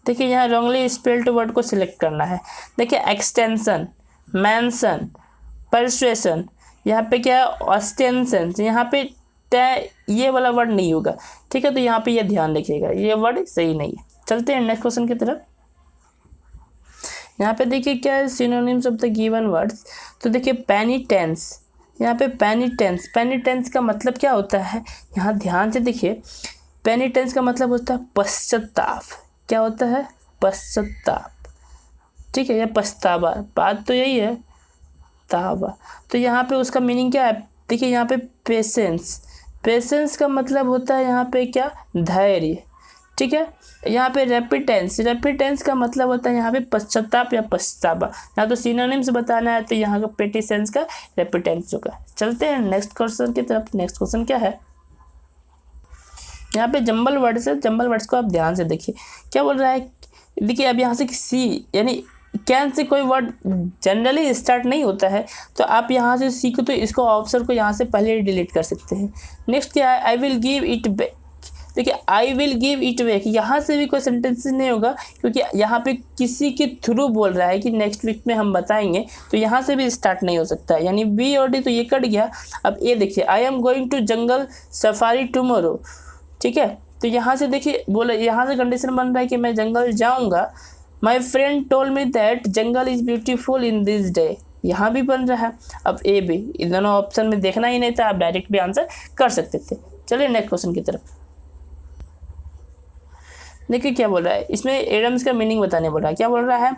देखिए यहाँ रॉन्गली स्पेल्ड वर्ड को सिलेक्ट करना है। देखिए एक्सटेंशन, मेंशन, परसुएशन, यहाँ पे क्या है ऑस्टेंशन, यहाँ पे ये वाला वर्ड नहीं होगा। ठीक है, तो यहाँ पे ये ध्यान रखिएगा, ये वर्ड सही नहीं है। चलते हैं नेक्स्ट क्वेश्चन की तरफ। यहाँ पे देखिए क्या है, synonyms of the given words. तो देखिए पेनिटेंस, यहाँ पे पेनिटेंस का मतलब क्या होता है, यहाँ ध्यान से देखिए। पेनिटेंस का मतलब होता है पश्चाताप। क्या होता है, पश्चाताप। ठीक है, या पछतावा, बात तो यही है, तावा। तो यहाँ पे उसका मीनिंग क्या है, देखिए यहाँ पे पेशेंस, पेशेंस का मतलब होता है यहाँ पे क्या, धैर्य। ठीक है, यहाँ पे रेपिटेंस का मतलब होता है यहाँ पे पश्चाताप या पछतावा। यहाँ तो सिनोनिम्स बताना है तो यहाँ का पेटिसेंस का रेपिटेंस होगा। चलते हैं नेक्स्ट क्वेश्चन की तरफ। नेक्स्ट क्वेश्चन क्या है, यहाँ पे जंबल वर्ड्स है, जंबल वर्ड्स को आप ध्यान से देखिए क्या बोल रहा है। देखिए अब यहाँ से सी यानी कैन से कोई वर्ड जनरली स्टार्ट नहीं होता है, तो आप यहाँ से सी को तो इसको ऑप्शन को यहाँ से पहले डिलीट कर सकते हैं। नेक्स्ट क्या है, I will give it back. देखिए I will give it back, यहाँ से भी कोई सेंटेंस नहीं होगा क्योंकि यहाँ पे किसी के थ्रू बोल रहा है कि नेक्स्ट वीक में हम बताएंगे, तो यहाँ से भी स्टार्ट नहीं हो सकता है, यानी बी और डी तो ये कट गया। अब ये देखिए, I am going to jungle safari tomorrow. ठीक है, तो यहाँ से देखिए बोले, यहाँ से कंडीशन बन रहा है कि मैं जंगल जाऊँगा। My friend told me that jungle is beautiful in this day, यहाँ भी बन रहा है। अब ए बी, इन दोनों ऑप्शन में देखना ही नहीं था, आप डायरेक्ट भी आंसर कर सकते थे। चलिए नेक्स्ट क्वेश्चन की तरफ। देखिए क्या बोल रहा है, इसमें एडम्स का मीनिंग बताने बोल रहा है। क्या बोल रहा है,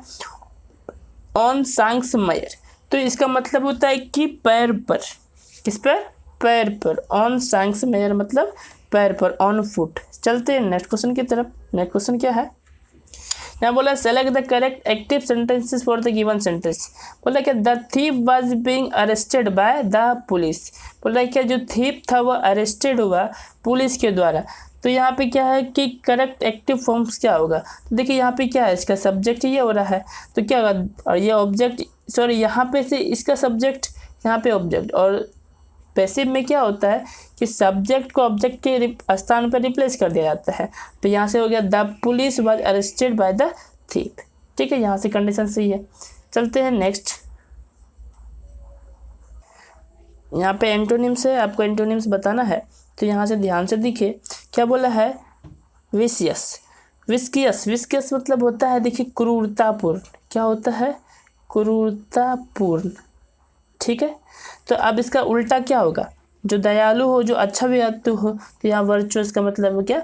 ऑन सांक्स मेयर, तो इसका मतलब होता है कि पैर पर। किस पर, पैर पर। ऑन सांक्स मेयर मतलब पैर पर, ऑन फुट। चलते हैं नेक्स्ट क्वेश्चन की तरफ। नेक्स्ट क्वेश्चन क्या है, यहाँ बोला select the correct active sentences for the given sentence. बोला क्या, the thief was being arrested by the police. बोला क्या, जो थीफ था वह अरेस्टेड हुआ पुलिस के द्वारा। तो यहाँ पे क्या है कि करेक्ट एक्टिव फॉर्म्स क्या होगा, तो देखिए यहाँ पे क्या है, इसका सब्जेक्ट ये हो रहा है, तो क्या होगा, और ये ऑब्जेक्ट, सॉरी यहाँ पे से इसका सब्जेक्ट, यहाँ पे ऑब्जेक्ट। और पैसिव में क्या होता है कि सब्जेक्ट को ऑब्जेक्ट के स्थान पर रिप्लेस कर दिया जाता है। तो यहाँ से हो गया the police was arrested by the thief. ठीक है, यहाँ से कंडीशन सही है। चलते हैं नेक्स्ट। यहाँ पे एंटोनिम्स है, आपको एंटोनिम्स बताना है, तो यहाँ से ध्यान से देखिए क्या बोला है, विशियस, विस्कियस। विस्कियस मतलब होता है देखिए क्रूरतापूर्ण। क्या होता है, क्रूरतापूर्ण। ठीक है, तो अब इसका उल्टा क्या होगा, जो दयालु हो, जो अच्छा व्यक्ति हो, तो यहाँ वर्चुअस का मतलब क्या,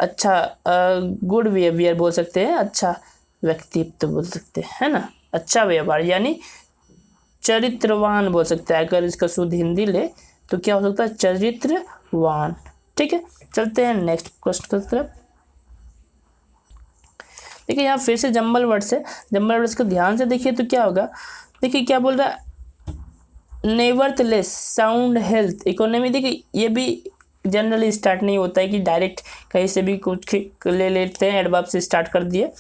अच्छा, गुड बिहेवियर बोल सकते हैं, अच्छा व्यक्तित्व बोल सकते हैं, है ना, अच्छा व्यवहार यानी चरित्रवान बोल सकते हैं। अगर इसका शुद्ध हिंदी ले तो क्या हो सकता है, चरित्रवान। ठीक है, चलते हैं नेक्स्ट क्वेश्चन की तरफ। देखिए यहाँ फिर से जंबल वर्ड्स है, जंबल वर्ड्स को ध्यान से देखिए तो क्या होगा। देखिए क्या बोल रहा है, नेवरथलेस, साउंड हेल्थ, इकोनॉमी। देखिए ये भी जनरली स्टार्ट नहीं होता है कि डायरेक्ट कहीं से भी कुछ ले लेते हैं, एडवर्ब से स्टार्ट कर दिए।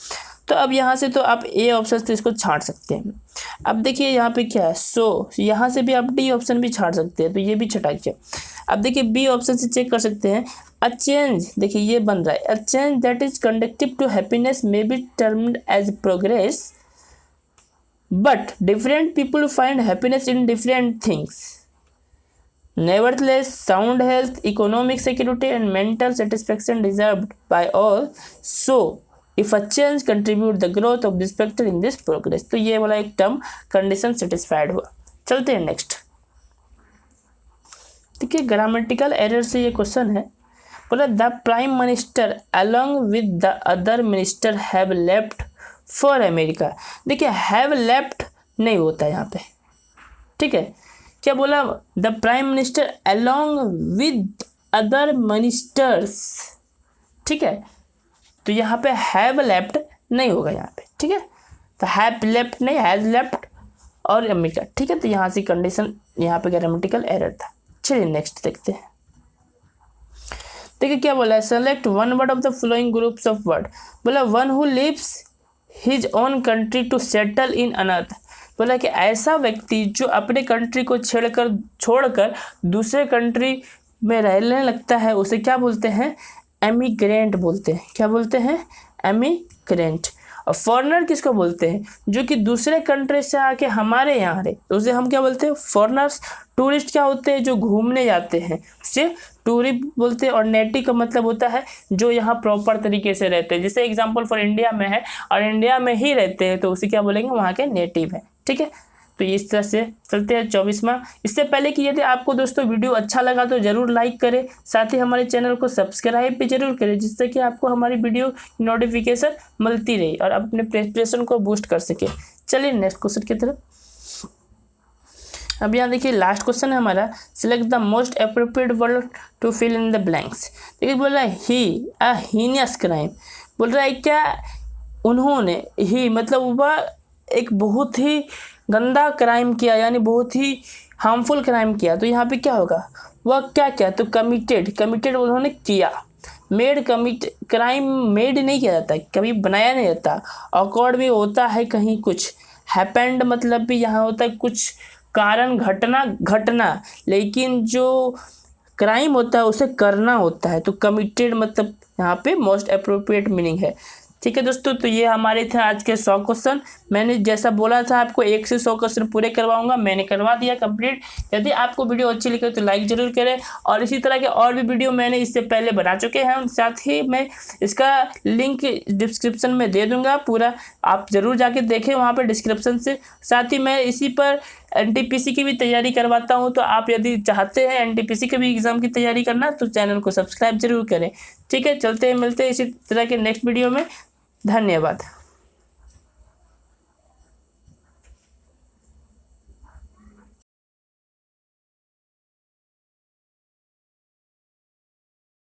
तो अब यहाँ से तो आप ए ऑप्शन से इसको छांट सकते हैं। अब देखिए यहाँ पे क्या है, सो यहाँ से भी आप डी ऑप्शन भी छांट सकते हैं, तो ये भी छटाइए। अब देखिए बी ऑप्शन से चेक कर सकते हैं, अ चेंज, देखिए ये बन रहा है, a change that is conductive to happiness may be termed as progress, but different people find happiness in different things. Nevertheless, sound health, economic security and mental satisfaction deserved by all. So, if a change contribute the growth of this factor in this progress, तो ये वाला एक term condition satisfied हुआ। चलते हैं next. देखिए grammatical error से ये क्वेश्चन है, बोला the prime minister along with the other minister have left for America. देखिए हैव लेफ्ट नहीं होता यहाँ पे। ठीक है, क्या बोला, the prime minister along with other ministers. ठीक है, तो यहाँ पे हैव लेफ्ट नहीं होगा यहाँ पे। ठीक है, तो हैव लेफ्ट नहीं, हैज लेफ्ट और अमेरिका। ठीक है, तो यहाँ से कंडीशन, यहाँ पे ग्रामेटिकल एरर था। चलिए नेक्स्ट देखते हैं। देखिए क्या बोला है, select one word of the following groups of word. बोला one who lives his own country to settle in another. बोला कि ऐसा व्यक्ति जो अपने कंट्री को छोड़कर दूसरे कंट्री में रहने लगता है, उसे क्या बोलते हैं, एमिग्रेंट बोलते हैं। क्या बोलते हैं, एमिग्रेंट। और फॉरेनर किसको बोलते हैं, जो कि दूसरे कंट्री से आके हमारे यहाँ रहे, तो उसे हम क्या बोलते हैं, फॉरेनर्स। टूरिस्ट क्या होते हैं, जो घूमने जाते हैं, उसे टूरिस्ट बोलते हैं। और नेटिव का मतलब होता है जो यहाँ प्रॉपर तरीके से रहते हैं, जैसे एग्जांपल फॉर इंडिया में है और इंडिया में ही रहते हैं, तो उसे क्या बोलेंगे, वहाँ के नेटिव है। ठीक है, तो इस तरह से चलते हैं 24वां। इससे पहले कि यदि आपको दोस्तों वीडियो अच्छा लगा तो ज़रूर लाइक करें, साथ ही हमारे चैनल को सब्सक्राइब भी जरूर करें, जिससे कि आपको हमारी वीडियो नोटिफिकेशन मिलती रही और अपने प्रिपरेशन को बूस्ट कर सके। चलिए नेक्स्ट क्वेश्चन की तरफ। अब यहाँ देखिए लास्ट क्वेश्चन है हमारा, select the most appropriate word to fill in the blanks. देखिए बोल रहा है ही अ हीनियस क्राइम, बोल रहा है क्या उन्होंने, ही मतलब वह एक बहुत ही गंदा क्राइम किया, यानी बहुत ही हार्मफुल क्राइम किया। तो यहाँ पे क्या होगा, वह क्या क्या, तो कमिटेड, कमिटेड उन्होंने किया। मेड, कमिट, क्राइम मेड नहीं किया जाता, कभी बनाया नहीं जाता। ऑकवर्ड भी होता है कहीं कुछ। हैपेंड मतलब भी यहाँ होता है कुछ कारण, घटना, घटना, लेकिन जो क्राइम होता है उसे करना होता है। तो कमिटेड मतलब यहाँ पे मोस्ट अप्रोप्रिएट मीनिंग है। ठीक है दोस्तों, तो ये हमारे थे आज के 100 क्वेश्चन। मैंने जैसा बोला था आपको 1 से 100 क्वेश्चन पूरे करवाऊंगा, मैंने करवा दिया कंप्लीट। यदि आपको वीडियो अच्छी लगे तो लाइक जरूर करें, और इसी तरह के और भी वीडियो मैंने इससे पहले बना चुके हैं, साथ ही मैं इसका लिंक डिस्क्रिप्शन में दे दूंगा पूरा, आप ज़रूर जाके देखें वहाँ पर डिस्क्रिप्शन से। साथ ही मैं इसी पर एनटीपीसी की भी तैयारी करवाता हूँ, तो आप यदि चाहते हैं एनटीपीसी के भी एग्ज़ाम की तैयारी करना तो चैनल को सब्सक्राइब जरूर करें। ठीक है, चलते हैं, मिलते हैं इसी तरह के नेक्स्ट वीडियो में। धन्यवाद।